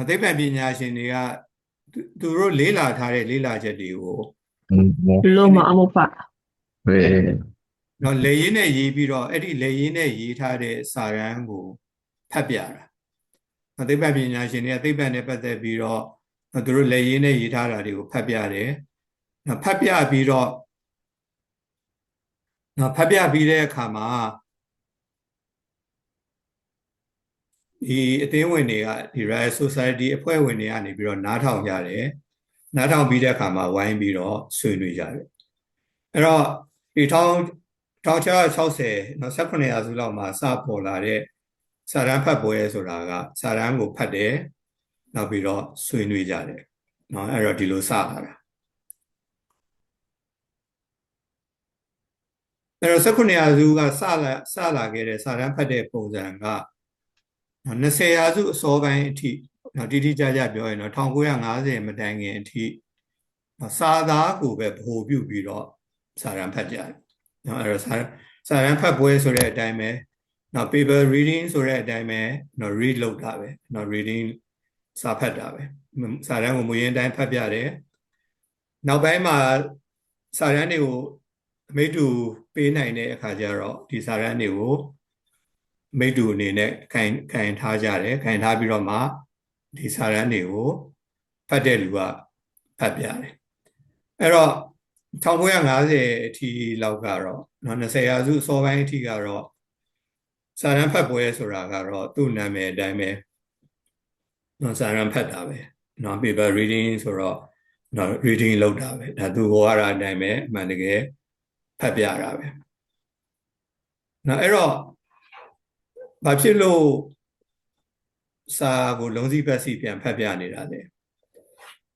သိပ္ပံပညာရှင်တွေကသူတို့လေးလာထားတဲ့လေးလာချက်တွေကိုLoma amo pa. နော်လေရင်းနဲ့ရေးပြီးတော့အဲ့ဒီလေရင်းနဲ့ရေးထားတဲ့စာရန်ကိုဖတ်ပြတာသိပ္ပံပညာရှင်တွေကသိပ္ပံနဲ့ပတ်သက်ပြီးတော့သူတို့လေရင်းနဲ့ရေးထားတာတွေကိုဖတ်ပြတယ်ဖတ်ပြပြီးတော့ဖတ်ပြပြီးတဲ့အခါမှာဒီအသင်းဝင်တွေကဒီ Royal Society အဖွဲ့ဝင်တွေကနေပြီးတော့နားထောင်ကြတယ်နားထောင်ပြီးတဲ့အခါမှာဝိုင်းပြီးတော့ဆွေးနွေးကြတယ်အဲ့တော့ဒီ1660နော်18ရာစုလောက်မှာစပေါ်လာတဲ့စာရန်ဖတ်ပွဲဆိုတာကစာရန်ကိုဖတ်တယ်နောက်ပြီးတော့ဆွေးနွေးကြတယ်နော်အဲ့တော့ဒီလိုစလာတာအဲ့တော့18ရာစုကစလာခဲ့တဲ့စာရန်ဖတ်တဲ့ပုံစံက20ရာစုအစောပိုင်းအထိနော်တိတိကျကျပြောရင်တော့1950မတိုင်ခင်အထိစာသားကိုပဲဗဟိုပြုပြီးတော့စာရန်ဖတ်ကြတယ်နော်အဲ့တော့စာရန်ဖတ်ပွဲဆိုတဲ့အတိုင်းပဲနော် paper reading ဆိုတဲ့အတိုင်းပဲနော် read လုပ်တာပဲနော် reading စာဖတ်တာပဲစာရန်ကိုမူရင်းတိုင်းဖတ်ပြတယ်နောက်ပိုင်းမှာစာရန်တွေကိုအမိတူပေးနိုင်တဲ့အခါကျတော့ဒီစာရန်တွေကိုမိတူအနေနဲ့ခိုင်ထားကြတယ်ခိုင်ထားပြီးတော့မှဒီစာရန်တွေကိုဖတ်တဲ့လူကဖတ်ပြတယ်အဲ့တော့1950အထိလောက်ကတော့နော်20ရာစုအစောပိုင်းအထိကတော့စာရန်ဖတ်ပွဲဆိုတာကတော့သူ့နာမည်အတိုင်းပဲနော်စာရန်ဖတ်တာပဲနော် paper reading ဆိုတော့နော် reading လုပ်တာပဲဒါသူဟောရတာအတိုင်းပဲအမှန်တကယ်ဖတ်ပြတာပဲနော်အဲ့တော့ဘာဖြစ်လို့စာကိုလုံးစည်းပတ်စီပြန်ဖတ်ပြနေတာလဲ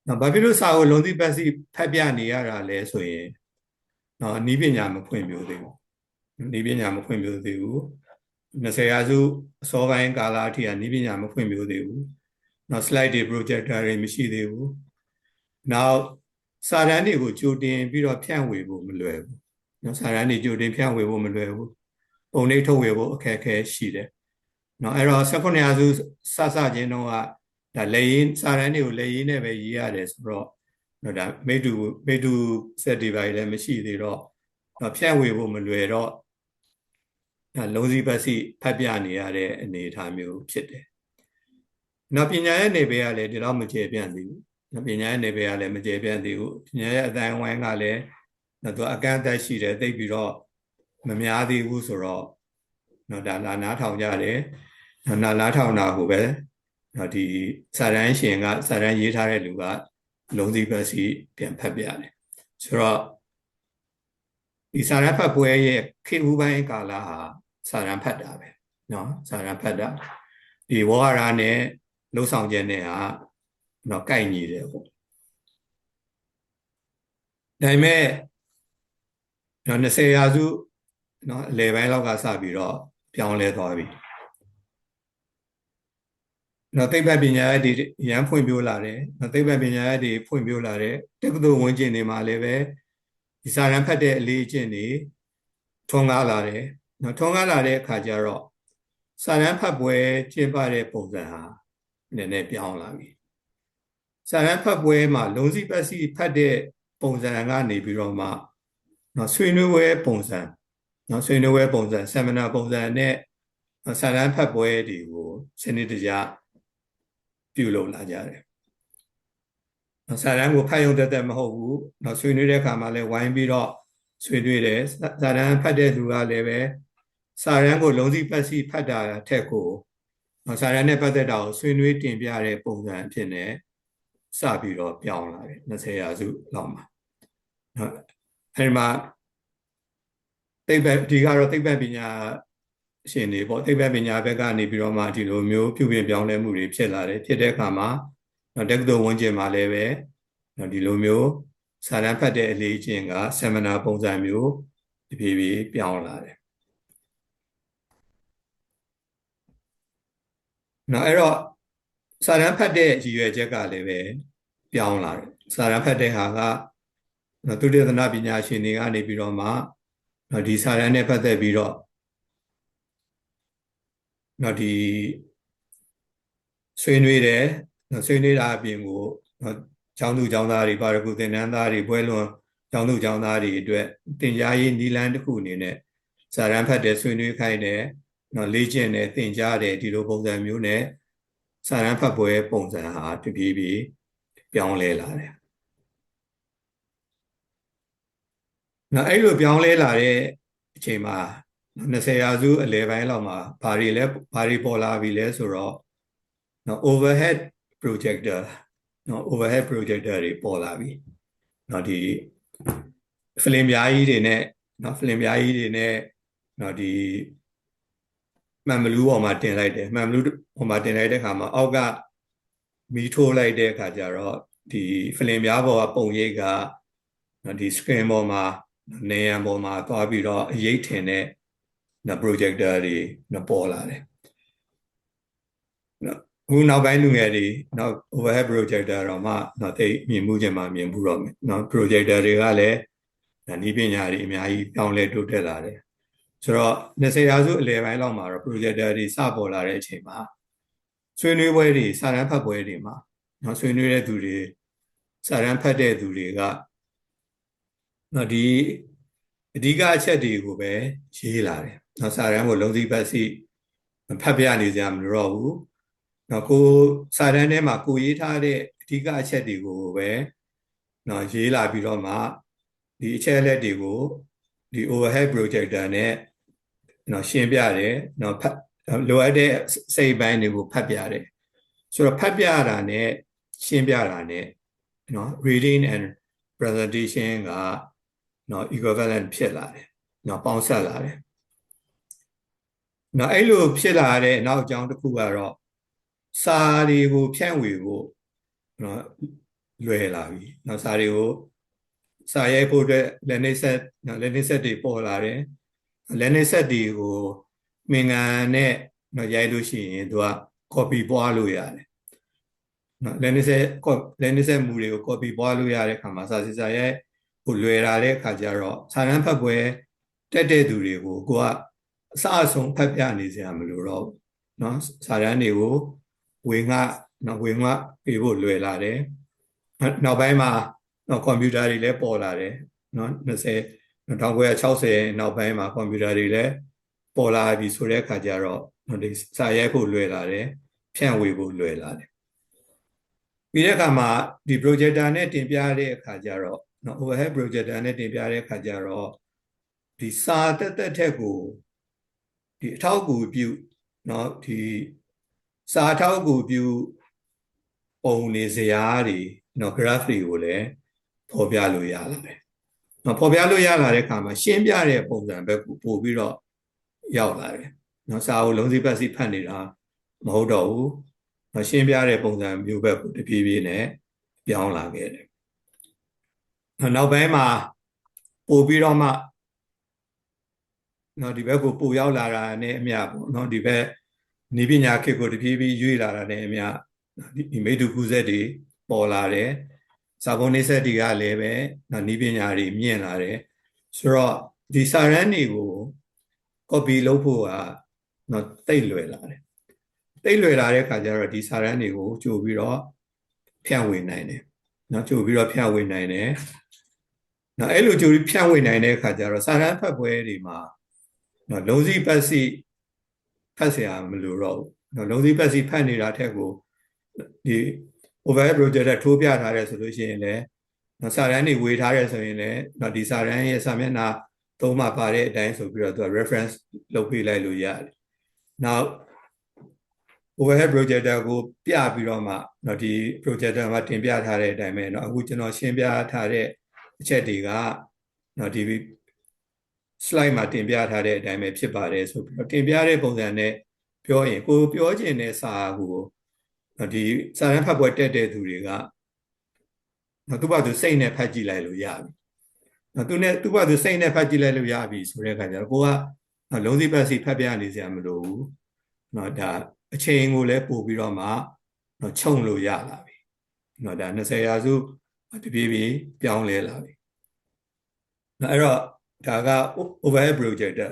နော်ဘာဖြစ်လို့စာကိုလုံးစည်းပတ်စီဖတ်ပြနေရတာလဲဆိုရင်နော်နည်းပညာမဖွံ့ဖြိုးသေးဘူးနည်းပညာမဖွံ့ဖြိုးသေးဘူး20ရာစုအစောပိုင်းကာလအထိကနည်းပညာမဖွံ့ဖြိုးသေးဘူးနော် slide တွေ projector တွေမရှိသေးဘူးနောက်စာတမ်းတွေကိုကြိုတင်ပြီးတော့ဖြန့်ဝေဖို့မလွယ်ဘူးနော်စာတမ်းတွေကြိုတင်ဖြန့်ဝေဖို့မလွယ်ဘူးပုံနှိပ်ထုတ်ဝေဖို့အခက်အခဲရှိတယ်နော်အဲ့တော့18ရာစုစချင်းတော့ကဒါလေရင်စာတမ်းတွေကိုလေရင်နဲ့ပဲရေးရတယ်ဆိုတော့နော်ဒါမိတူစက်တွေပါလည်းမရှိသေးတော့ဖြန့်ဝေဖို့မလွယ်တော့လုံးစည်းပတ်စီဖတ်ပြနေရတဲ့အနေအထားမျိုးဖြစ်တယ်နောက်ပညာရဲ့နေပေကလည်းဒီတော့မကျေပြန့်သေးဘူးနော်ပညာရဲ့နေပေကလည်းမကျေပြန့်သေးဘူးပညာရဲ့အတိုင်းဝိုင်းကလည်းနော်သူအကန့်အသတ်ရှိတယ်သိပြီးတော့မများသေးဘူးဆိုတော့နော်ဒါလာနားထောင်ကြတယ်နားထောင်တာကိုပဲနော်ဒီစာရန်ရှင်ကစာရန်ရေးထားတဲ့လူကလုံးစည်းပတ်စီပြန်ဖတ်ပြတယ်ဆိုတော့ဒီစာရန်ဖတ်ပွဲရဲ့ခေတ်ဦးပိုင်းကာလဟာစာရန်ဖတ်တာပဲနော်စာရန်ဖတ်တာဒီဝါရနဲ့လှုပ်ဆောင်ချက်နဲ့ဟာနော်ကိုက်ညီတယ်ပေါ့ဒါပေမဲ့နော်20ရာစုနော်အလယ်ပိုင်းလောက်ကစပြီးတော့ပြောင်းလဲသွားပြီနော်သိပ္ပံပညာရဲ့ဒီရန်ဖွံ့ဖြိုးလာတယ်နော်သိပ္ပံပညာရဲ့ဒီဖွံ့ဖြိုးလာတယ်တက္ကသိုလ်ဝင်ကျင်တွေမှာလည်းပဲဒီစာရန်ဖတ်တဲ့အလေးအကျင့်တွေထွန်းကားလာတယ်နော်ထွန်းကားလာတဲ့အခါကျတော့စာရန်ဖတ်ပွဲကျင်းပတဲ့ပုံစံဟာနည်းနည်းပြောင်းလာပြီစာရန်ဖတ်ပွဲမှာလုံးစည်းပတ်စီဖတ်တဲ့ပုံစံကနေပြီးတော့မှနော်ဆွေးနွေးပွဲပုံစံနော်ဆွေးနွေးပွဲပုံစံ seminar ပုံစံနဲ့စာရန်ဖတ်ပွဲတွေကိုစနစ်တကျပြုလုပ်လာကြတယ်စာရန်ကိုဖတ်ရုံတက်မဟုတ်ဘူးနော်ဆွေးနွေးတဲ့အခါမှာလည်းဝိုင်းပြီးတော့ဆွေးနွေးတယ်စာရန်ဖတ်တဲ့သူကလည်းပဲစာရန်ကိုလုံးစည်းပတ်စီဖတ်တာထက်ကိုစာရန်နဲ့ပတ်သက်တာကိုဆွေးနွေးတင်ပြတဲ့ပုံစံအဖြစ်နဲ့စပြီးတော့ပြောင်းလာတယ်20ရာစုလောက်မှာနော်အဲဒီမှာဒီကတော့သိပ္ပံပညာရှင်တွေပေါ့သိပ္ပံပညာဘက်ကနေပြီးတော့မှဒီလိုမျိုးပြုပြင်ပြောင်းလဲမှုတွေဖြစ်လာတယ်ဖြစ်တဲ့အခါမှာတက္ကသိုလ်ဝန်ကျင်မှာလည်းပဲဒီလိုမျိုးစာတမ်းဖတ်တဲ့အလေးချင်းက seminar ပုံစံမျိုးတဖြည်းဖြည်းပြောင်းလာတယ်နော်အဲ့တော့စာတမ်းဖတ်တဲ့ရည်ရွယ်ချက်ကလည်းပဲပြောင်းလာတယ်စာတမ်းဖတ်တဲ့ဟာကသုတေသနပညာရှင်တွေကနေပြီးတော့မှဒီစာတမ်းနဲ့ပတ်သက်ပြီးတော့ဒီဆွေးနွေးတယ် ဆွေးနွေးတာအပြင်ကိုကျောင်းသူကျောင်းသားတွေပါရဂူသင်တန်းသားတွေပွဲလွန်ကျောင်းသူကျောင်းသားတွေအတွက်သင်ကြားရေးနည်းလမ်းတစ်ခုအနေနဲ့စာရန်ဖတ်တဲ့ဆွေးနွေးခိုင်းတယ်လေ့ကျင့်တယ်သင်ကြားတယ်ဒီလိုပုံစံမျိုးနဲ့စာရန်ဖတ်ပွဲပုံစံဟာတပြေးပြေးပြောင်းလဲလာတယ်အဲ့လိုပြောင်းလဲလာတဲ့အချိန်မှာ20ရာစုအလယ်ပိုင်းလောက်မှာဘာတွေပေါ်လာပြီလဲဆိုတော့overhead projector overhead projector တွေပေါ်လာပြီဒီ film ပြားကြီးတွေနဲ့film ပြားကြီးတွေနဲ့ဒီမှန်ဘလူးပေါ်မှာတင်လိုက်တယ်မှန်ဘလူးပေါ်မှာတင်လိုက်တဲ့အခါမှာအောက်ကမီးထိုးလိုက်တဲ့အခါကျတော့ဒီ film ပြားပေါ်ကပုံရိပ်ကဒီ screen ပေါ်မှာနေရန်ပေါ်မှာသွားပြီးတော့အရိပ်ထင်တဲ့projector တွေပေါ်လာတယ်အခုနောက်ပိုင်းလူငယ်တွေoverhead projector တော့မှသိမြင်မှုချင်းမှမြင်မှုတော့မယ်projector တွေကလည်းနည်းပညာတွေအများကြီးပြောင်းလဲတိုးတက်လာတယ်ဆိုတော့20ရာစုအလယ်ပိုင်းလောက်မှာတော့ projector တွေစပေါ်လာတဲ့အချိန်မှာဆွေးနွေးပွဲတွေစာတမ်းဖတ်ပွဲတွေမှာဆွေးနွေးတဲ့သူတွေစာတမ်းဖတ်တဲ့သူတွေကဒီအဓိကအချက်တွေကိုပဲရေးလာတယ်စာတမ်းကိုလုံးစည်းပတ်စီဖတ်ပြနေကြမလို့တော့ဘူးကိုစာတမ်းထဲမှာကိုရေးထားတဲ့အဓိကအချက်တွေကိုပဲရေးလာပြီးတော့မှဒီအချက်လက်တွေကိုဒီ overhead projector နဲ့ရှင်းပြတယ်လိုအပ်တဲ့စိတ်ပိုင်းတွေကိုဖတ်ပြတယ်ဆိုတော့ဖတ်ပြတာနဲ့ရှင်းပြတာနဲ့reading and presentation ကequivalent ဖြစ်လာတယ်ပေါင်းဆက်လာတယ်အဲ့လိုဖြစ်လာတဲ့နောက်အကြောင်းတစ်ခုကတော့စာတွေကိုဖြန့်ဝေဖို့လွယ်လာပြီစာတွေကိုစာရိုက်ဖို့အတွက်လက်နှိပ်ဆက်တွေပေါ်လာတယ်လက်နှိပ်ဆက်တွေကိုမင်္ဂန်နဲ့ရိုက်လို့ရှိရင်သူက copy ပွားလို့ရတယ်လက်နှိပ်ဆက်မူတွေကို copy ပွားလို့ရတဲ့အခါမှာစာစစ်စာရိုက်ကိုလွယ်လာတဲ့အခါကျတော့စာတမ်းဖတ်ပွဲတက်တဲ့သူတွေကိုကိုကအစအဆုံးဖတ်ပြနေစရာမလိုတော့ဘူးစာတမ်းတွေကိုဝေငှပေးဖို့လွယ်လာတယ်နောက်ပိုင်းမှာကွန်ပျူတာတွေလည်းပေါ်လာတယ်1960နောက်ပိုင်းမှာကွန်ပျူတာတွေလည်းပေါ်လာပြီဆိုတဲ့အခါကျတော့ဒီစာရိုက်ဖို့လွယ်လာတယ်ဖြန့်ဝေဖို့လွယ်လာတယ်ပြီးတဲ့အခါမှာဒီ projector နဲ့တင်ပြတဲ့အခါကျတော့overhead projector နဲ့တင်ပြတဲ့အခါကျတော့ဒီစာတက်ထက်ကိုဒီအထောက်အကူပြုဒီစာအထောက်အကူပြုပုံနေစရာတွေgraph တွေကိုလည်းဖော်ပြလို့ရလာတယ်ဖော်ပြလို့ရလာတဲ့အခါမှာရှင်းပြတဲ့ပုံစံဘက်ကိုပို့ပြီးတော့ရောက်လာတယ်စာအုပ်လုံးစီပတ်စီဖတ်နေတာမဟုတ်တော့ဘူးရှင်းပြတဲ့ပုံစံမျိုးဘက်ကိုတပြေးပြေးနဲ့ပြောင်းလာခဲ့တယ်နောက်ပိုင်းမှာပို့ပြီးတော့မှဒီဘက်ကိုပို့ရောက်လာတာနဲ့အမျှပေါ့ဒီဘက်နည်းပညာခေတ်ကိုတပြေးပြေးရွေ့လာတာနဲ့အမျှဒီမိတ္တူကူးဆက်တွေပေါ်လာတယ်စာပုံနှိပ်စက်တွေကလည်းပဲနည်းပညာတွေမြင့်လာတယ်ဆိုတော့ဒီစာရန်တွေကို copy လုပ်ဖို့ကတိတ်လွယ်လာတယ်တိတ်လွယ်လာတဲ့အခါကျတော့ဒီစာရန်တွေကိုကြိုပြီးတော့ဖြန့်ဝေနိုင်တယ်ကြိုပြီးတော့ဖြန့်ဝေနိုင်တယ်အဲ့လိုကြိုပြီးဖြန့်ဝေနိုင်တဲ့အခါကျတော့စာရန်ဖတ်ပွဲတွေမှာလုံးစည်းပတ်စီဖတ်เสียမလို့တော့ဘူးလုံးစည်းပတ်စီဖတ်နေတာထက်ကိုဒီ overhead projector ထိုးပြထားတယ်ဆိုလို့ရှိရင်လည်းစာတမ်းတွေဝေထားတယ်ဆိုရင်လည်းဒီစာတမ်းရဲ့စာမျက်နှာသုံးမှာပါတဲ့အတိုင်းဆိုပြီးတော့သူက reference လုပ်ပေးလိုက်လို့ရတယ်။နောက် overhead projector ကိုပြပြီးတော့မှဒီ projector မှာတင်ပြထားတဲ့အတိုင်းပဲအခုကျွန်တော်ရှင်းပြထားတဲ့အချက်တွေကဒီ slide မှာတင်ပြထားတဲ့အတိုင်းပဲဖြစ်ပါတယ်ဆိုပြီးတော့တင်ပြတဲ့ပုံစံနဲ့ပြောရင်ကိုပြောချင်တဲ့စာကိုဒီစာရန်ဖတ်ပွဲတက်တဲ့သူတွေကသူ့ဘာသူစိတ်နဲ့ဖတ်ကြည့်လိုက်လို့ရပြီသူ့ဘာသူစိတ်နဲ့ဖတ်ကြည့်လိုက်လို့ရပြီဆိုတဲ့အခါကျတော့ကိုကလုံးစီပတ်စီဖတ်ပြနေစရာမလိုဘူးဒါအချိန်ကိုလည်းပို့ပြီးတော့မှခြုံလို့ရလာပြီဒါ20ရာစုတပြေးပြေးပြောင်းလဲလာပြီအဲ့တော့ဒါက overhead projector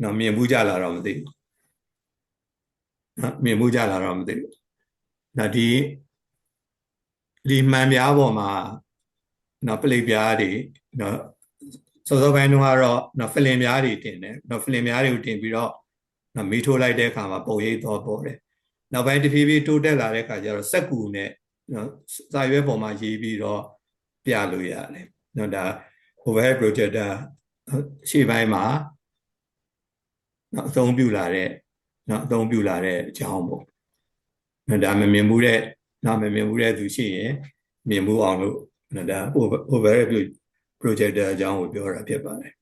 မြင်မှုကြလာတော့မသိဘူးမြင်မှုကြလာတော့မသိဘူးဒီ ဒီမှန်ပြားပေါ်မှာပလိပ်ပြားတွေစောစောပိုင်းတုန်းကတော့ဖလင်ပြားတွေတင်တယ်ဖလင်ပြားတွေကိုတင်ပြီးတော့မီးထိုးလိုက်တဲ့အခါမှာပုံရိပ်တော့ပေါ်တယ်နောက်ပိုင်းတဖြည်းဖြည်းတိုးတက်လာတဲ့အခါကျတော့စက်ကူနဲ့စာရွက်ပေါ်မှာရေးပြီးတော့ပြလို့ရတယ်ဒါ overhead projector ရှေ့ပိုင်းမှာအသုံးပြုလာတဲ့အကြောင်းပေါ့ဒါမမြင်မှုတဲ့သူရှိရင်မြင်မှုအောင်လို့ဒါ overhead projector အကြောင်းကိုပြောတာဖြစ်ပါတယ်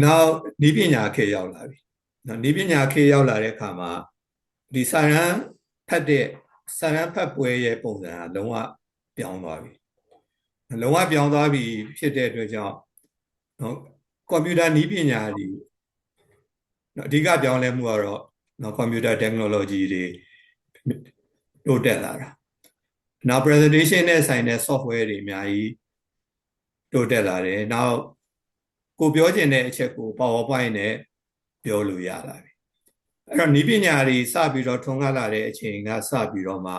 နောက်ဤပညာခေတ်ရောက်လာပြီဤပညာခေတ်ရောက်လာတဲ့အခါမှာဒီစာရန်ဖတ်ပွဲရဲ့ပုံစံကလုံးဝပြောင်းသွားပြီဖြစ်တဲ့အတွက်ကြောင့်ကွန်ပျူတာနည်းပညာတွေအဓိကပြောင်းလဲမှုကတော့ကွန်ပျူတာ technology တွေတိုးတက်လာတာနောက် presentation နဲ့ဆိုင်တဲ့ software တွေအများကြီးတိုးတက်လာတယ်နောက်ကိုပြောချင်တဲ့အချက်ကို PowerPoint နဲ့ပြောလို့ရလာပြီအဲ့တော့နည်းပညာတွေစပြီးတော့ထွန်းကားလာတဲ့အချိန်ကစပြီးတော့မှ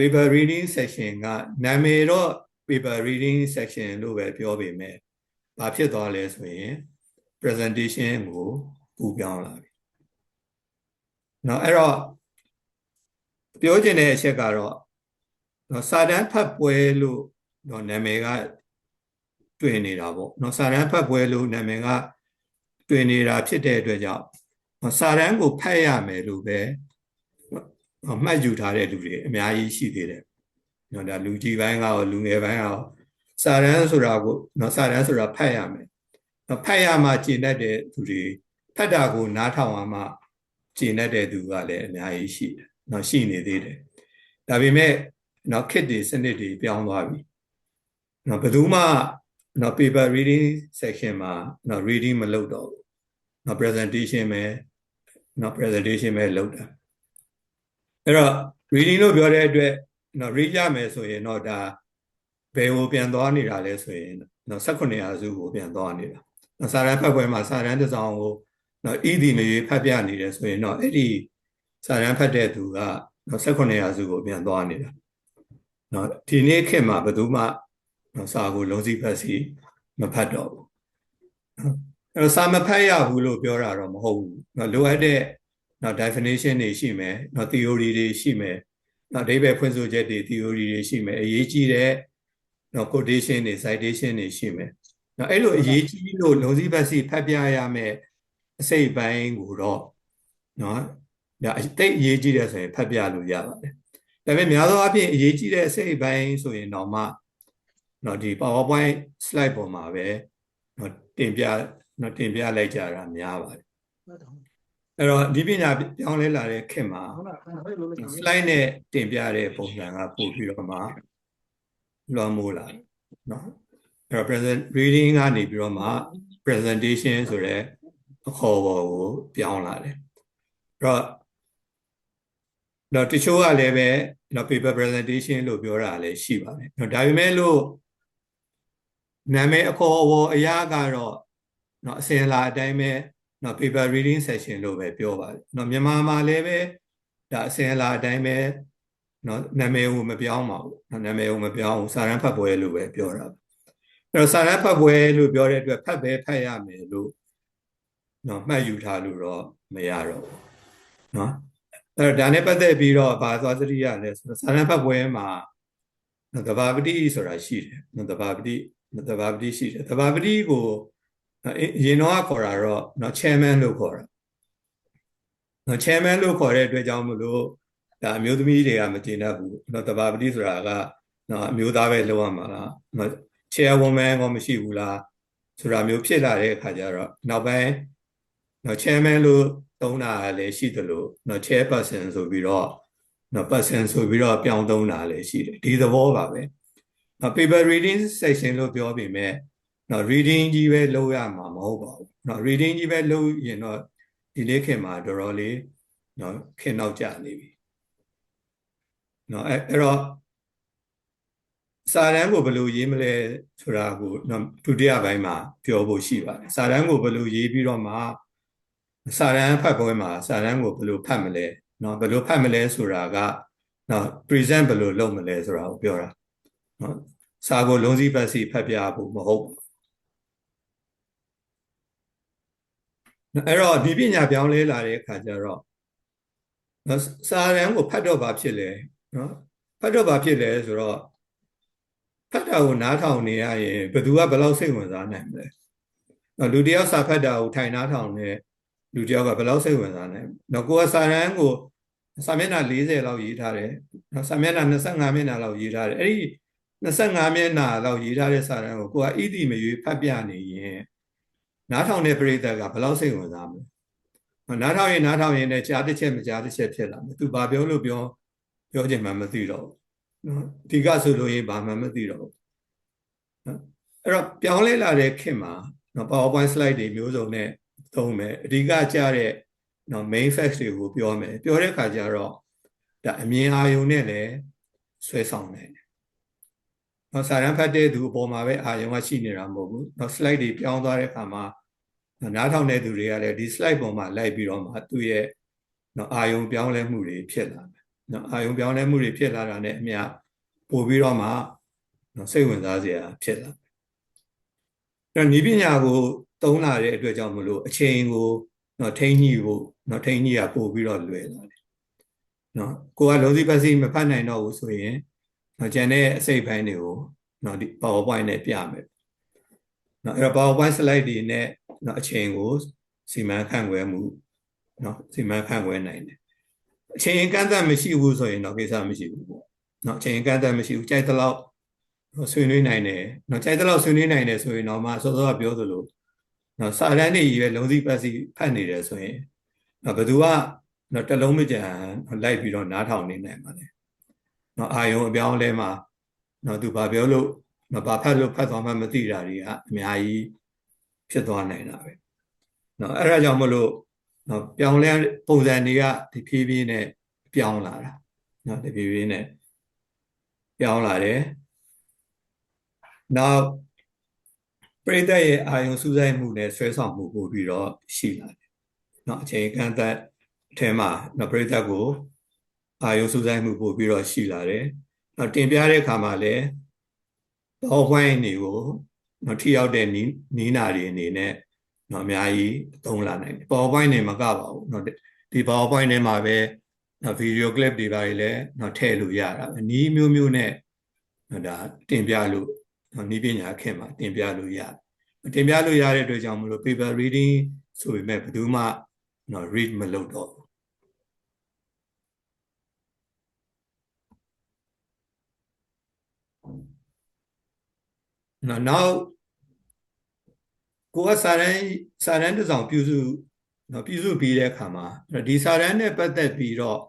paper reading section ကနာမည်တော့ paper reading section လို့ပဲပြောပေမဲ့ဘာဖြစ်သွားလဲဆိုရင် presentation ကိုပူပြောင်းလာပြီအဲ့တော့ပြောချင်တဲ့အချက်ကတော့စာတမ်းဖတ်ပွဲလို့နာမည်ကတွေ့နေတာပေါ့စာတမ်းဖတ်ပွဲလို့နာမည်ကတွေ့နေတာဖြစ်တဲ့အတွက်ကြောင့်စာတမ်းကိုဖတ်ရမယ်လို့ပဲမှတ်ယူထားတဲ့လူတွေအများကြီးရှိသေးတယ်ဒါလူကြီးပိုင်းကရောလူငယ်ပိုင်းကရောစာတမ်းဆိုတာဖတ်ရမယ်ဖတ်ရမှကျင့်တတ်တဲ့သူတွေဖတ်တာကိုနားထောင်ရမှကျင့်တတ်တဲ့သူကလည်းအများကြီးရှိတယ်ရှိနေသေးတယ်ဒါပေမဲ့ခေတ်တွေစနစ်တွေပြောင်းသွားပြီဘယ်သူမှpaper reading section မှာreading မလုပ်တော့ဘူးpresentation ပဲလုပ်တာအဲ့တော့ reading လို့ပြောတဲ့အတွက်read ရမယ်ဆိုရင်တော့ဒါဘယ်ကိုပြန်သွားနေတာလဲဆိုရင်18ရာစုကိုပြန်သွားနေတာစာတမ်းဖတ်ပွဲမှာစာတမ်းတစ်စောင်ကိုဤဒီမေဖတ်ပြနေတယ်ဆိုရင်တော့အဲ့ဒီစာတမ်းဖတ်တဲ့သူက18ရာစုကိုပြန်သွားနေတာဒီနေ့ခေတ်မှာဘယ်သူမှစာကိုလုံးစီဖတ်စီမဖတ်တော့ဘူးအဲ့တော့စာမဖတ်ရဘူးလို့ပြောတာတော့မဟုတ်ဘူးလိုအပ်တဲ့definition တွေရှိမယ်theory တွေရှိမယ်အဓိပ္ပာယ်ဖွင့်ဆိုချက်တွေ theory တွေရှိမယ်အရေးကြီးတဲ့quotation တွေ citation တွေရှိမယ်အဲ့လိုအရေးကြီးလို့လုံးစီဖတ်စီဖတ်ပြရမယ်အစိတ်ပိုင်းကိုတော့ဒါတိတ်အရေးကြီးတယ်ဆိုရင်ဖတ်ပြလို့ရပါတယ်ဒါပေမဲ့များသောအားဖြင့်အရေးကြီးတဲ့အစိတ်ပိုင်းဆိုရင်တော့မှဒီ PowerPoint slide ပေါ်မှာပဲတင်ပြလိုက်ကြတာများပါတယ်အဲ့တော့ဒီပညာပြောင်းလဲလာတဲ့ခေတ်မှာ slide နဲ့တင်ပြတဲ့ပုံစံကပို့ပြီးတော့မှလွှမ်းမိုးလာတယ်အဲ့တော့ present reading ကနေပြီးတော့မှ presentation ဆိုတဲ့အခေါ်အဝေါ်ကိုပြောင်းလာတယ်အဲ့တော့တချို့ကလည်းပဲ paper presentation လို့ပြောတာလည်းရှိပါတယ်ဒါပေမဲ့လို့နာမည်အခေါ်အဝေါ်အရာကတော့အစဉ်လာအတိုင်းပဲpaper reading session လို့ပဲပြောပါတယ်မြန်မာမှာလည်းပဲဒါအစဉ်လာအတိုင်းပဲနာမည်ကိုမပြောင်းပါဘူးနာမည်ကိုမပြောင်းဘူးစာတမ်းဖတ်ပွဲလို့ပဲပြောတာအဲ့တော့စာတမ်းဖတ်ပွဲလို့ပြောတဲ့အတွက်ဖတ်ရမယ်လို့မှတ်ယူထားလို့တော့မရတော့ဘူးအဲ့တော့ဒါနဲ့ပတ်သက်ပြီးတော့ဘာသွားသတိရလဲဆိုတော့စာတမ်းဖတ်ပွဲမှာသဘာပတိဆိုတာရှိတယ်သဘာပတိရှိတယ်သဘာပတိကိုရင်တော့ခေါ်တာတော့chairman လို့ခေါ်တာchairman လို့ခေါ်တဲ့အတွက်ကြောင့်မလို့ဒါအမျိုးသမီးတွေကမကျေနပ်ဘူးသဘာပတိဆိုတာကအမျိုးသားပဲလုပ်ရမှာလား chairwoman ကမရှိဘူးလားဆိုတာမျိုးဖြစ်လာတဲ့အခါကျတော့နောက်ပိုင်းchairman လို့သုံးတာလည်းရှိသလိုchairperson ဆိုပြီးတော့person ဆိုပြီးတော့ပြောင်းသုံးတာလည်းရှိတယ်ဒီသဘောပါပဲpaper reading section လို့ပြောပေမဲ့reading ကြီးပဲလုပ်ရမှာမဟုတ်ပါဘူးreading ကြီးပဲလုပ်ရင်တော့ဒီနေ့ခေတ်မှာတော်တော်လေးခေတ်နောက်ကျနေပြီအဲ့တော့ စာတမ်းကိုဘယ်လိုရေးမလဲဆိုတာကိုဒုတိယပိုင်းမှာပြောဖို့ရှိပါတယ်စာတမ်းကိုဘယ်လိုရေးပြီးတော့မှစာတမ်းဖတ်ပွဲမှာစာတမ်းကိုဘယ်လိုဖတ်မလဲเนาะဘယ်လိုဖတ်မလဲဆိုတာကเนาะ present ဘယ်လိုလုပ်မလဲဆိုတာကိုပြောတာเนาะစာကိုလုံးစည်းပတ်စီဖတ်ပြဖို့မဟုတ်အဲ့တော့ဒီပညာပြောင်းလဲလာတဲ့အခါကျတော့စာတမ်းကိုဖတ်တော့ဘာဖြစ်လဲเนาะဖတ်တော့ဘာဖြစ်လဲဆိုတော့ဖတ်တာကိုနားထောင်နေရရင်ဘယ်သူကဘယ်လောက်စိတ်ဝင်စားနိုင်မလဲလူတယောက်စာဖတ်တာကိုထိုင်နားထောင်နေလူတယောက်ကဘယ်လောက်စိတ်ဝင်စားနိုင်တော့ကိုယ်ကစာတမ်းကိုစာမျက်နှာ40လောက်ရေးထားတယ်နော်စာမျက်နှာ25မျက်နှာလောက်ရေးထားတယ်အဲ့ဒီ25မျက်နှာလောက်ရေးထားတဲ့စာတမ်းကိုကိုယ်ကဣတိမရွေးဖတ်ပြနေရင်နားထောင်တဲ့ပရိသတ်ကဘယ်လောက်စိတ်ဝင်စားမလဲနားထောင်ရင်လည်းကြားတစ်ချက်မကြားတစ်ချက်ဖြစ်လာမယ်သူဘာပြောလို့ပြောချင်မှမသိတော့ဘူးနော်ဒီကဆိုလို့ရင်ဘာမှမသိတော့ဘူးနော်အဲ့တော့ပြောင်းလဲလာတဲ့ခေတ်မှာနော် PowerPoint slide တွေမျိုးစုံနဲ့သုံးမယ်အဓိကကျတဲ့နော် main facts တွေကိုပြောမယ်ပြောတဲ့အခါကျတော့ဒါအမြင်အာရုံနဲ့လည်းဆွဲဆောင်နိုင်တယ်နော်စာရန်ဖတ်တဲ့သူအပေါ်မှာပဲအာရုံကရှိနေတာမဟုတ်ဘူးနော် slide တွေပြောင်းသွားတဲ့အခါမှာနားထောင်တဲ့သူတွေကလည်းဒီ slide ပေါ်မှာလိုက်ပြီးတော့မှသူ့ရဲ့နော်အာရုံပြောင်းလဲမှုတွေဖြစ်လာတယ်နော်အာရုံပြောင်းလဲမှုတွေဖြစ်လာတာနဲ့အမျှပို့ပြီးတော့မှနော်စိတ်ဝင်စားစရာဖြစ်လာတယ်နည်းပညာကိုသုံးလာတဲ့အတွက်ကြောင့်မလို့အချိန်ကိုနော်ထိန်းညှိဖို့နော်ထိန်းညှိရပို့ပြီးတော့လွယ်လာတယ်နော်ကိုကလုံးစီပတ်စီမဖတ်နိုင်တော့ဘူးဆိုရင်နော်ကျန်တဲ့အစိတ်ပိုင်းတွေကိုနော်ဒီ PowerPoint နဲ့ပြမယ်နော်အဲ့တော့ PowerPoint slide တွေနဲ့နော်အချိန်ကိုစီမံခန့်ခွဲမှုနော်စီမံခန့်ခွဲနိုင်တယ်အချိန်ကန့်သတ်မရှိဘူးဆိုရင်တော့ကိစ္စမရှိဘူးပေါ့နော်အချိန်ကန့်သတ်မရှိဘူးကြိုက်တဲ့လောက်ဆွေးနွေးနိုင်တယ်နော်ကြိုက်တဲ့လောက်ဆွေးနွေးနိုင်တယ်ဆိုရင်တော့မှစောစောကပြောသလိုနော်စာတမ်းတွေကြီးပဲလုံးစီပတ်စီဖတ်နေတယ်ဆိုရင်နော်ဘယ်သူကနော်တလုံးမကြံလိုက်ပြီးတော့နားထောင်နေနိုင်ပါလေနော်အာယုံအပြောင်းအလဲမှာနော်သူဘာပြောလို့နော်ဘာဖတ်လို့ဖတ်သွားမှမသိတာတွေကအများကြီးဖြစ်သွားနိုင်တာပဲနော်အဲ့ဒါကြောင့်မလို့နော်ပြောင်းလဲပုံစံတွေကဒီဖြည်းဖြည်းနဲ့ပြောင်းလာတာနော်ဒီဖြည်းဖြည်းနဲ့ပြောင်းလာတယ်နောက်ပရိသတ်ရဲ့အာယုံစူးစိုက်မှုနဲ့ဆွဲဆောင်မှုပို့ပြီးတော့ရှိလာတယ်နော်အချိန်ကန့်သတ်အထဲမှာနော်ပရိသတ်ကိုအာယုံစူးစိုက်မှုပို့ပြီးတော့ရှိလာတယ်နော်တင်ပြတဲ့အခါမှာလည်းPowerPointတွေကိုနော်ထိရောက်တဲ့နီးနာတွေအနေနဲ့နော်အများကြီးသုံးလာနိုင်တယ် PowerPoint တွေမကပါဘူးနော်ဒီ PowerPoint ထဲမှာပဲနော် video clip တွေပါလည်းနော်ထည့်လို့ရတာနီးမျိုးမျိုးနဲ့ဒါတင်ပြလို့နော်နီးပညာခင်မှာတင်ပြလို့ရတယ်တင်ပြလို့ရတဲ့အတွက်ကြောင့်မလို့ paper reading ဆိုပေမဲ့ဘယ်သူမှနော် read မလုပ်တော့ဘူးနောက်ကိုကစာတန်းတစ်စောင်ပြုစုနော်ပြုစုပြီးတဲ့အခါမှာဒီစာတန်းနဲ့ပတ်သက်ပြီးတော့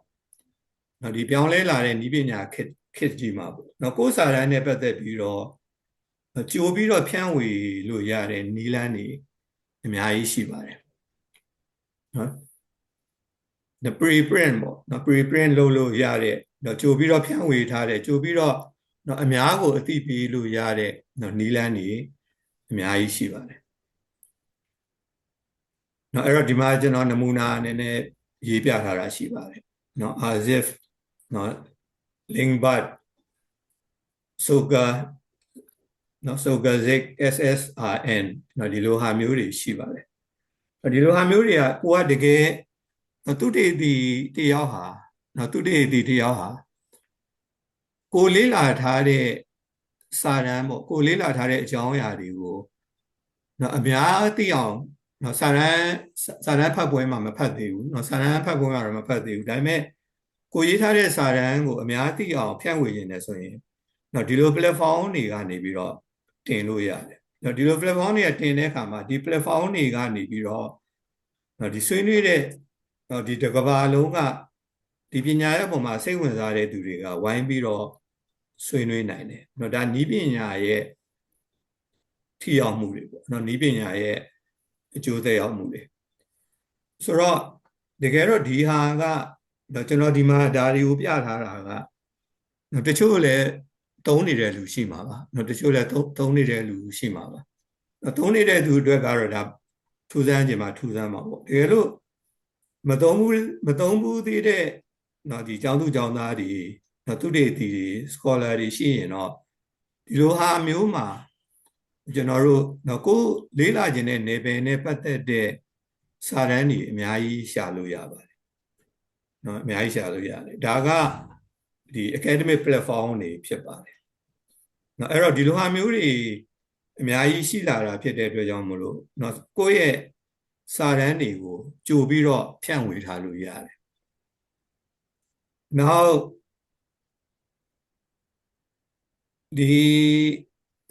နော်ဒီပြောင်းလဲလာတဲ့နည်းပညာခေတ်ကြီးမှာပေါ့နော်ကိုစာတန်းနဲ့ပတ်သက်ပြီးတော့ကြိုပြီးတော့ဖြန့်ဝေလို့ရတဲ့နည်းလမ်းတွေအများကြီးရှိပါတယ်နော် pre-print ပေါ့နော် pre-print လုပ်လို့ရတဲ့နော်ကြိုပြီးတော့ဖြန့်ဝေထားတဲ့ကြိုပြီးတော့နော်အများကိုအသိပေးလို့ရတဲ့နော်နည်းလမ်းတွေအများကြီးရှိပါတယ်နော်အဲ့တော့ဒီမှာကျွန်တော်နမူနာအနေနဲ့ရေးပြထားတာရှိပါတယ်နော် ASIF နော် Linkbud Soga နော် Sogazic SSRN နော်ဒီလိုဟာမျိုးတွေရှိပါတယ်ဒီလိုဟာမျိုးတွေကကိုကတကယ်သူတေသီတယောက်ဟာနော်သူတေသီတယောက်ဟာကိုလေးလာထားတဲ့စာတမ်းပေါ့ကိုလေးလာထားတဲ့အကြောင်းအရာတွေကိုနော်အများသိအောင်နော်စာတမ်းဖတ်ပွဲမှာမဖတ်သေးဘူးနော်စာတမ်းဖတ်ပွဲမှာတော့မဖတ်သေးဘူးဒါပေမဲ့ကိုရေးထားတဲ့စာတမ်းကိုအများသိအောင်ဖြန့်ဝေနေတယ်ဆိုရင်နော်ဒီလို platform တွေကနေပြီးတော့တင်လို့ရတယ်နော်ဒီလို platform တွေကတင်တဲ့အခါမှာဒီ platform တွေကနေပြီးတော့နော်ဒီဆွေးနွေးတဲ့နော်ဒီတစ်ကမ္ဘာလုံးကဒီပညာရဲ့အပေါ်မှာစိတ်ဝင်စားတဲ့သူတွေကဝိုင်းပြီးတော့ဆွေးနွေးနိုင်တယ်နော်ဒါနည်းပညာရဲ့ထိရောက်မှုတွေပေါ့နော်နည်းပညာရဲ့အကျိုးသက်ရောက်မှုတွေဆိုတော့တကယ်တော့ဒီဟာကကျွန်တော်ဒီမှာဒါတွေကိုပြထားတာကတချို့လည်း သုံးနေတဲ့လူရှိမှာပါနော်တချို့လည်းသုံးနေတဲ့လူရှိမှာပါသုံးနေတဲ့သူအတွက်ကတော့ဒါထူးဆန်းခြင်းမှာထူးဆန်းမှာပေါ့တကယ်လို့မသုံးဘူးသေးတဲ့နော်ဒီကျောင်းသူကျောင်းသားတွေနော်သူတွေတီတွေ scholar တွေရှိရင်တော့ဒီလိုဟာမျိုးမှာကျွန်တော်တို့နော်ကိုလေးလာခြင်းနဲ့နေပယ်နဲ့ပတ်သက်တဲ့စာတမ်းတွေအများကြီးရှာလို့ရပါတယ်နော်အများကြီးရှာလို့ရတယ်ဒါကဒီ academic platform တွေဖြစ်ပါတယ်နော်အဲ့တော့ဒီလိုဟာမျိုးတွေအများကြီးရှိလာတာဖြစ်တဲ့အတွက်ကြောင့်မလို့နော်ကိုယ့်ရဲ့စာတမ်းတွေကိုကြိုပြီးတော့ဖြန့်ဝေထားလို့ရတယ်နောက်ဒီ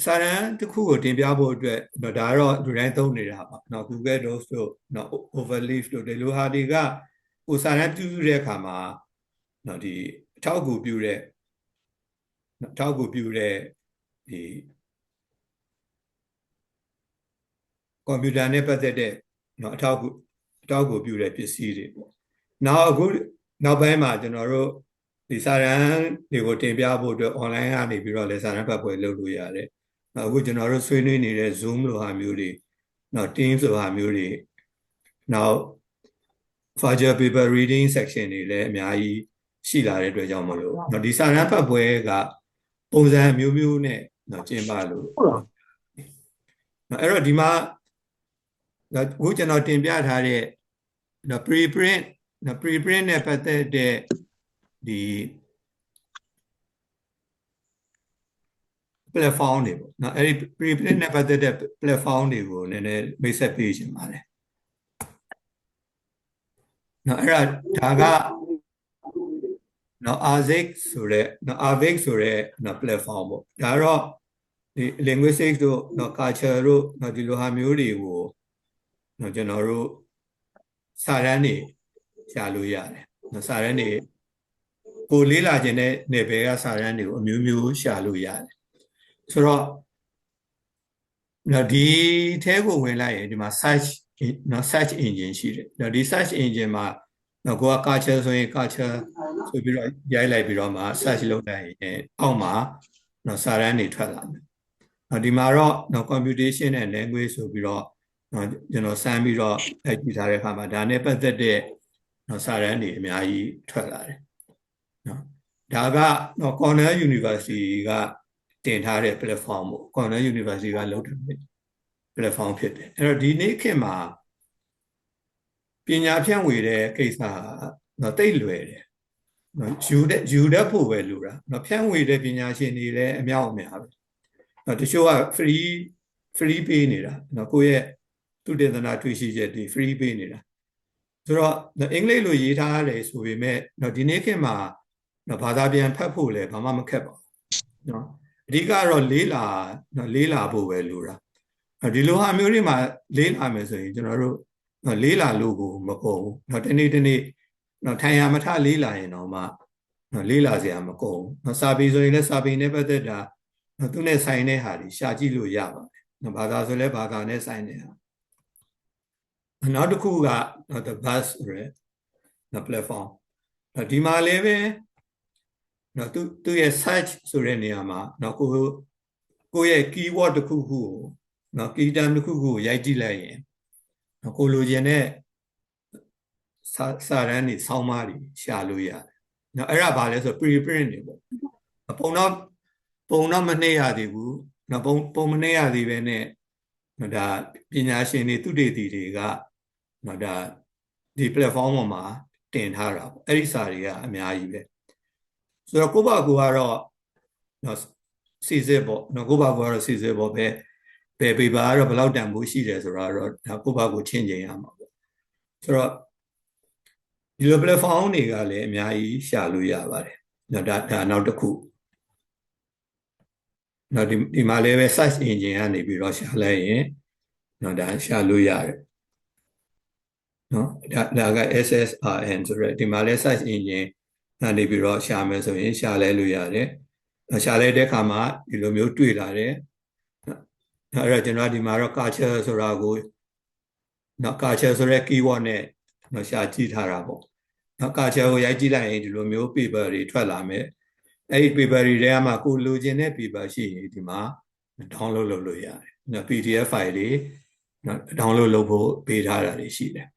စာတမ်းတစ်ခုကိုတင်ပြဖို့အတွက်ဒါတော့လူတိုင်းသုံးနေတာပါနော် Google Docs တို့နော် Overleaf တို့ဒီလိုဟာတွေကကိုစာတမ်းပြုတဲ့အခါမှာနော်ဒီအထောက်အကူပြုတဲ့ဒီကွန်ပျူတာနဲ့ပတ်သက်တဲ့နော်အထောက်အကူပြုတဲ့ပစ္စည်းတွေပေါ့နောက်အခုနောက်ပိုင်းမှာကျွန်တော်တို့ဒီစာတမ်းတွေကိုတင်ပြဖို့အတွက် online ကနေပြီးတော့လည်းစာတမ်းဖတ်ပွဲလုပ်လို့ရတယ်အခုကျွန်တော်တို့ဆွေးနွေးနေတဲ့ Zoom လိုဟာမျိုးတွေနော် Teams လိုဟာမျိုးတွေနောက် virtual paper reading section တွေလည်းအများကြီးရှိလာတဲ့အတွက်ကြောင့်မလို့နော်ဒီစာတမ်းဖတ်ပွဲကပုံစံမျိုးမျိုးနဲ့နော်ကျင်းပလို့နော်အဲ့တော့ဒီမှာအခုကျွန်တော်တင်ပြထားတဲ့နော် preprint နဲ့ပတ်သက်တဲ့ဒီ platform တွေပေါ့နော်အဲ့ဒီ preprint နဲ့ပတ်သက်တဲ့ platform တွေကိုနည်းနည်းမိတ်ဆက်ပေးချင်ပါတယ်နော်အဲ့ဒါကနော် ARVIC ဆိုတဲ့နော် platform ပေါ့ဒါတော့ဒီ linguistics တို့နော် culture တို့နော်ဒီလိုဟာမျိုးတွေကိုနော်ကျွန်တော်တို့စာတမ်းတွေရှာလို့ရတယ်နော်စာတမ်းတွေကိုလေးလာခြင်းနဲ့နယ်ပယ်ကစာတမ်းတွေကိုအမျိုးမျိုးရှာလို့ရတယ်ဆိုတော့နော်ဒီထဲကိုဝင်လိုက်ရင်ဒီမှာ search engine ရှိတယ်နော်ဒီ search engine မှာနော်ကိုက culture ဆိုရင် culture ဆိုပြီးတော့ရိုက်လိုက်ပြီးတော့မှ search လုပ်လိုက်ရင်အောက်မှာနော်စာတမ်းတွေထွက်လာမယ်နော်ဒီမှာတော့နော် computation and language ဆိုပြီးတော့နော်ကျွန်တော်စမ်းပြီးတော့လိုက်ကြည့်ထားတဲ့အခါမှာဒါနဲ့ပတ်သက်တဲ့နော်စာတမ်းတွေအများကြီးထွက်လာတယ်နော်ဒါကနော် Cornell University ကတင်ထားတဲ့ platform ပေါ့ Cornell University ကလုပ်တဲ့ platform ဖြစ်တယ်အဲ့တော့ဒီနေ့ခေတ်မှာပညာဖြန့်ဝေတဲ့ကိစ္စနော်တိတ်လွယ်တယ်နော်ယူတတ်ဖို့ပဲလိုတာနော်ဖြန့်ဝေတဲ့ပညာရှင်တွေလည်းအများပဲနော်တချို့က free ပေးနေတာနော်ကိုယ့်ရဲ့သူတေသနာတွေ့ရှိချက်တွေ free ပေးနေတာဆိုတော့အင်္ဂလိပ်လိုရေးထားရတယ်ဆိုပေမဲ့နော်ဒီနေ့ခေတ်မှာနော်ဘာသာပြန်ဖတ်ဖို့လည်းဘာမှမခက်ပါဘူးနော်အဓိကတော့လေးလာဖို့ပဲလိုတာဒီလိုဟာမျိုးတွေမှာလေးလာမယ်ဆိုရင်ကျွန်တော်တို့နော်လေးလာလို့ကိုမကုန်ဘူးနော်တနေ့နော်ထိုင်ရမထလေးလာရင်တော့မှနော်လေးလာစရာမကုန်ဘူးနော်စာပေဆိုရင်လည်းစာပေနဲ့ပတ်သက်တာနော်သူနဲ့ဆိုင်တဲ့ဟာတွေရှာကြည့်လို့ရပါတယ်နော်ဘာသာဆိုလည်းဘာသာနဲ့ဆိုင်တဲ့ဟာနောက်တစ်ခုကနော် the bus ဆိုရယ်နော် platform နော်ဒီမှာလည်းပဲနော်သူရဲ့ search ဆိုတဲ့နေရာမှာနော်ကိုရဲ့ keyword တစ်ခုခုကိုနော် key term တစ်ခုခုကိုရိုက်ကြည့်လိုက်ရင်နော်ကိုလိုချင်တဲ့စာတမ်းတွေဆောင်းပါးတွေရှာလို့ရတယ်နော်အဲ့ဒါဘာလဲဆို preprint တွေပေါ့ပုံတော့မနှိမ့်ရသေးဘူးနော်ပုံမနှိမ့်ရသေးပဲနဲ့နော်ဒါပညာရှင်တွေသူတေသီတွေကနော်ဒါဒီ platform ပေါ်မှာတင်ထားတာပေါ့အဲ့ဒီစာတွေကအများကြီးပဲဆိုတော့ကိုယ့်ဘာကိုကတော့နော်စီစစ်ပေါ့နော်ကိုယ့်ဘာကိုကတော့စီစစ်ပေါ့ပဲပေပါကတော့ဘယ်လောက်တန်ဖိုးရှိတယ်ဆိုတော့ဒါကိုယ့်ဘာကိုချင်းကျင်ရမှာပေါ့ဆိုတော့ဒီလို platform တွေကလည်းအများကြီးရှာလို့ရပါတယ်နော်ဒါနောက်တစ်ခုနော်ဒီမှာလည်းပဲ search engine ကနေပြီးတော့ရှာလိုက်ရင်နော်ဒါရှာလို့ရတယ်နော်ဒါက SSRN ဆိုတော့ဒီမှာလည်း search engine ကနေပြီးတော့ရှာမယ်ဆိုရင်ရှာလဲလို့ရတယ်ရှာလဲတဲ့အခါမှာဒီလိုမျိုးတွေ့လာတယ်အဲ့တော့ကျွန်တော်ဒီမှာတော့ culture ဆိုတာကိုနော် culture ဆိုတဲ့ keyword နဲ့နော်ရှာကြည့်ထားတာပေါ့နော် culture ကိုရိုက်ကြည့်လိုက်ရင်ဒီလိုမျိုး paper တွေထွက်လာမယ် အဲ့ဒီ paper တွေထဲမှာကိုလိုချင်တဲ့ paper ရှိရင်ဒီမှာ download လုပ်လို့ရတယ်နော် PDF file တွေနော် download လုပ်ဖို့ပေးထားတာတွေရှိတယ်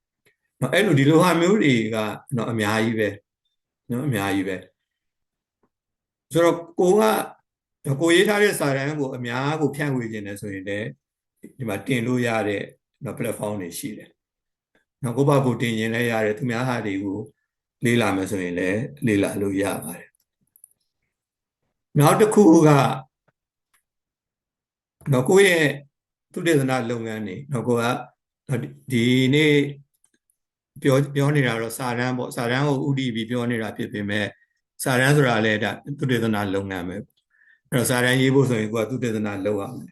နော်အဲ့လိုဒီလိုဟာမျိုးတွေကနော်အများကြီးပဲနော်အများကြီးပဲဆိုတော့ကိုရေးထားတဲ့စာတမ်းကိုအများကိုဖြန့်ဝေခြင်းတယ်ဆိုရင်လည်းဒီမှာတင်လို့ရတဲ့နော် platform တွေရှိတယ်နော်ကိုယ့်ဘာကိုတင်ရင်လည်းရတယ်သူများဟာတွေကိုလေ့လာမယ်ဆိုရင်လည်းလေ့လာလို့ရပါတယ်နောက်တစ်ခုကနော်ကိုယ့်ရဲ့သုတေသနလုပ်ငန်းတွေနော်ကိုကဒီနေ့ပြောနေတာတော့စာတမ်းပေါ့စာတမ်းကိုဥတည်ပြီးပြောနေတာဖြစ်ပေမဲ့စာတမ်းဆိုတာလည်းဒါသုတေသနလုပ်ငန်းပဲအဲ့တော့စာတမ်းရေးဖို့ဆိုရင်ကိုကသုတေသနလုပ်ရမယ်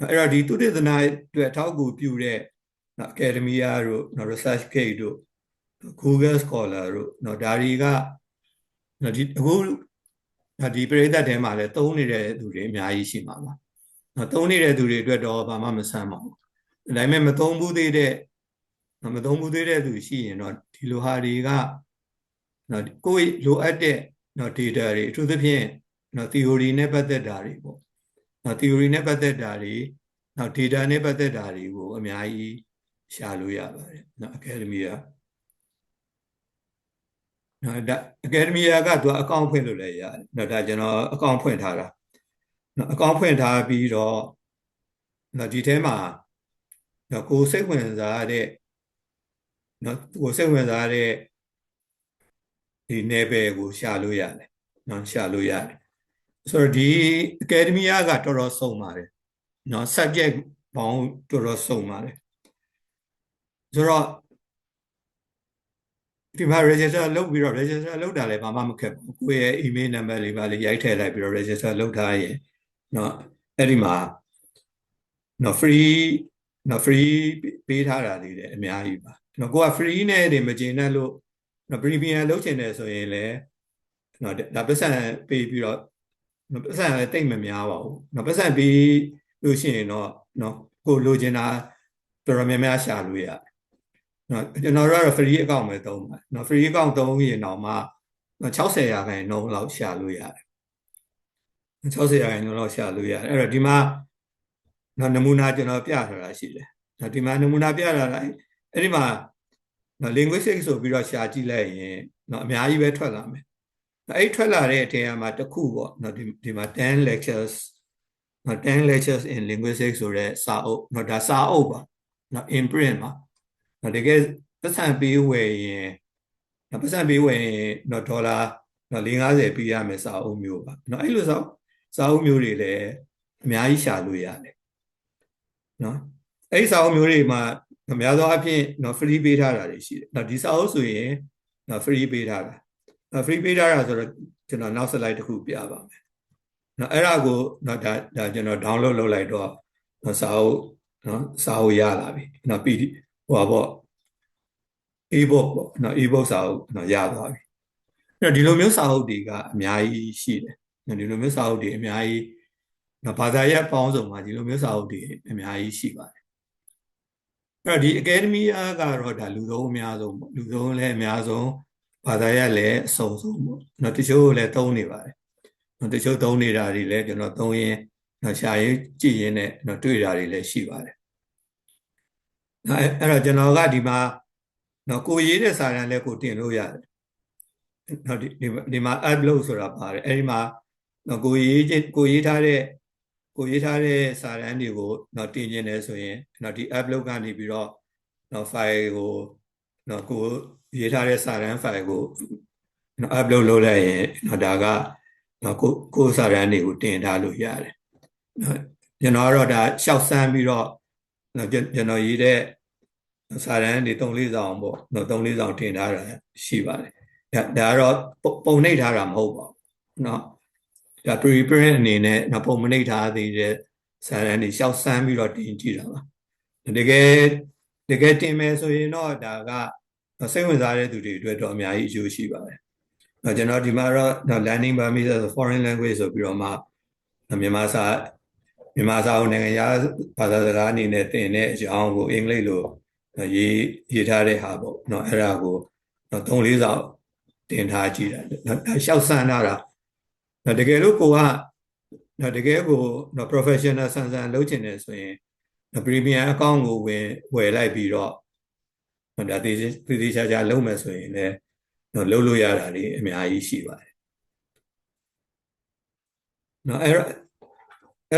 အဲ့တော့ဒီသုတေသနအတွက်အထောက်အကူပြုတဲ့နော် Academia တို့နော် ResearchGate တို့ Google Scholar တို့နော်ဒါတွေကနော်ဒီအခုဒီပရိသတ်ထဲမှာလည်းသုံးနေတဲ့သူတွေအများကြီးရှိမှာပါနော်သုံးနေတဲ့သူတွေအတွက်တော့ဘာမှမဆန်းပါဘူးဒါပေမဲ့မသုံးဘူးသေးတဲ့သူရှိရင်တော့ဒီလိုဟာတွေကနော်ကိုယ်လိုအပ်တဲ့နော် data တွေအထူးသဖြင့်နော် theory နဲ့ပတ်သက်တာတွေပေါ့နော် theory နဲ့ပတ်သက်တာတွေနော် data နဲ့ပတ်သက်တာတွေကိုအများကြီးရှာလို့ရပါတယ်နော် Academia နော်ဒါ Academia ကသူအကောင့်ဖွင့်လို့လည်းရတယ်နော်ဒါကျွန်တော်အကောင့်ဖွင့်ထားတာနော်အကောင့်ဖွင့်ထားပြီးတော့နော်ဒီထဲမှာနော်ကိုစိတ်ဝင်စားတဲ့နော်ကိုစိတ်ဝင်စားတဲ့ဒီနယ်ပယ်ကိုရှာလို့ရတယ်နော်ရှာလို့ရတယ်ဆိုတော့ဒီ Academia ကတော်တော်စုံပါတယ်နော် subject ပေါင်းတော်တော်စုံပါတယ်ဆိုတော့ဒီမှာ register လုပ်ပြီးတော့ register လုပ်တာလည်းဘာမှမခက်ဘူးကိုယ့်ရဲ့ email number လေးပါလေးရိုက်ထည့်လိုက်ပြီးတော့ register လုပ်ထားရင်နော်အဲ့ဒီမှာနော် free ပေးထားတာတွေလည်းအများကြီးပါနော်ကိုက free နဲ့တွေမကျင်တဲ့လို့နော် premium လုပ်ချင်တယ်ဆိုရင်လည်းနော်ဒါပတ်စံပေးပြီးတော့နော်ပတ်စံလည်းတိတ်မများပါဘူးနော်ပတ်စံပေးလို့ရှိရင်တော့နော်ကိုလိုချင်တာတော်တော်များများရှာလို့ရတယ်နော်ကျွန်တော်တို့ကတော့ free account ပဲသုံးပါတယ်နော် free account သုံးရင်တော့မှ60%လောက်ရှာလို့ရတယ်60%လောက်ရှာလို့ရတယ်အဲ့တော့ဒီမှာနော်နမူနာကျွန်တော်ပြထားတာရှိတယ်နော်ဒီမှာနမူနာပြထားတာအဲ့ဒီမှာနော် linguistics ဆိုပြီးတော့ရှာကြည့်လိုက်ရင်နော်အများကြီးပဲထွက်လာမယ်အဲ့ထွက်လာတဲ့အထင်မှာတစ်ခုပေါ့နော်ဒီမှာ10 lectures နော်10 lectures in linguistics ဆိုတဲ့စာအုပ်နော်ဒါစာအုပ်ပါနော် imprint ပါနော်တကယ်ပတ်စံပေးဝယ်ရင်နော်ပတ်စံပေးဝယ်ရင်နော်ဒေါ်လာနော်450ပေးရမယ်စာအုပ်မျိုးပါနော်အဲ့လိုစာအုပ်မျိုးတွေလည်းအများကြီးရှာလို့ရတယ်နော်အဲ့ဒီစာအုပ်မျိုးတွေမှာအများသောအားဖြင့်နော် free ပေးထားတာတွေရှိတယ်နော်ဒီစာအုပ်ဆိုရင်နော် free ပေးထားတာfree ပေးထားတာဆိုတော့ကျွန်တော်နောက် slide တစ်ခုပြပါမယ်နော်အဲ့ဒါကိုနော်ဒါကျွန်တော် download လုပ်လိုက်တော့နော်စာအုပ်ရလာပြီနော်ပြီးဟိုပါပေါ့ ebook ပေါ့နော် ebook စာအုပ်နော်ရသွားပြီအဲ့တော့ဒီလိုမျိုးစာအုပ်တွေကအများကြီးရှိတယ်နော်ဒီလိုမျိုးစာအုပ်တွေအများကြီးနော်ဘာသာရပ်ပေါင်းစုံမှာဒီလိုမျိုးစာအုပ်တွေအများကြီးရှိပါတယ်အဲ့တော့ဒီ Academia ကတော့ဒါလူသုံးအများဆုံးပေါ့လူသုံးလည်းအများဆုံးဘာသာရပ်လည်းအစုံဆုံးပေါ့နော်တချို့လည်းသုံးနေပါတယ်နော်တချို့သုံးနေတာတွေလည်းကျွန်တော်သုံးရင်နော်ရှာရေးကြည့်ရင်းနဲ့နော်တွေ့တာတွေလည်းရှိပါတယ်နော်အဲ့တော့ကျွန်တော်ကဒီမှာနော်ကိုရေးတဲ့စာတမ်းလည်းကိုတင်လို့ရတယ်နော်ဒီမှာ upload ဆိုတာပါတယ်အဲ့ဒီမှာနော်ကိုရေးထားတဲ့စာတမ်းတွေကိုနော်တင်ခြင်းလဲဆိုရင်နော်ဒီ upload ကနေပြီးတော့နော် file ကိုနော်ကိုရေးထားတဲ့စာတမ်း file ကိုနော် upload လုပ်လိုက်ရင်နော်ဒါကနော်ကိုစာတမ်းတွေကိုတင်ထားလို့ရတယ်နော်ကျွန်တော်ကတော့ဒါရှောက်စမ်းပြီးတော့နော်ကျွန်တော်ရေးတဲ့စာတမ်းတွေ3-4စောင်ပေါ့နော်3-4စောင်တင်ထားတာရှိပါတယ်ဒါကတော့ပုံနှိပ်ထားတာမဟုတ်ပါဘူးเนาะဒါ preprint အနေနဲ့နော်ပုံမနှိပ်ထားသေးတဲ့စာတမ်းတွေရှောက်စမ်းပြီးတော့တင်ကြည့်တာပါတကယ်တင်မယ်ဆိုရင်တော့ဒါကစိတ်ဝင်စားတဲ့သူတွေအတွက်တော့အများကြီးအကျိုးရှိပါတယ်ကျွန်တော်ဒီမှာတော့ learning Burmese as a foreign language ဆိုပြီးတော့မှမြန်မာစာကိုနိုင်ငံခြားဘာသာစကားအနေနဲ့သင်တဲ့အကြောင်းကိုအင်္ဂလိပ်လိုရေးထားတဲ့ဟာပေါ့เนาะအဲ့ဒါကို3-4စောင်တင်ထားကြည့်တာရှောက်စမ်းထားတာ တကယ်လို့ကိုကတကယ်ကို professional ဆန်ဆန်လုပ်ချင်တယ်ဆိုရင် premium account ကိုဝယ်လိုက်ပြီးတော့ဒါသေချာလုပ်မယ်ဆိုရင်လည်းလုပ်လို့ရတာတွေအများကြီးရှိပါတယ်အဲ့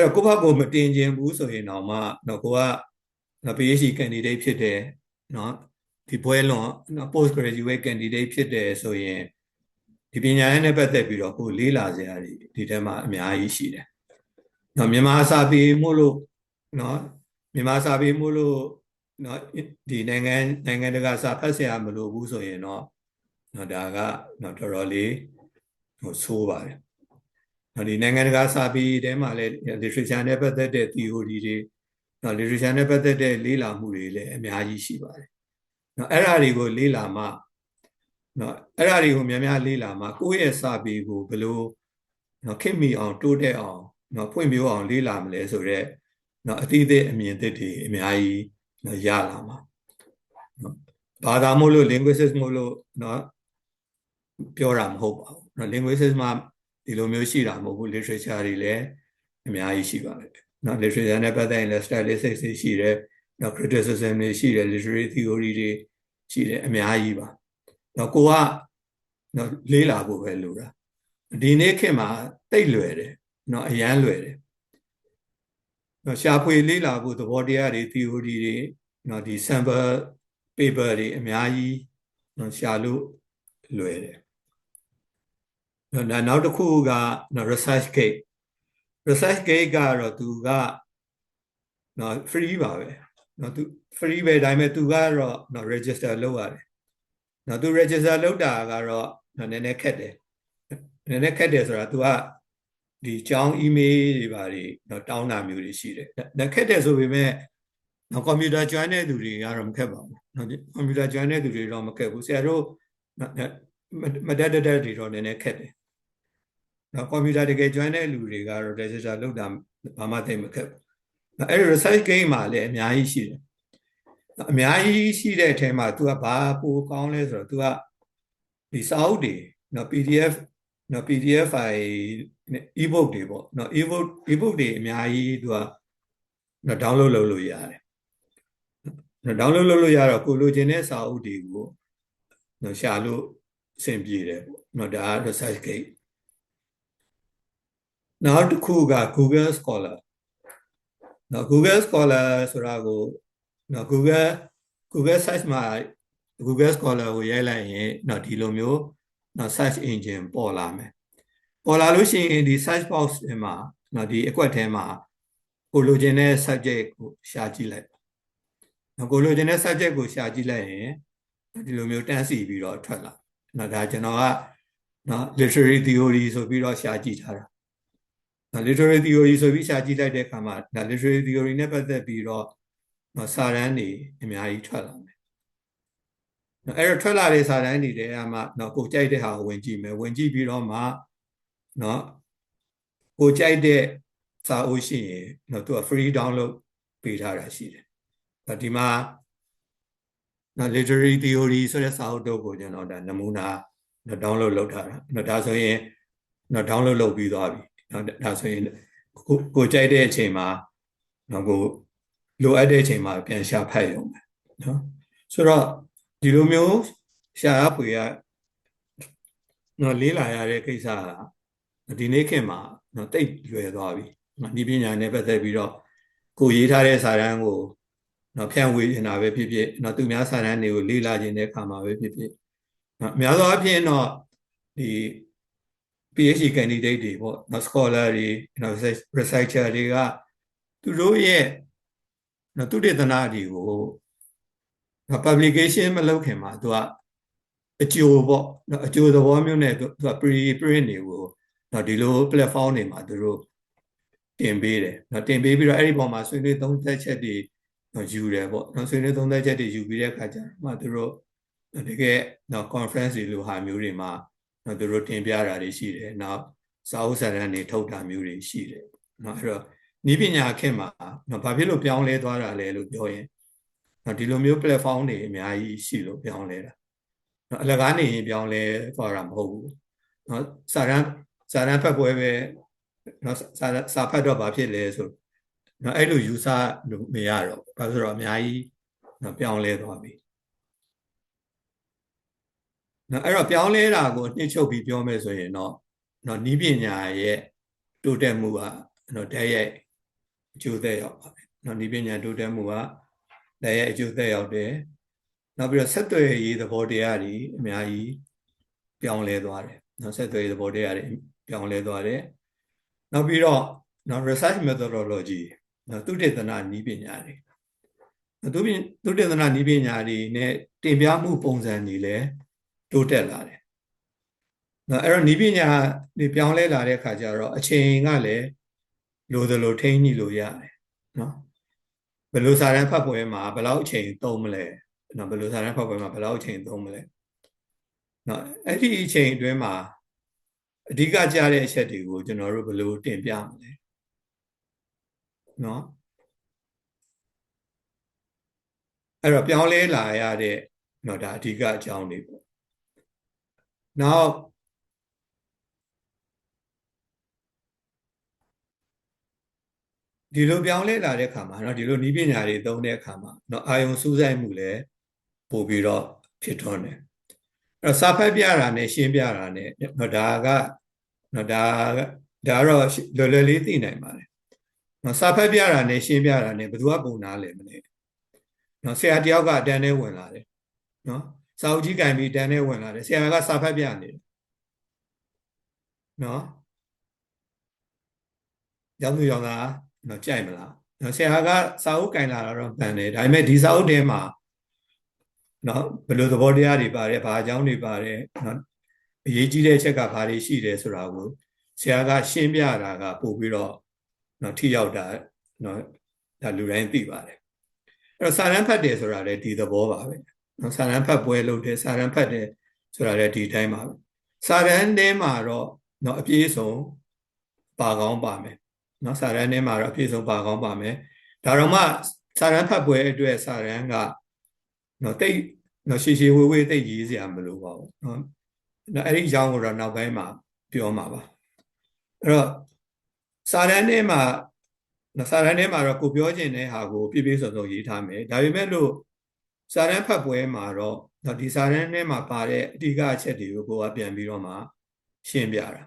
တော့ကိုယ့်ဘက်ကိုမတင်ကျင်ဘူးဆိုရင်တော့မှကိုကPhD candidate ဖြစ်တယ်ဒီဘွဲလွန် post graduate candidate ဖြစ်တယ်ဆိုရင်ဒီပညာရေးနဲ့ပတ်သက်ပြီးတော့ကိုလေးလာစရာတွေဒီထဲမှာအများကြီးရှိတယ်မြန်မာစာပေမို့လို့မြန်မာစာပေမို့လို့ဒီနိုင်ငံတကာစာဖတ်ဆရာမလိုဘူးဆိုရင်တော့ဒါကတော်တော်လေးဆိုးပါတယ်ဒီနိုင်ငံတကာစာပေထဲမှာလည်း literature နဲ့ပတ်သက်တဲ့ theory တွေliterature နဲ့ပတ်သက်တဲ့လေ့လာမှုတွေလည်းအများကြီးရှိပါတယ်အဲ့ဒါတွေကိုလေ့လာမှအဲ့ဒါတွေကိုများလေ့လာမှကိုယ့်ရဲ့စာပေကိုဘယ်လိုခင်မီအောင်တိုးတက်အောင်ဖွံ့ဖြိုးအောင်လေ့လာမလဲဆိုတော့အသီးသည့်အမြင်သစ်တွေအများကြီးရလာမှာဘာသာမို့လို့ linguistics မို့လို့ပြောတာမဟုတ်ပါဘူးlinguistics မှာဒီလိုမျိုးရှိတာမဟုတ်ဘူး literature တွေလည်းအများကြီးရှိပါတယ်literature နဲ့ပတ်သက်ရင်လည်း stylistics တွေရှိတယ်criticism တွေရှိတယ် literary theory တွေရှိတယ်အများကြီးပါကိုကလေးလာဖို့ပဲလိုတာဒီနေ့ခေတ်မှာတိတ်လွယ်တယ်အရန်လွယ်တယ်ရှာဖွေလေးလာဖို့သဘောတရားတွေ theory တွေဒီ sample paper တွေအများကြီးရှာလို့လွယ်တယ်နောက်တစ်ခုက research gate ကတော့သူကfree ပါပဲသူ free ပဲဒါပေမဲ့သူကတော့ register လုပ်ရတယ်သူ register လုပ်တာကတော့နည်းနည်းခက်တယ်ဆိုတာသူကဒီကျောင်း email တွေပါတွေတောင်းတာမျိုးတွေရှိတယ်ခက်တယ်ဆိုပေမဲ့ကွန်ပျူတာ join တဲ့သူတွေကတော့မခက်ပါဘူးကွန်ပျူတာ join တဲ့သူတွေတော့မခက်ဘူးဆရာတို့မတက်တွေတော့နည်းနည်းခက်တယ်ကွန်ပျူတာတကယ် join တဲ့လူတွေကတော့ register လုပ်တာဘာမှသိမခက်ဘူးအဲ့ဒီ research game မှာလည်းအများကြီးရှိတယ်အများကြီးရှိတဲ့အထဲမှာ तू ကဘာပိုကောင်းလဲဆိုတော့ तू ကဒီစာအုပ်တွေPDF file ebook တွေပေါ့ebook တွေအများကြီး तू ကdownload လုပ်လို့ရတယ်download လုပ်လို့ရတော့ကိုလိုချင်တဲ့စာအုပ်တွေကိုရှာလို့အဆင်ပြေတယ်ပေါ့ဒါ research gate နောက်တစ်ခုက Google Scholar Google Scholar ဆိုတာကို Google search မှာ Google Scholar ကိုရိုက်လိုက်ရင်ဒီလိုမျိုး search engine ပေါ်လာမယ်ပေါ်လာလို့ရှိရင်ဒီ search box ထဲမှာဒီအကွက်ထဲမှာကိုလိုချင်တဲ့ subject ကိုရှာကြည့်လိုက်ကိုလိုချင်တဲ့ subject ကိုရှာကြည့်လိုက်ရင်ဒီလိုမျိုးတန်းစီပြီးတော့ထွက်လာဒါကျွန်တော်ကliterary theory ဆိုပြီးတော့ရှာကြည့်ထားတာliterary theory ဆိုပြီးရှာကြည့်လိုက်တဲ့အခါမှာliterary theory နဲ့ပတ်သက်ပြီးတော့စာတမ်းတွေအများကြီးထွက်လာမယ်အဲ့တော့ထွက်လာတဲ့စာတမ်းတွေထဲမှာကိုကြိုက်တဲ့ဟာကိုဝင်ကြည့်မယ်ဝင်ကြည့်ပြီးတော့မှကိုကြိုက်တဲ့စာအုပ်ရှိရင်သူက free download ပေးထားတာရှိတယ်ဒီမှာliterary theory ဆိုတဲ့စာအုပ်တော့ကိုကျွန်တော်နမူနာ download လုပ်ထားတာဒါဆိုရင်download လုပ်ပြီးသွားပြီဒါဆိုရင်ကိုကြိုက်တဲ့အချိန်မှာကိုလိုအပ်တဲ့အချိန်မှာပြန်ရှာဖတ်ရုံပဲဆိုတော့ဒီလိုမျိုးရှာရဖွေရလေးလာရတဲ့ကိစ္စကဒီနေ့ခေတ်မှာတိတ်လွယ်သွားပြီဒီပညာနဲ့ပတ်သက်ပြီးတော့ကိုရေးထားတဲ့စာတမ်းကိုဖြန့်ဝေနေတာပဲဖြစ်ဖြစ်သူများစာတမ်းတွေကိုလေ့လာခြင်းတဲ့အခါမှာပဲဖြစ်ဖြစ်အများသောအားဖြင့်တော့ဒီ PhD candidate တွေပေါ့scholar တွေresearcher တွေကသူတို့ရဲ့သုတေသနတွေကို publication မလုပ်ခင်မှာသူကအကျိုးပေါ့အကျိုးသဘောမျိုးနဲ့သူက pre-print တွေကိုဒီလို platform တွေမှာသူတို့တင်ပေးတယ်တင်ပေးပြီးတော့အဲ့ဒီပေါ်မှာဆွေးနွေးသုံးသပ်ချက်တွေယူတယ်ပေါ့ဆွေးနွေးသုံးသပ်ချက်တွေယူပြီးတဲ့အခါကျတော့သူတို့တကယ် conference တွေလိုဟာမျိုးတွေမှာသူတို့တင်ပြတာတွေရှိတယ်နောက်စာအုပ်စာတမ်းတွေထုတ်တာမျိုးတွေရှိတယ်အဲ့တော့နည်းပညာခေတ်မှာဘာဖြစ်လို့ပြောင်းလဲသွားတာလဲလို့ပြောရင်ဒီလိုမျိုး platform တွေအများကြီးရှိလို့ပြောင်းလဲတာအလကားနေရင်ပြောင်းလဲသွားတာမဟုတ်ဘူးစာတမ်း စာတမ်းဖတ်ပွဲပဲနော်စာဖတ်တော့ဘာဖြစ်လဲဆိုနော်အဲ့လိုယူဆလို့မရတော့ဘာလို့ဆိုတော့အများကြီးနော်ပြောင်းလဲသွားပြီနော်အဲ့တော့ပြောင်းလဲတာကိုနှိမ့်ချုပ်ပြီးပြောမယ်ဆိုရင်တော့နော်နီးပညာရဲ့တိုးတက်မှုကနော်တည်းရဲ့အကျိုးသက်ရောက်ပါပဲနော်နီးပညာတိုးတက်မှုကတည်းရဲ့အကျိုးသက်ရောက်တယ်နောက်ပြီးတော့ဆက်သွယ်ရေးသဘောတရားတွေအများကြီးပြောင်းလဲသွားတယ်နော်ဆက်သွယ်ရေးသဘောတရားတွေပြောင်းလဲသွားတယ်နောက်ပြီးတော့နော် research methodology နော်သုတေသနနည်းပညာတွေသုတေသနနည်းပညာတွေနဲ့တင်ပြမှုပုံစံတွေလည်းတိုးတက်လာတယ်နော်အဲ့တော့နည်းပညာတွေပြောင်းလဲလာတဲ့အခါကျတော့အချိန်ကလည်းလိုသလိုထိန်းညှိလို့ရတယ်နော်ဘယ်လိုစာတမ်းဖတ်ပွဲမှာဘယ်လောက်အချိန်သုံးမလဲနော်ဘယ်လိုစာတမ်းဖတ်ပွဲမှာဘယ်လောက်အချိန်သုံးမလဲနော်အဲ့ဒီအချိန်အတွင်းမှာအဓိကကျတဲ့အချက်တွေကိုကျွန်တော်တို့ဘယ်လိုတင်ပြမလဲနော်အဲ့တော့ပြောင်းလဲလာရတဲ့နော်ဒါအဓိကအကြောင်းတွေပေါ့နောက်ဒီလိုပြောင်းလဲလာတဲ့အခါမှာเนาะဒီလိုနည်းပညာတွေသုံးတဲ့အခါမှာเนาะအာယုံစူးစိုက်မှုလည်းပို့ပြီးတော့ဖြစ်ထွန်းတယ်အဲ့တော့စာဖတ်ပြတာနဲ့ရှင်းပြတာနဲ့เนาะဒါကเนาะဒါကတော့လွယ်လွယ်လေးသိနိုင်ပါတယ်เนาะစာဖတ်ပြတာနဲ့ရှင်းပြတာနဲ့ဘယ်သူကပုံနာလဲမလဲเนาะဆရာတယောက်ကအတန်းထဲဝင်လာတယ်เนาะစာအုပ်ကြီးကင်ပြီးတန်းထဲဝင်လာတယ်ဆရာကစာဖတ်ပြနေတယ်เนาะရောက်သူရောက်သားနော်ကြိုက်မလားနော်ဆရာကစာအုပ်ကင်လာတော့ပန်တယ်ဒါပေမဲ့ဒီစာအုပ်ထဲမှာနော်ဘယ်လိုသဘောတရားတွေပါတယ်ဘာအကြောင်းတွေပါတယ်နော်အရေးကြီးတဲ့အချက်ကဘာတွေရှိတယ်ဆိုတာကိုဆရာကရှင်းပြတာကပို့ပြီးတော့နော်ထိရောက်တာနော်ဒါလူတိုင်းသိပါတယ်အဲ့တော့စာတမ်းဖတ်တယ်ဆိုတာလည်းဒီသဘောပါပဲနော်စာတမ်းဖတ်ပွဲလုပ်တယ်စာတမ်းဖတ်တယ်ဆိုတာလည်းဒီတိုင်းပါပဲစာတမ်းထဲမှာတော့နော်အပြည့်စုံပါကောင်းပါမယ်နော်စာတမ်းထဲမှာတော့အပြည့်စုံပါကောင်းပါမယ်ဒါတော့မှစာတမ်းဖတ်ပွဲအတွက်စာတမ်းကနော်တိတ်နော်ရှည်ရှည်ဝေးဝေးတိတ်ရေးစရာမလိုပါဘူးနော်အဲ့ဒီအကြောင်းကိုတော့နောက်ပိုင်းမှာပြောမှာပါအဲ့တော့စာတမ်းထဲမှာနော်စာတမ်းထဲမှာတော့ကိုပြောချင်တဲ့ဟာကိုပြည့်ပြည့်စုံစုံရေးထားမယ်ဒါပေမဲ့လို့စာတမ်းဖတ်ပွဲမှာတော့နော်ဒီစာတမ်းထဲမှာပါတဲ့အဓိကအချက်တွေကိုကိုကပြန်ပြီးတော့မှရှင်းပြတာ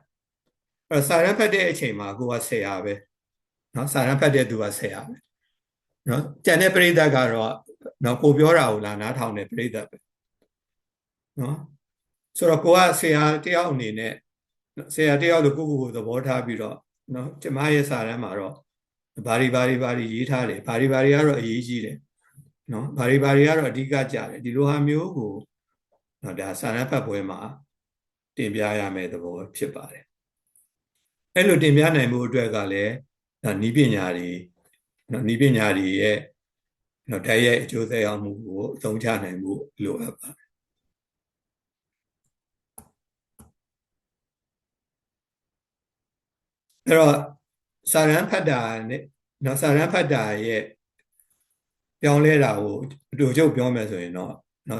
အဲ့စာရန်ဖတ်တဲ့အချိန်မှာကိုကဆရာပဲเนาะစာရန်ဖတ်တဲ့သူကဆရာပဲเนาะကျန်တဲ့ပရိသတ်ကတော့เนาะကိုပြောတာကိုလာနားထောင်တဲ့ပရိသတ်ပဲเนาะဆိုတော့ကိုကဆရာတယောက်အနေနဲ့ဆရာတယောက်လိုကိုသဘောထားပြီးတော့เนาะကျမရဲ့စာရန်မှာတော့ဘာတွေရေးထားတယ်ဘာတွေကတော့အရေးကြီးတယ်เนาะဘာတွေကတော့အဓိကကြတယ်ဒီလိုဟာမျိုးကိုเนาะဒါစာရန်ဖတ်ပွဲမှာတင်ပြရမယ့်သဘောဖြစ်ပါတယ်အဲ့လိုတင်ပြနိုင်မှုအတွက်ကလည်းနီးပညာတွေနီးပညာတွေရဲ့တိုက်ရိုက်အကျိုးသက်ရောက်မှုကိုအသုံးချနိုင်မှုလိုအပ်ပါတယ်အဲ့တော့စာရန်ဖတ်တာနဲ့စာရန်ဖတ်တာရဲ့ပြောင်းလဲတာကိုအတူချုပ်ပြောမယ်ဆိုရင်တော့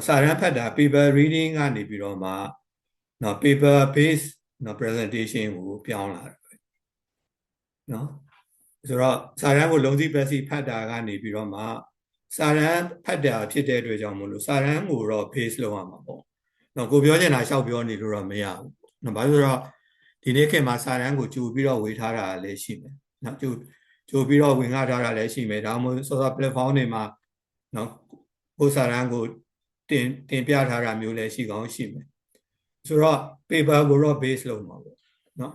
စာရန်ဖတ်တာ paper reading ကနေပြီးတော့မှ paper based presentation ကိုပြောင်းလာတယ်နော်ဆိုတော့စာရန်ကိုလုံးစီပဲစီဖတ်တာကနေပြီးတော့မှစာရန်ဖတ်တာဖြစ်တဲ့အတွက်ကြောင့်မလို့စာရန်ကိုတော့ base လုပ်ရမှာပေါ့နော်ကိုပြောချင်တာရှောက်ပြောနေလို့တော့မရဘူးနော်ဘာလို့ဆိုတော့ဒီနေ့ခေတ်မှာစာရန်ကိုကြိုပြီးတော့ဝေထားတာလည်းရှိမယ်နော်ကြိုပြီးတော့ဝင်ငှထားတာလည်းရှိမယ်ဒါမှမဟုတ်စောစော platform တွေမှာနော်ကိုစာရန်ကိုတင်ပြထားတာမျိုးလည်းရှိကောင်းရှိမယ်ဆိုတော့ paper ကိုတော့ base လုပ်မှာပေါ့နော်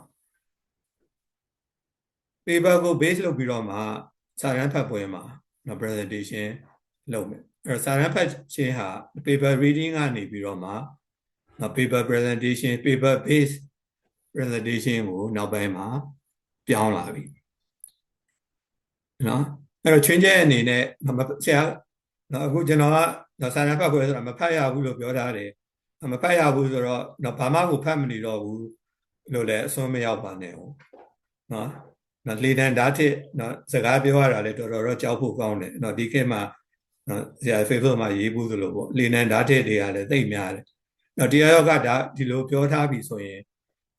paper ကို base လုပ်ပြီးတော့မှစာရန်ဖတ်ပွဲမှာ presentation လုပ်မယ်အဲ့စာရန်ဖတ်ခြင်းဟာ paper reading ကနေပြီးတော့မှ paper presentation paper based presentation ကိုနောက်ပိုင်းမှာပြောင်းလာပြီနော်အဲ့တော့ချင်းချက်အနေနဲ့ဆရာအခုကျွန်တော်ကစာရန်ဖတ်ပွဲဆိုတာမဖတ်ရဘူးလို့ပြောထားတယ်မဖတ်ရဘူးဆိုတော့ဘာမှကိုဖတ်မနေတော့ဘူးလို့လည်းအစွန်းမရောက်ပါနဲ့ဟုတ်နော်လေတန်ဓာတ်ထစ်စကားပြောရတာလည်းတော်တော်ကြောက်ဖို့ကောင်းတယ်ဒီခေတ်မှာဆရာ Facebook မှာရေးဘူးသလိုပေါ့လေတန်ဓာတ်ထစ်တွေကလည်းသိပ်များတယ်တရားရောကဒါဒီလိုပြောထားပြီဆိုရင်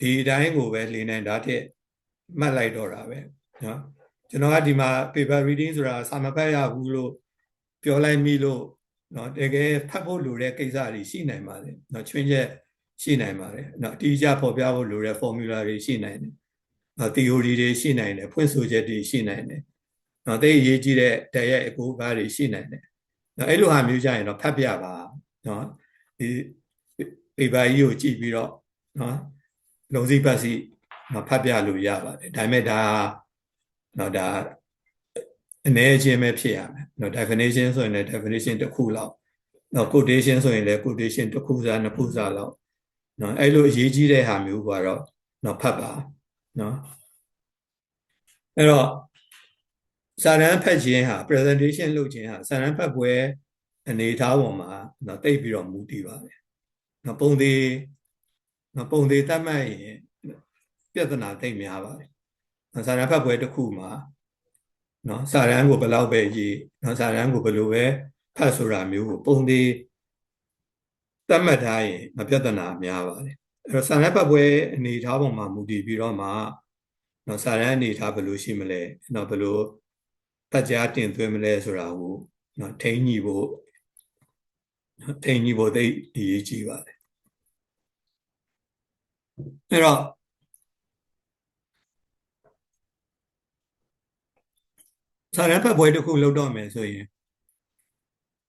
ဒီအတိုင်းကိုပဲလေနိုင်တာတဲ့မှတ်လိုက်တော့တာပဲနော်ကျွန်တော်ကဒီမှာ paper reading ဆိုတာစာမဖတ်ရဘူးလို့ပြောလိုက်မိလို့နော်တကယ်ဖတ်ဖို့လိုတဲ့ကိစ္စတွေရှိနိုင်ပါတယ်နော်ချွင်းချက်ရှိနိုင်ပါတယ်နော်အတိအကျပေါ်ပြဖို့လိုတဲ့ formula တွေရှိနိုင်တယ်နော် theory တွေရှိနိုင်တယ်ဖွင့်ဆိုချက်တွေရှိနိုင်တယ်နော်သိအရေးကြီးတဲ့တရက်အကူအကားတွေရှိနိုင်တယ်နော်အဲ့လိုဟာမျိုးကြရင်တော့ဖတ်ပြပါနော်ဒီ paper ကြီးကိုကြည့်ပြီးတော့နော်လုံးစိပတ်စီဖတ်ပြလို့ရပါတယ်ဒါပေမဲ့ဒါနော်ဒါအနေချင်းပဲဖြစ်ရမယ်နော် definition ဆိုရင်လည်း definition တစ်ခုလောက်နော် quotation ဆိုရင်လည်း quotation တစ်ခုစားနှစ်ခုစားလောက်နော်အဲ့လိုအရေးကြီးတဲ့ဟာမျိုးကတော့နော်ဖတ်ပါနော်အဲ့တော့စာရန်ဖတ်ခြင်းဟာ presentation လုပ်ခြင်းဟာစာရန်ဖတ်ပွဲအနေအထားပေါ်မှာနော်တိတ်ပြီးတော့မူတည်ပါတယ်နော်ပုံသေးတတ်မှတ်ရင်ပြဿနာတိတ်များပါတယ်စာရန်ဖတ်ပွဲတစ်ခုမှာနော်စာရန်ကိုဘယ်လောက်ပဲရေးနော်စာရန်ကိုဘယ်လိုပဲဖတ်ဆိုတာမျိုးကိုပုံသေးတတ်မှတ်ထားရင်မပြဿနာများပါတယ်အဲ့တော့စာရန်ဖတ်ပွဲအနေအထားပေါ်မှာမူတည်ပြီးတော့မှနော်စာရန်အနေအထားဘယ်လိုရှိမလဲနော်ဘယ်လိုပတ်ကြားတင်သွင်းမလဲဆိုတာကိုနော်ထိန်းညှိဖို့သိအရေးကြီးပါတယ်အဲ့တော့စာရန်ဖတ်ပွဲတစ်ခုလုပ်တော့မယ်ဆိုရင်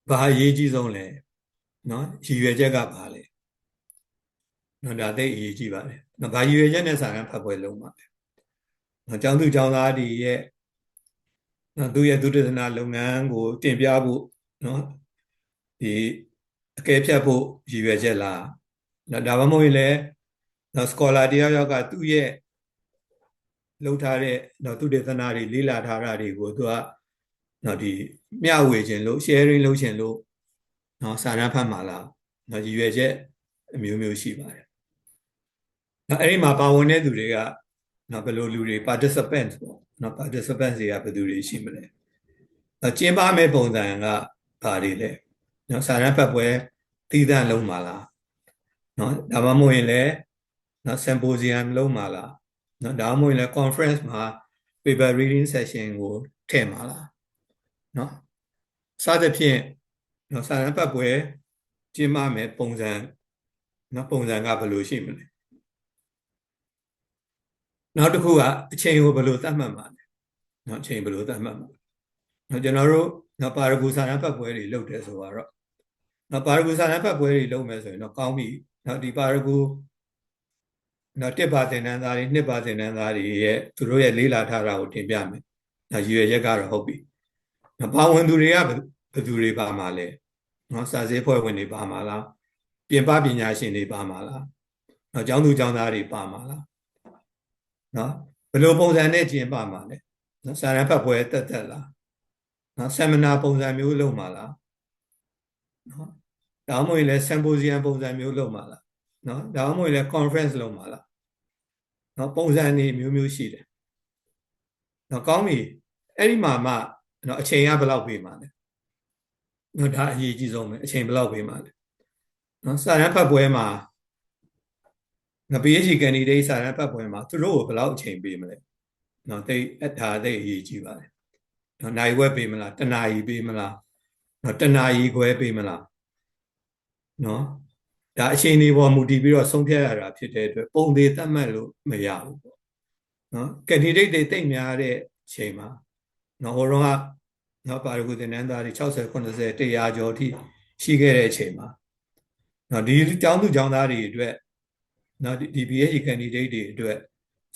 ဘာအရေးကြီးဆုံးလဲနော်ရည်ရွယ်ချက်ကဘာလဲနော်ဒါသိအရေးကြီးပါတယ်နော်ဘာရည်ရွယ်ချက်နဲ့စာရန်ဖတ်ပွဲလုပ်မှာလဲနော်ကျောင်းသူကျောင်းသားတွေရဲ့နော်သူရဲ့သုတေသနလုပ်ငန်းကိုတင်ပြဖို့နော်ဒီအကဲဖြတ်ဖို့ရည်ရွယ်ချက်လားနော်ဒါမှမဟုတ်ရင်လည်းနော် scholar တယောက်ကသူ့ရဲ့လုပ်ထားတဲ့နော်သုတေသနတွေလေ့လာထားတာတွေကိုသူကနော်ဒီမျှဝေခြင်းလို့ sharing လုပ်ခြင်းလို့နော်စာရန်ဖတ်မှာလားနော်ရည်ရွယ်ချက်အမျိုးမျိုးရှိပါတယ်နော်အဲ့ဒီမှာပါဝင်တဲ့သူတွေကနော်ဘယ်လိုလူတွေ participants ပေါ့နော် participants တွေကဘယ်သူတွေရှိမလဲနော်ကျင်းပမဲ့ပုံစံကဘာတွေလဲနော်စာရန်ဖတ်ပွဲသီးသန့်လုံးမှာလားနော်ဒါမှမဟုတ်ရင်လည်းနော် symposium လုံးမှာလားနော်ဒါမှမဟုတ်ရင်လည်း conference မှာ paper reading session ကိုထည့်မှာလားနော်စသဖြင့်နော်စာရန်ဖတ်ပွဲကျင်းပမဲ့ပုံစံနော်ပုံစံကဘယ်လိုရှိမလဲနောက်တစ်ခုကအချိန်ကိုဘယ်လိုသတ်မှတ်မှာလဲနော်အချိန်ဘယ်လိုသတ်မှတ်မှာနော်ကျွန်တော်တို့နော်ပါရဂူစာရန်ဖတ်ပွဲတွေလုပ်တယ်ဆိုတော့နော်ပါရဂူစာရန်ဖတ်ပွဲတွေလုပ်မယ်ဆိုရင်တော့ကောင်းပြီနော်ဒီပါရဂူနော်1ပါသင်တန်းသားတွေ2ပါသင်တန်းသားတွေရဲ့သူတို့ရဲ့လေးလာထားတာကိုတင်ပြမယ်နော်ရည်ရွယ်ချက်ကတော့ဟုတ်ပြီနော်ပါဝင်သူတွေကဘယ်သူတွေပါမှာလဲနော်စာရေးဖွဲ့ဝင်တွေပါမှာလားပြင်ပပညာရှင်တွေပါမှာလားနော်ကျောင်းသူကျောင်းသားတွေပါမှာလားနော်ဘယ်လိုပုံစံနဲ့ကျင်းပမှာလဲနော်စာရန်ဖတ်ပွဲတက်လားနော်ဆင်မနာပုံစံမျိုးလုပ်မှာလားနော်ဒါမှမဟုတ်ရင်လည်း symposium ပုံစံမျိုးလုပ်မှာလားနော်ဒါမှမဟုတ်ရင်လည်း conference လုပ်မှာလားနော်ပုံစံတွေမျိုးရှိတယ်နော်ကောင်းပြီအဲ့ဒီမှာမှနော်အချိန်ကဘယ်လောက်ပေးမှာလဲနော်ဒါအရေးကြီးဆုံးပဲအချိန်ဘယ်လောက်ပေးမှာလဲနော်စာရန်ဖတ်ပွဲမှာနော် PhD candidate စာရန်ဖတ်ပွဲမှာသူတို့ကိုဘယ်လောက်အချိန်ပေးမလဲနော်ဒါသိအရေးကြီးပါတယ်နော်နိုင်ဝက်ပေးမလားတနာရီပေးမလားနော်တနာရီခွဲပေးမလားနော်ဒါအချိန်တွေပေါ်မူတည်ပြီးတော့ဆုံးဖြတ်ရတာဖြစ်တဲ့အတွက်ပုံသေးသတ်မှတ်လို့မရဘူးပေါ့နော် candidate တွေတိတ်များတဲ့အချိန်မှာနော်ဟိုတော့ကနော်ပါရဂူသင်တန်းသားတွေ60 90 100ကျော်အထိရှိခဲ့တဲ့အချိန်မှာနော်ဒီကျောင်းသူကျောင်းသားတွေအတွက်နော်ဒီ PhD candidate တွေအတွက်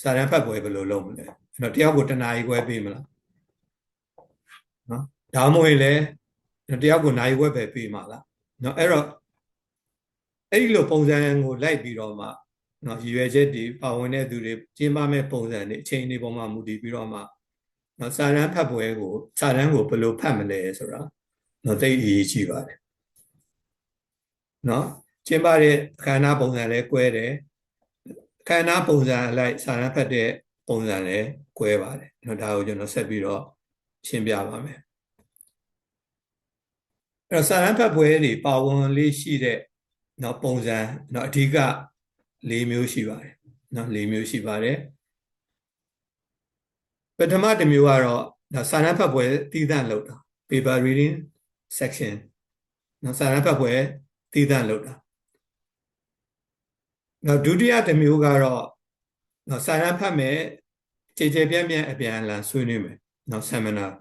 စာရန်ဖတ်ပွဲဘယ်လိုလုပ်မလဲနော်တယောက်ကိုတနာရီခွဲပေးမလားနော်ဒါမှမဟုတ်ရင်လည်းတယောက်ကိုနိုင်ဝက်ပဲပေးမှာလားနော်အဲ့တော့အဲ့ဒီလိုပုံစံကိုလိုက်ပြီးတော့မှနော်ရည်ရွယ်ချက်တွေပါဝင်တဲ့သူတွေကျင်းပမဲ့ပုံစံတွေအချိန်တွေပေါ်မှာမူတည်ပြီးတော့မှနော်စာရန်ဖတ်ပွဲကိုစာရန်ကိုဘယ်လိုဖတ်မလဲဆိုတာနော်သိအရေးကြီးပါတယ်နော်ကျင်းပတဲ့အခမ်းအနားပုံစံလည်းကွဲတယ်အခမ်းအနားပုံစံအလိုက်စာရန်ဖတ်တဲ့ပုံစံလည်းကွဲပါတယ်နော်ဒါကိုကျွန်တော်ဆက်ပြီးတော့ရှင်းပြပါမယ်အဲ့တော့စာရန်ဖတ်ပွဲတွေပါဝင်လေးရှိတဲ့နော်ပုံစံနော်အဓိက၄မျိုးရှိပါတယ် နော်၄မျိုးရှိပါတယ်ပထမတစ်မျိုးကတော့ဒါစာရန်ဖတ်ပွဲတည်တံ့လုပ်တာ paper reading section နော်စာရန်ဖတ်ပွဲတည်တံ့လုပ်တာနောက်ဒုတိယတစ်မျိုးကတော့နော်စာရန်ဖတ်မယ်ခြေခြေပြန့်ပြန့်အပြန်အလှန်ဆွေးနွေးမယ်နော် seminar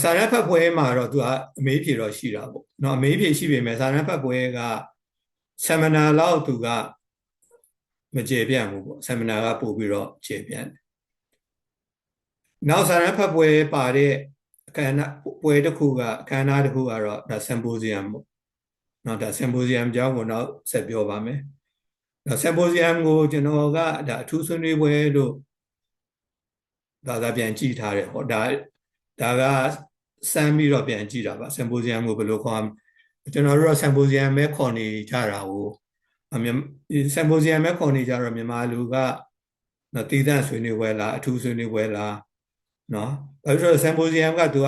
စာရန်ဖတ်ပွဲမှာတော့သူကအမေးဖြေတော့ရှိတာပေါ့နော်အမေးဖြေရှိပေမဲ့စာရန်ဖတ်ပွဲက seminar လောက်သူကမကျေပြန့်ဘူးပေါ့ seminar ကပို့ပြီးတော့ကျေပြန့်တယ်နောက်စာရန်ဖတ်ပွဲပါတဲ့အခမ်းအနားပွဲတစ်ခုကအခမ်းအနားတစ်ခုကတော့ဒါ symposium ပေါ့နော်ဒါ symposium ကြောင်းကိုနောက်ဆက်ပြောပါမယ်နော် symposium ကိုကျွန်တော်ကဒါအထူးဆွေးနွေးပွဲလို့ဘာသာပြန်ကြည့်ထားတယ်ဟောဒါကစမ်းပြီးတော့ပြန်ကြည့်တာပါ symposium ကိုဘယ်လိုခေါ်ကျွန်တော်တို့က symposium ပဲခေါ်နေကြတာကိုsymposium ပဲခေါ်နေကြတော့မြန်မာလူကနော်တည်တံ့ဆွေးနွေးပွဲလားအထူးဆွေးနွေးပွဲလားနော်ဘာလို့လဲဆိုတော့ symposium ကသူက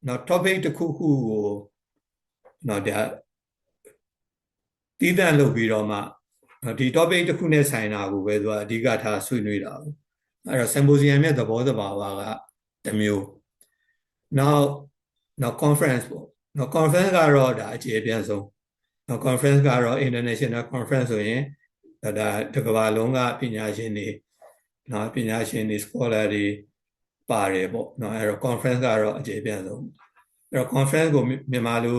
နော် topic တစ်ခုခုကိုနော်ဒါတည်တံ့လုပ်ပြီးတော့မှဒီ topic တစ်ခုနဲ့ဆိုင်တာကိုပဲသူကအဓိကထားဆွေးနွေးတာအဲ့တော့ symposium ရဲ့သဘောတဘာဝကတစ်မျိုးနောက် conference ပေါ့နော် conference ကတော့ဒါအခြေအပြန့်ဆုံးနော် conference ကတော့ international conference ဆိုရင်ဒါတစ်ကမ္ဘာလုံးကပညာရှင်တွေနော်ပညာရှင်တွေ scholar တွေပါတယ်ပေါ့နော်အဲ့တော့ conference ကတော့အခြေအပြန့်ဆုံးအဲ့တော့ conference ကိုမြန်မာလူ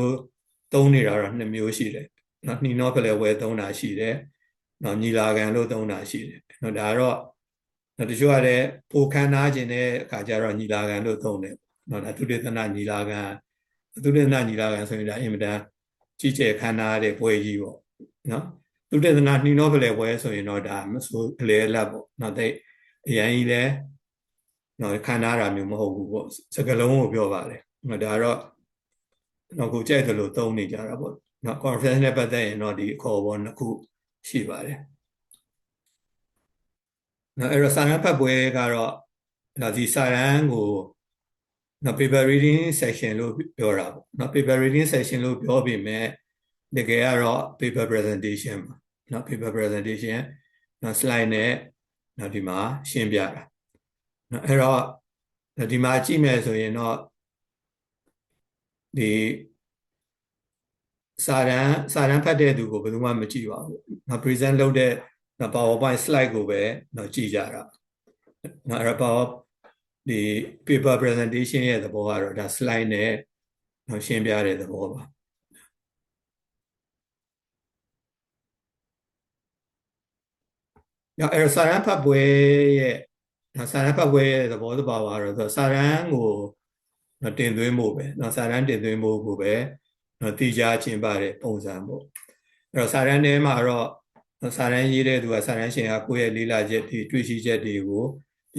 သုံးနေတာတော့2မျိုးရှိတယ်နော်နှီးနှောဖလှယ်ဝဲသုံးတာရှိတယ်နော်ညီလာခံလို့သုံးတာရှိတယ်နော်ဒါတော့တချို့ကလည်းပိုခန်းနာခြင်းတဲ့အခါကျတော့ညီလာခံလို့သုံးတယ်နော်ဒါသုတေသနညီလာခံဆိုရင်ဒါအင်မတန်ကြီးကျယ်ခန်းနာတဲ့ပွဲကြီးပေါ့နော်သုတေသနနှီးနှောဖလှယ်ပွဲဆိုရင်တော့ဒါမဆိုအလေလက်ပေါ့နော်တဲ့အရင်ကြီးလဲနော်ခန်းနာတာမျိုးမဟုတ်ဘူးပေါ့စကလုံးကိုပြောပါတယ်နော်ဒါတော့နော်ကိုကြိုက်တယ်လို့သုံးနေကြတာပေါ့နော် conference နဲ့ပတ်သက်ရင်တော့ဒီအခေါ်အဝေါ်နှစ်ခုရှိပါတယ်နော်အဲ့တော့စာရန်ဖတ်ပွဲကတော့နော်ဒီစာရန်ကိုနော် paper reading section လို့ပြောတာပေါ့နော် paper reading section လို့ပြောပေမဲ့တကယ်ကတော့ paper presentation ပါနော် paper presentation နော် slide နဲ့နော်ဒီမှာရှင်းပြတာနော်အဲ့တော့ဒီမှာကြည့်မယ်ဆိုရင်တော့ဒီစာရန်ဖတ်တဲ့သူကိုဘယ်သူမှမကြည့်ပါဘူးနော် present လုပ်တဲ့ PowerPoint slide ကိုပဲနော်ကြည့်ကြတာနော်အဲ့တော့ဒီ paper presentation ရဲ့သဘောကတော့ဒါ slide နဲ့နော်ရှင်းပြတဲ့သဘောပါနော်အဲ့တော့စာရန်ဖတ်ပွဲရဲ့သဘောတဘာဝကတော့စာရန်ကိုနော်တင်သွင်းဖို့ပဲနော်စာရန်တင်သွင်းဖို့ကိုပဲနော်တည်ကြကျင်းပတဲ့ပုံစံပေါ့အဲ့တော့စာရန်ထဲမှာတော့စာရန်ရေးတဲ့သူကစာရန်ရှင်ကကိုယ့်ရဲ့လေ့လာချက်တွေတွေ့ရှိချက်တွေကို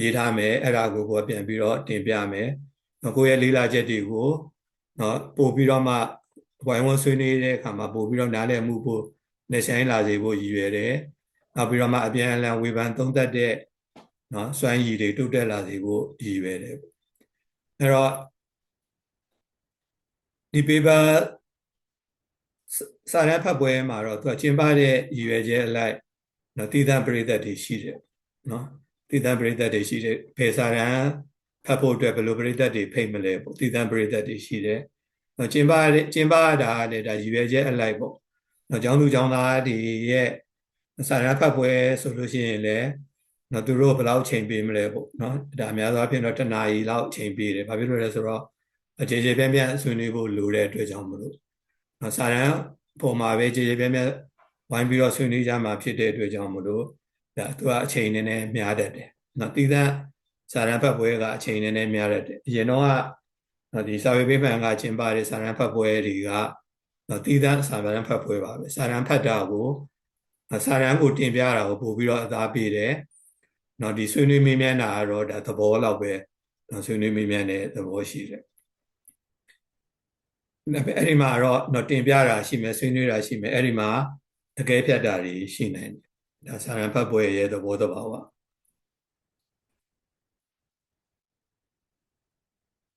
ရေးထားမယ်အဲ့ဒါကိုပြန်ပြီးတော့တင်ပြမယ်နော်ကိုယ့်ရဲ့လေ့လာချက်တွေကိုနော်ပို့ပြီးတော့မှဝိုင်းဝန်းဆွေးနွေးတဲ့အခါမှာပို့ပြီးတော့နားလည်မှုဖို့နဲ့ဆိုင်လာစေဖို့ရည်ရွယ်တယ်နောက်ပြီးတော့မှအပြန်အလှန်ဝေဖန်သုံးသပ်တဲ့နော်စွမ်းရည်တွေတိုးတက်လာစေဖို့ရည်ရွယ်တယ်အဲ့တော့ဒီ paper စာရန်ဖတ်ပွဲမှာတော့သူကကျင်းပတဲ့ရည်ရွယ်ချက်အလိုက်နော်တည်တံ့ပရိသတ်တွေရှိတယ်နော်တည်တံ့ပရိသတ်တွေရှိတယ်ဘယ်စာရန်ဖတ်ဖို့အတွက်ဘယ်လိုပရိသတ်တွေဖိတ်မလဲပေါ့တည်တံ့ပရိသတ်တွေရှိတယ်နော်ကျင်းပတာလည်းဒါရည်ရွယ်ချက်အလိုက်ပေါ့နော်ကျောင်းသူကျောင်းသားတွေရဲ့စာရန်ဖတ်ပွဲဆိုလို့ရှိရင်လည်းနော်သူတို့ဘယ်လောက်ချိန်ပေးမလဲပေါ့နော်ဒါအများသောအားဖြင့်တော့1နာရီလောက်ချိန်ပေးတယ်ဘာဖြစ်လို့လဲဆိုတော့အခြေပြန့်ပြန့်ဆွေးနွေးဖို့လိုတဲ့အတွက်ကြောင့်မလို့နော်စာရန်ပုံမှာပဲအခြေပြန့်ပြန့်ဝိုင်းပြီးတော့ဆွေးနွေးကြမှာဖြစ်တဲ့အတွက်ကြောင့်မလို့ဒါသူကအချိန်နည်းနည်းများတတ်တယ်နော်တည်တံ့စာရန်ဖတ်ပွဲကအချိန်နည်းနည်းများတတ်တယ်အရင်တော့ကဒီစာပေပေးမှန်ကကျင်းပတဲ့စာရန်ဖတ်ပွဲတွေကနော်တည်တံ့စာရန်ဖတ်ပွဲပါပဲစာရန်ဖတ်တာကိုစာရန်ကိုတင်ပြတာကိုပို့ပြီးတော့အသားပေးတယ်နော်ဒီဆွေးနွေးမေးမြန်းတာကတော့ဒါသဘောလောက်ပဲနော်ဆွေးနွေးမေးမြန်းတဲ့သဘောရှိတယ်အဲ့ဒီမှာတော့တော့တင်ပြတာရှိမယ်ဆွေးနွေးတာရှိမယ်အဲ့ဒီမှာအကဲဖြတ်တာတွေရှိနိုင်တယ်ဒါစာရန်ဖတ်ပွဲရဲ့သဘောတဘာဝ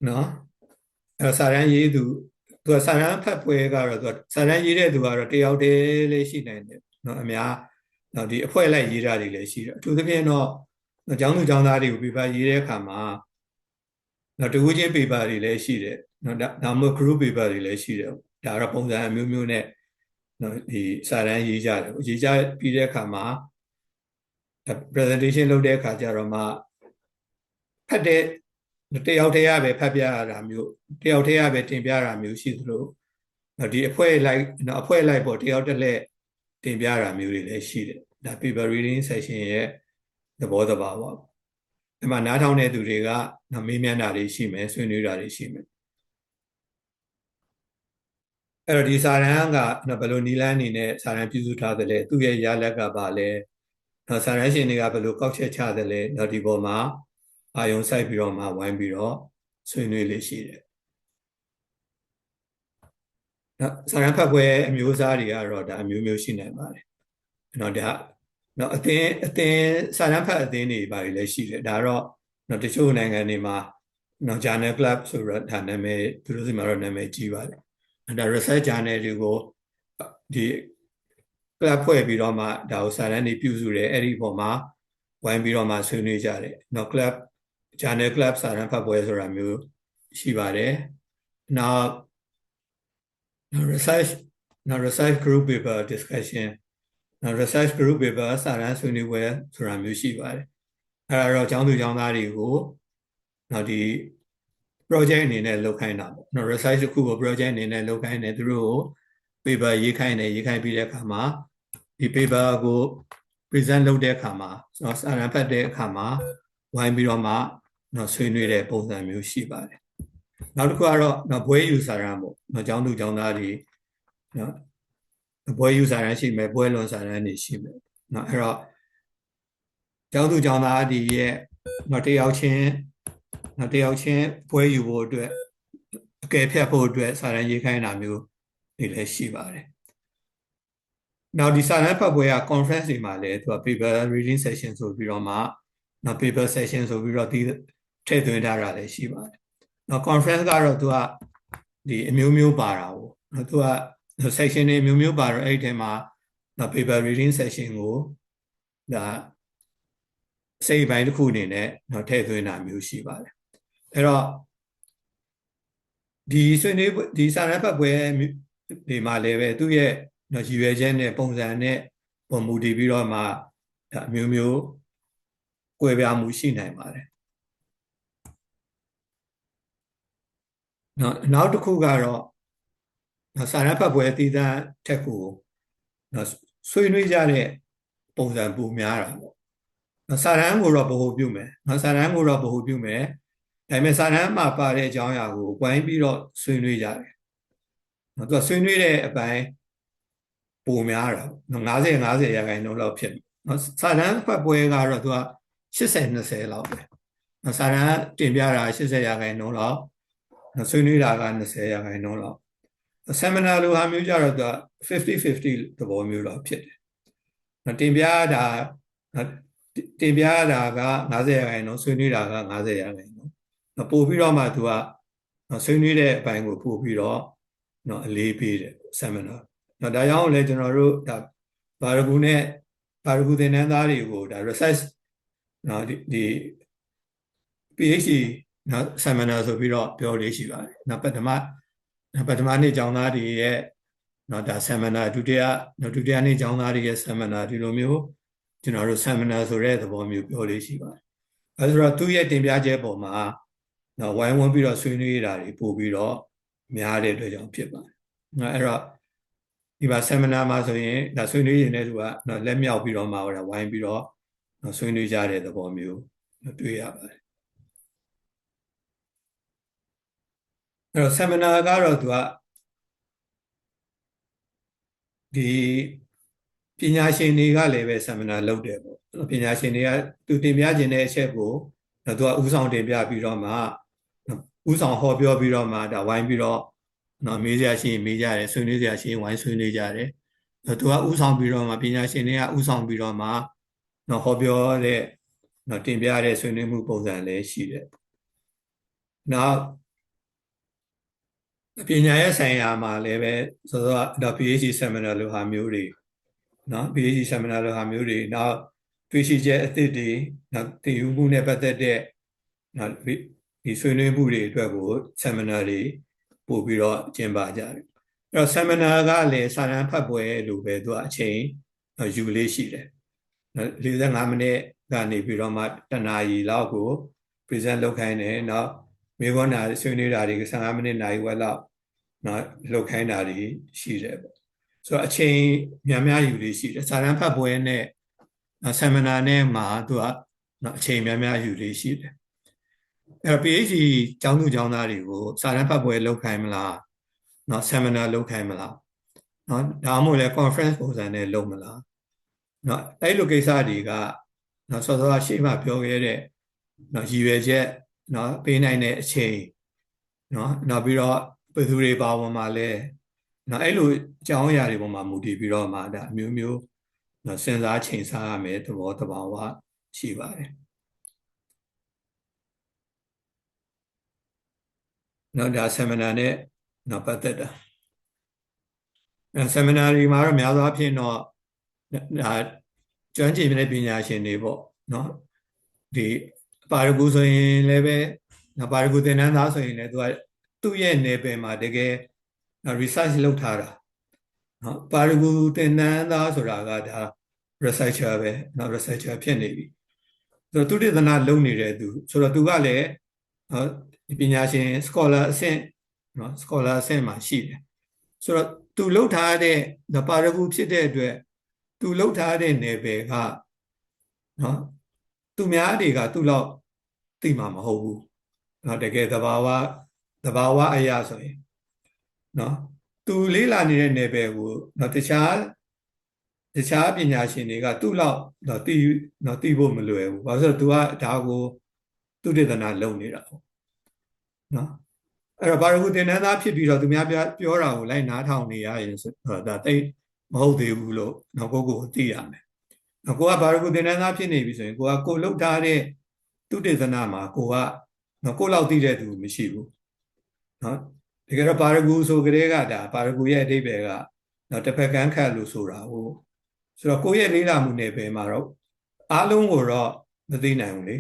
နော်အဲ့စာရန်ရေးသူကစာရန်ဖတ်ပွဲကတော့သူစာရန်ရေးတဲ့သူကတော့တယောက်တည်းလေးရှိနိုင်တယ်နော်အများ နောက်ဒီအဖွဲ့လိုက်ရေးတာတွေလည်းရှိတယ်အထူးသဖြင့်တော့ကျောင်းသူကျောင်းသားတွေကို paper ရေးတဲ့အခါမှာနောက်တကူချင်း paper တွေလည်းရှိတယ်နော်ဒါမှမဟုတ် group paper တွေလည်းရှိတယ်ဒါတော့ပုံစံအမျိုးမျိုးနဲ့နော်ဒီစာတမ်းရေးကြတယ်ရေးကြပြီးတဲ့အခါမှာ presentation လုပ်တဲ့အခါကျတော့မှဖတ်တဲ့တယောက်တည်းရပဲဖတ်ပြရတာမျိုးတယောက်တည်းရပဲတင်ပြရတာမျိုးရှိသလိုဒီအဖွဲ့လိုက်နော်အဖွဲ့လိုက်ပေါ့တယောက်တစ်လက်တင်ပြရတာမျိုးတွေလည်းရှိတယ်ဒါ paper reading session ရဲ့သဘောတဘာပေါ့ဒီမှာနားထောင်တဲ့သူတွေကမေးမြန်းတာတွေရှိမယ်ဆွေးနွေးတာတွေရှိမယ်အဲ့တော့ဒီစာတမ်းကဘယ်လိုနည်းလမ်းအနေနဲ့စာတမ်းပြုစုထားသလဲသူ့ရဲ့ရလက်ကပါလဲစာတမ်းရှင်တွေကဘယ်လိုကောက်ချက်ချသလဲဒီပေါ်မှာအာယုံစိုက်ပြီးတော့မှဝိုင်းပြီးတော့ဆွေးနွေးလေးရှိတယ်စာတမ်းဖတ်ပွဲအမျိုးအစားတွေကတော့ဒါအမျိုးမျိုးရှိနိုင်ပါတယ်ဒါအသင်းစာတမ်းဖတ်အသင်းတွေပါလည်းရှိတယ်ဒါတော့တချို့နိုင်ငံတွေမှာjournal club ဆိုတော့ဒါနာမည်သူတို့စီမှာတော့နာမည်ကြီးပါတယ်ဒါ research journal တွေကိုဒီ club ဖွဲ့ပြီးတော့မှဒါကိုစာတမ်းတွေပြုစုတယ်အဲ့ဒီပုံမှာဝိုင်းပြီးတော့မှဆွေးနွေးကြတယ်club journal club စာတမ်းဖတ်ပွဲဆိုတာမျိုးရှိပါတယ်နောက် research group paper discussion research group paper စာတမ်းဆွေးနွေးပွဲဆိုတာမျိုးရှိပါတယ်အဲ့ဒါတော့ကျောင်းသူကျောင်းသားတွေကိုဒီ project အနေနဲ့လုပ်ခိုင်းတာပေါ့ research တစ်ခုကို project အနေနဲ့လုပ်ခိုင်းတယ်သူတို့ကို paper ရေးခိုင်းတယ်ရေးခိုင်းပြီးတဲ့အခါမှာဒီ paper ကို present လုပ်တဲ့အခါမှာစာတမ်းဖတ်တဲ့အခါမှာဝိုင်းပြီးတော့မှဆွေးနွေးတဲ့ပုံစံမျိုးရှိပါတယ်နောက်တစ်ခုကတော့ဘွဲယူစာတမ်းပေါ့ကျောင်းသူကျောင်းသားတွေဘွဲယူစာတမ်းရှိမယ်ဘွဲလွန်စာတမ်းတွေရှိမယ်အဲ့တော့ကျောင်းသူကျောင်းသားတွေရဲ့တယောက်ချင်းဘွဲယူဖို့အတွက်အကယ်ဖြတ်ဖို့အတွက်စာတမ်းရေးခိုင်းတာမျိုးတွေလည်းရှိပါတယ်နောက်ဒီစာတမ်းဖတ်ပွဲက conference တွေမှာလည်းသူက paper reading session ဆိုပြီးတော့မှpaper session ဆိုပြီးတော့ထည့်သွင်းထားတာလည်းရှိပါတယ်နောက် conference ကတော့သူကဒီအမျိုးမျိုးပါတာပေါ့သူက section တွေအမျိုးမျိုးပါတော့အဲ့ဒီထဲမှာpaper reading session ကိုဒါစိတ်ပိုင်းတစ်ခုအနေနဲ့ထည့်သွင်းတာမျိုးရှိပါတယ်အဲ့တော့ဒီဆွေးနွေးဒီစာတမ်းဖတ်ပွဲဒီမှာလည်းပဲသူ့ရဲ့ရည်ရွယ်ချက်နဲ့ပုံစံနဲ့ပုံမူတည်ပြီးတော့မှဒါအမျိုးမျိုးကွဲပြားမှုရှိနိုင်ပါတယ်နောက်တစ်ခုကတော့စာတမ်းဖတ်ပွဲအသီးသန့်ထက်ကိုဆွေးနွေးကြတဲ့ပုံစံပိုများတာပေါ့စာတမ်းကိုတော့ဗဟုပြုမယ်စာတမ်းကိုတော့ဗဟုပြုမယ်ဒါပေမဲ့စာတမ်းမှာပါတဲ့အကြောင်းအရာကိုဝိုင်းပြီးတော့ဆွေးနွေးကြတယ်သူကဆွေးနွေးတဲ့အပိုင်းပိုများတာ90ရာခိုင်နှုန်းလောက်ဖြစ်စာတမ်းဖတ်ပွဲကတော့သူက80-20လောက်ပဲစာတမ်းတင်ပြတာ80ရာခိုင်နှုန်းလောက်ဆွေးနွေးတာက20ရာခိုင်နှုန်းလောက်seminar လိုဟာမျိုးကြတော့သူက50-50သဘောမျိုးတော့ဖြစ်တယ်တင်ပြတာက90ရာခိုင်နှုန်းဆွေးနွေးတာက90ရာခိုင်နှုန်းပို့ပြီးတော့မှသူကဆွေးနွေးတဲ့အပိုင်းကိုပို့ပြီးတော့အလေးပေးတယ် seminar ဒါကြောင့်လည်းကျွန်တော်တို့ဒါဘာရဂူသင်တန်းသားတွေကိုဒါ research ဒီ PhD seminar ဆိုပြီးတော့ပြောလေးရှိပါတယ်ပထမနှစ်ကျောင်းသားတွေရဲ့ဒါ seminar ဒုတိယနှစ်ကျောင်းသားတွေရဲ့ seminar ဒီလိုမျိုးကျွန်တော်တို့ seminar ဆိုတဲ့သဘောမျိုးပြောလေးရှိပါတယ်အဲဆိုတော့သူ့ရဲ့တင်ပြချက်ပေါ်မှာဝိုင်းဝန်းပြီးတော့ဆွေးနွေးတာတွေပို့ပြီးတော့များတဲ့အတွက်ကြောင့်ဖြစ်ပါတယ်အဲ့တော့ဒီမှာ seminar မှာဆိုရင်ဒါဆွေးနွေးရင်လည်းသူကလက်မြောက်ပြီးတော့မှဝိုင်းပြီးတော့ဆွေးနွေးကြတဲ့သဘောမျိုးတွေ့ရပါတယ်အဲ့တော့ seminar ကတော့သူကဒီပညာရှင်တွေကလည်းပဲ seminar လုပ်တယ်ပေါ့ပညာရှင်တွေကသူတင်ပြခြင်းတဲ့အချက်ကိုသူကဥဆောင်တင်ပြပြီးတော့မှဥဆောင်ဟောပြောပြီးတော့မှဒါဝိုင်းပြီးတော့မေးစရာရှိရင်မေးကြတယ်ဆွေးနွေးစရာရှိရင်ဝိုင်းဆွေးနွေးကြတယ်သူကဥဆောင်ပြီးတော့မှပညာရှင်တွေကဥဆောင်ပြီးတော့မှဟောပြောတဲ့တင်ပြတဲ့ဆွေးနွေးမှုပုံစံလည်းရှိတယ်နောက်ပညာရဲ့ဆိုင်ရာမှာလည်းပဲဆိုတော့PhD seminar လိုဟာမျိုးတွေ နော် PhD seminar လိုဟာမျိုးတွေနောက်တွေ့ရှိချက်အသစ်တွေနောက်သင်ယူမှုနဲ့ပတ်သက်တဲ့နော်ဒီဆွေးနွေးမှုတွေအတွက်ကို seminar တွေပို့ပြီးတော့ကျင်းပကြတယ်အဲ့တော့ seminar ကလည်းစာတမ်းဖတ်ပွဲလိုပဲသူကအချိန်ယူလေးရှိတယ်45မိနစ်ကနေပြီးတော့မှ1နာရီလောက်ကို present လုပ်ခိုင်းတယ်နောက်မေခွန်းတာဆွေးနွေးတာတွေ15မိနစ်နာရီဝက်လောက်နော်လုပ်ခိုင်းတာတွေရှိတယ်ပေါ့ဆိုတော့အချိန်များများယူလေးရှိတယ်စာတမ်းဖတ်ပွဲနဲ့ seminar နဲ့မှာသူကနော်အချိန်များများယူလေးရှိတယ်အဲ့တော့ PhD ကျောင်းသူကျောင်းသားတွေကိုစာတမ်းဖတ်ပွဲလုပ်ခိုင်းမလားနော် seminar လုပ်ခိုင်းမလားနော်ဒါမှမဟုတ်လဲ conference ပုံစံနဲ့လုပ်မလားနော်အဲ့လိုကိစ္စတွေကနော်စောစောရှေ့မှာပြောခဲ့တဲ့နော်ရည်ရွယ်ချက်နော်ပေးနိုင်တဲ့အချိန်နော်နောက်ပြီးတော့ဘယ်သူတွေပါဝင်မှာလဲနော်အဲ့လိုအကြောင်းအရာတွေပေါ်မှာမူတည်ပြီးတော့မှဒါအမျိုးမျိုးနော်စဉ်းစားချိန်ဆရမယ်သဘောတဘာဝရှိပါတယ်နော်ဒါ seminar နဲ့နော်ပတ်သက်တာseminar တွေမှာတော့များသောအားဖြင့်တော့ဒါကျွမ်းကျင်တဲ့ပညာရှင်တွေပေါ့နော်ဒီပါရဂူဆိုရင်လည်းပဲပါရဂူသင်တန်းသားဆိုရင်လည်းသူ့ရဲ့နယ်ပယ်မှာတကယ် research လုပ်ထားတာနော်ပါရဂူသင်တန်းသားဆိုတာကဒါ researcher ပဲနော် researcher ဖြစ်နေပြီဆိုတော့သူတေသနာလုပ်နေတဲ့သူဆိုတော့သူကလည်းနော်ပညာရှင် scholar အဆင့်နော် scholar အဆင့်မှာရှိတယ်ဆိုတော့သူလှုပ်ထားတဲ့ပါရဂူဖြစ်တဲ့အတွက်သူလှုပ်ထားတဲ့နယ်ပယ်ကနော်သူများတွေကသူ့လောက်သိမှာမဟုတ်ဘူးနော်တကယ်သဘာဝအရာဆိုရင်နော်သူလေးလာနေတဲ့နယ်ပယ်ကိုနော်တခြားပညာရှင်တွေကသူ့လောက်နော်သိဖို့မလွယ်ဘူးဘာလို့ဆိုတော့ तू ကဒါကိုသူတေသနာလုပ်နေတာပေါ့နော်အဲ့တော့ဘာလို့သင်တန်းသားဖြစ်ပြီးတော့သူများပြောတာကိုလိုက်နားထောင်နေရရင်ဆိုတော့ဒါတိတ်မဟုတ်သေးဘူးလို့နော်ကိုသိရမယ်နော်ကိုကဘာလို့သင်တန်းသားဖြစ်နေပြီဆိုရင်ကိုလှုပ်ထားတဲ့သူတေသနာမှာကိုလောက်သိတဲ့သူမရှိဘူးနော်တကယ်တော့ပါရဂူဆိုကြတဲ့ကဒါပါရဂူရဲ့အဓိပ္ပာယ်ကနော်တစ်ဖက်ကန်းခတ်လို့ဆိုတာဟုတ်ဆိုတော့ကိုယ့်ရဲ့လေးလာမှုနယ်ပယ်မှာတော့အားလုံးကိုတော့မသိနိုင်ဘူးလေ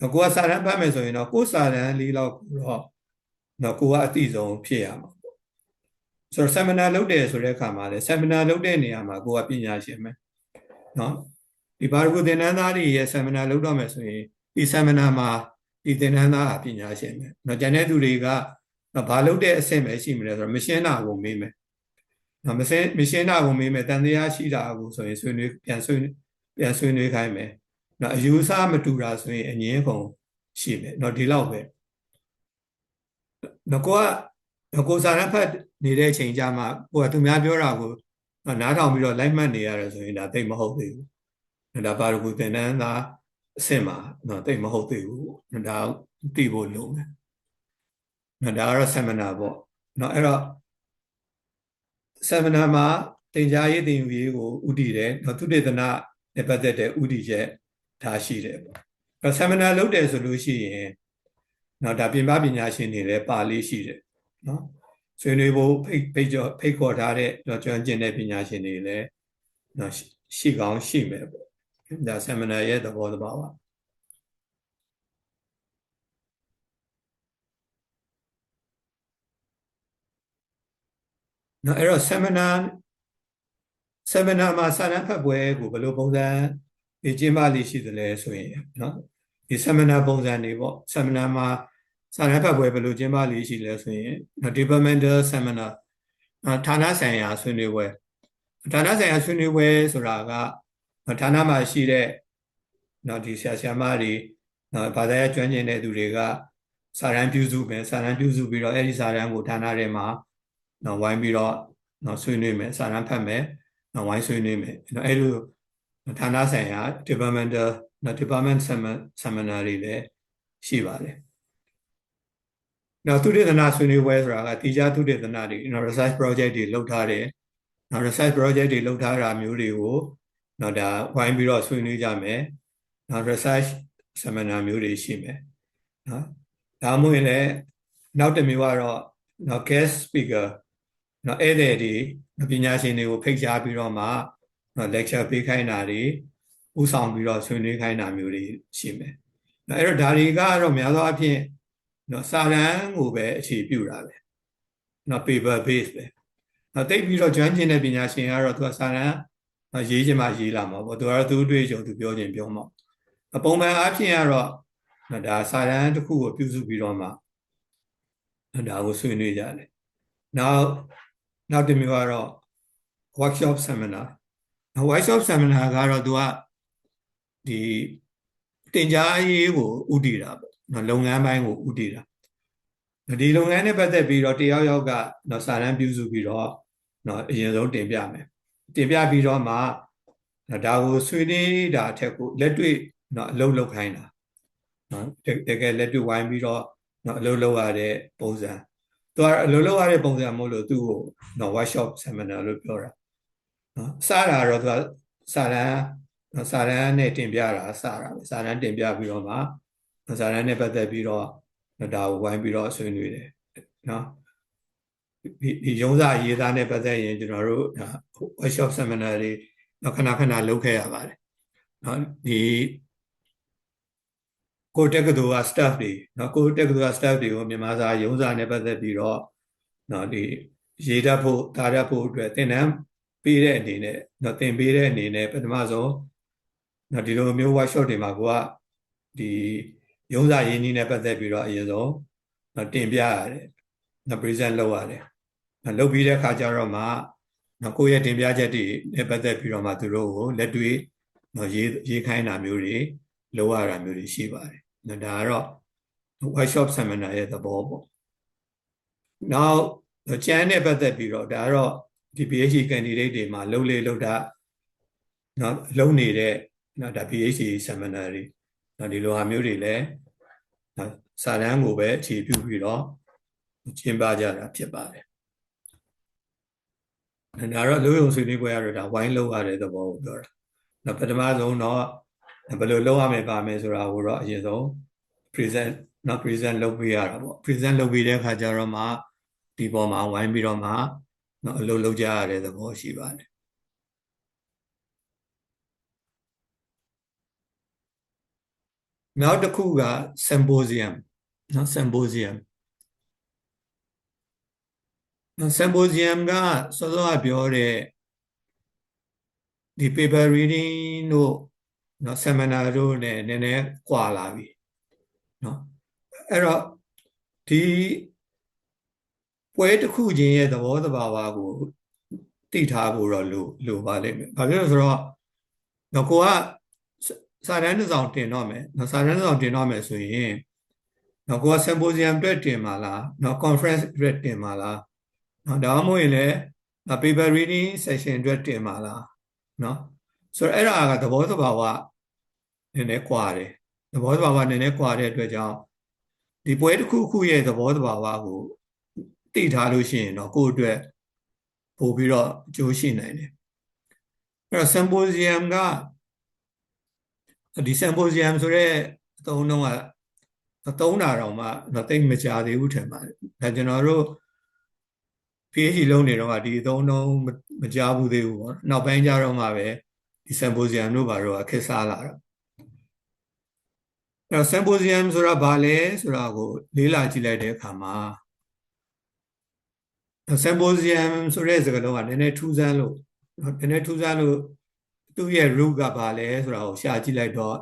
နော်ကိုကစာတမ်းပတ်မယ်ဆိုရင်တော့ကိုယ်စာတမ်းလေးလောက်ကိုတော့နော်ကိုကအသိဆုံးဖြစ်ရမှာပေါ့ဆိုတော့ seminar လုပ်တယ်ဆိုတဲ့အခါမှာလေ seminar လုပ်တဲ့နေရာမှာကိုကပညာရှင်ပဲနော်ဒီဘာရဂူသင်တန်းသားတွေရဲ့ seminar လုပ်တော့မယ်ဆိုရင်ဒီ seminar မှာဒီသင်တန်းသားကပညာရှင်ပဲနော်ကျန်တဲ့သူတွေကဘာလုပ်တဲ့အဆင့်ပဲရှိမလဲဆိုတော့မရှင်းတာကိုမေးမယ်နော်မရှင်းတာကိုမေးမယ်တန်တရားရှိတာကိုဆိုရင်ပြန်ဆွေးနွေးခိုင်းမယ်နော်အယူအဆမတူတာဆိုရင်အငြင်းကုန်ရှိမယ်နော်ဒီလောက်ပဲနော်ကိုစာရန်ဖတ်နေတဲ့အချိန်ကြမှာကိုကသူများပြောတာကိုနားထောင်ပြီးတော့လိုက်မှတ်နေရတယ်ဆိုရင်ဒါသိမဟုတ်သေးဘူးဒါပါရဂူသင်တန်းသားအဆင့်မှာနော်သိမဟုတ်သေးဘူးဒါသိဖို့လိုမယ်နော်ဒါကတော့ seminar ပေါ့နော်အဲ့တော့ seminar မှာသင်ကြားရေးသင်ယူရေးကိုဥတည်တယ်နော်သူတေသနာနဲ့ပတ်သက်တဲ့ဥတည်ချက်ဒါရှိတယ်ပေါ့အဲ့ seminar လုပ်တယ်ဆိုလို့ရှိရင်နော်ဒါပြင်ပပညာရှင်တွေလည်းပါလေးရှိတယ်နော်ဆွေးနွေးဖို့ဖိတ်ခေါ်ထားတဲ့ကျွမ်းကျင်တဲ့ပညာရှင်တွေလည်းနော်ရှိကောင်းရှိမယ်ပေါ့ဒါ seminar ရဲ့သဘောတဘာဝနော်အဲ့တော့ seminar မှာစာတမ်းဖတ်ပွဲကိုဘယ်လိုပုံစံကျင်းပလိရှိသလဲဆိုရင်နော်ဒီ seminar ပုံစံတွေပေါ့ seminar မှာစာတမ်းဖတ်ပွဲဘယ်လိုကျင်းပလိရှိလဲဆိုရင် departmental seminar ဌာနဆိုင်ရာဆွေးနွေးပွဲဌာနဆိုင်ရာဆွေးနွေးပွဲဆိုတာကဌာနမှာရှိတဲ့နော်ဒီဆရာမတွေနော်ဘာသာရေးကျွမ်းကျင်တဲ့သူတွေကစာတမ်းပြုစုမယ်စာတမ်းပြုစုပြီးတော့အဲ့ဒီစာတမ်းကိုဌာနထဲမှာနော်ဝိုင်းပြီးတော့နော်ဆွေးနွေးမယ်စာတမ်းဖတ်မယ်နော်ဝိုင်းဆွေးနွေးမယ်နော်အဲ့လိုဌာနဆိုင်ရာ department seminar တွေလည်းရှိပါတယ်နော်သူတေသနာဆွေးနွေးပွဲဆိုတာကတိကျသူတေသနာတွေနော် research project တွေလုပ်ထားတယ်နော် research project တွေလုပ်ထားတာမျိုးတွေကိုနော်ဒါဝိုင်းပြီးတော့ဆွေးနွေးကြမယ်နော် research seminar မျိုးတွေရှိမယ်နော်ဒါမှမဟုတ်လည်းနောက်တစ်မျိုးကတော့နော် guest speaker နော်ဧည့်သည်တွေပညာရှင်တွေကိုဖိတ်ကြားပြီးတော့မှ lecture ပေးခိုင်းတာတွေဥဆောင်ပြီးတော့ဆွေးနွေးခိုင်းတာမျိုးတွေရှိမယ်အဲ့တော့ဒါတွေကတော့များသောအားဖြင့်စာတမ်းကိုပဲအခြေပြုတာပဲpaper base ပဲတိတ်ပြီးတော့ကျွမ်းကျင်တဲ့ပညာရှင်ကတော့သူကစာတမ်းရေးချင်မှရေးလာမှာပေါ့သူကတော့သူအတွေ့အကြုံသူပြောချင်ပြောမှာပုံမှန်အားဖြင့်ကတော့ဒါစာတမ်းတစ်ခုကိုပြုစုပြီးတော့မှဒါကိုဆွေးနွေးကြတယ်နောက်တစ်မျိုးကတော့ workshop seminar workshop seminar ကတော့သူကဒီတင်ကြားရေးကိုဥတည်တာပေါ့လုပ်ငန်းပိုင်းကိုဥတည်တာဒီလုပ်ငန်းနဲ့ပတ်သက်ပြီးတော့တယောက်ယောက်ကစာတမ်းပြုစုပြီးတော့အရင်ဆုံးတင်ပြမယ်တင်ပြပြီးတော့မှဒါကိုဆွေးနွေးတာအထက်ကိုလက်တွေ့အလုပ်လုပ်ခိုင်းတာတကယ်လက်တွေ့ဝိုင်းပြီးတော့အလုပ်လုပ်ရတဲ့ပုံစံသူကအလုပ်လုပ်ရတဲ့ပုံစံမို့လို့သူ့ကိုworkshop seminar လို့ပြောတာစတာတော့သူကစာတမ်းနဲ့တင်ပြတာစတာပဲစာတမ်းတင်ပြပြီးတော့မှစာတမ်းနဲ့ပတ်သက်ပြီးတော့ဒါကိုဝိုင်းပြီးတော့ဆွေးနွေးတယ်ဒီရုံးစာရေးသားနဲ့ပတ်သက်ရင်ကျွန်တော်တို့ workshop seminar တွေခဏလုပ်ခဲ့ရပါတယ်ဒီကိုတက္ကသိုလ်က staff တွေကိုတက္ကသိုလ်က staff တွေကိုမြန်မာစာရုံးစာနဲ့ပတ်သက်ပြီးတော့ဒီရေးတတ်ဖို့တားတတ်ဖို့အတွက်သင်တန်းပေးတဲ့အနေနဲ့သင်ပေးတဲ့အနေနဲ့ပထမဆုံးဒီလိုမျိုး workshop တွေမှာကိုကဒီရုံးစာရင်းနှီးနဲ့ပတ်သက်ပြီးတော့အရင်ဆုံးတင်ပြရတယ်present လုပ်ရတယ်လုပ်ပြီးတဲ့အခါကျတော့မှကိုယ့်ရဲ့တင်ပြချက်တွေနဲ့ပတ်သက်ပြီးတော့မှသူတို့ကိုလက်တွေ့ရေးခိုင်းတာမျိုးတွေလုပ်ရတာမျိုးတွေရှိပါတယ်ဒါကတော့ workshop seminar ရဲ့သဘောပေါ့နောက်ကျန်းနဲ့ပတ်သက်ပြီးတော့ဒါကတော့ဒီ PhD candidate တွေမှာလုပ်တာလုပ်နေတဲ့ဒါ PhD seminar တွေဒီလိုဟာမျိုးတွေလည်းစာတမ်းကိုပဲအခြေပြုပြီးတော့ကျင်းပကြတာဖြစ်ပါတယ်ဒါတော့လူယုံဆွေးနွေးပွဲရတော့ဒါဝိုင်းလုပ်ရတဲ့သဘောကိုပြောတာပထမဆုံးတော့ဘယ်လိုလုပ်ရမယ်ပါမယ်ဆိုတာကိုတော့အရင်ဆုံး present လုပ်ပေးရတာပေါ့ present လုပ်ပြီးတဲ့အခါကျတော့မှဒီပေါ်မှာဝိုင်းပြီးတော့မှအလုပ်လုပ်ကြရတဲ့သဘောရှိပါတယ်နောက်တစ်ခုက symposium symposium ကစောစောကပြောတဲ့ဒီ paper reading တို့seminar တို့နဲ့နည်းနည်းကွာလာပြီအဲ့တော့ဒီပွဲတစ်ခုချင်းရဲ့သဘောသဘာဝကိုသိထားဖို့တော့လိုပါလိမ့်မယ်ဘာဖြစ်လို့ဆိုတော့ကိုကစာတမ်းတစ်စောင်တင်တော့မယ်စာတမ်းတစ်စောင်တင်တော့မယ်ဆိုရင်ကိုက symposium အတွက်တင်မှာလားconference အတွက်တင်မှာလားဒါမှမဟုတ်ရင်လည်း paper reading session အတွက်တင်မှာလားဆိုတော့အဲ့ဒါကသဘောသဘာဝနည်းနည်းကွာတယ်သဘောသဘာဝနည်းနည်းကွာတဲ့အတွက်ကြောင့်ဒီပွဲတစ်ခုခုရဲ့သဘောသဘာဝကိုသိထားလို့ရှိရင်တော့ကိုယ့်အတွက်ပို့ပြီးတော့အကျိုးရှိနိုင်တယ်အဲ့တော့ symposium ကဒီ symposium ဆိုတဲ့အသုံးနှုန်းကသုံးတာတော့မှသိမကြသေးဘူးထင်ပါတယ်ဒါကျွန်တော်တို့ PhD လုပ်နေတော့ဒီအသုံးနှုန်းမကြားဘူးသေးဘူးပေါ့နောက်ပိုင်းကျတော့မှပဲဒီ symposium တို့ဘာလို့ခက်စားလာတာအဲ့တော့ symposium ဆိုတာဘာလဲဆိုတာကိုလေ့လာကြည့်လိုက်တဲ့အခါမှာ symposium ဆိုတဲ့စကားလုံးကနည်းနည်းထူးဆန်းလို့သူ့ရဲ့ root ကဘာလဲဆိုတာကိုရှာကြည့်လိုက်တော့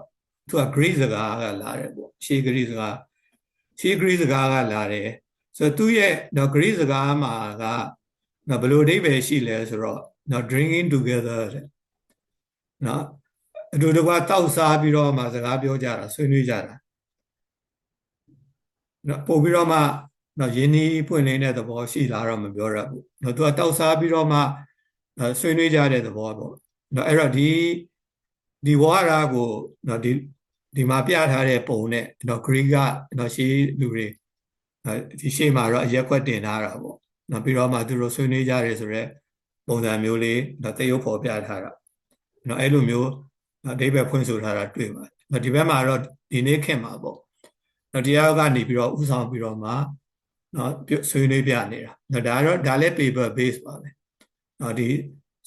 သူက Greek စကားကလာတယ်ပေါ့ရှေး Greek စကားကလာတယ်ဆိုတော့သူ့ရဲ့ Greek စကားမှာကဘယ်လိုအဓိပ္ပာယ်ရှိလဲဆိုတော့drinking together တဲ့အတူတကွတောက်စားပြီးတော့မှစကားပြောကြတာဆွေးနွေးကြတာပို့ပြီးတော့မှရင်းနှီးပွင့်လင်းတဲ့သဘောရှိလာတော့မပြောရဘူးသူကတောက်စားပြီးတော့မှဆွေးနွေးကြတဲ့သဘောပေါ့အဲ့တော့ဒီဝါဒကိုဒီမှာပြထားတဲ့ပုံနဲ့Greek ကရှေးလူတွေဒီရှေ့မှာတော့အရက်ခွက်တင်ထားတာပေါ့ပြီးတော့မှသူတို့ဆွေးနွေးကြတယ်ဆိုတော့ပုံစံမျိုးလေးသရုပ်ဖော်ပြထားတာအဲ့လိုမျိုးအဓိပ္ပာယ်ဖွင့်ဆိုထားတာတွေ့ပါတယ်ဒီဘက်မှာတော့ဒီနေ့ခင်မှာပေါ့တရားကနေပြီးတော့ဥဆောင်ပြီးတော့မှဆွေးနွေးပြနေတာဒါလည်း paper base ပါပဲဒီ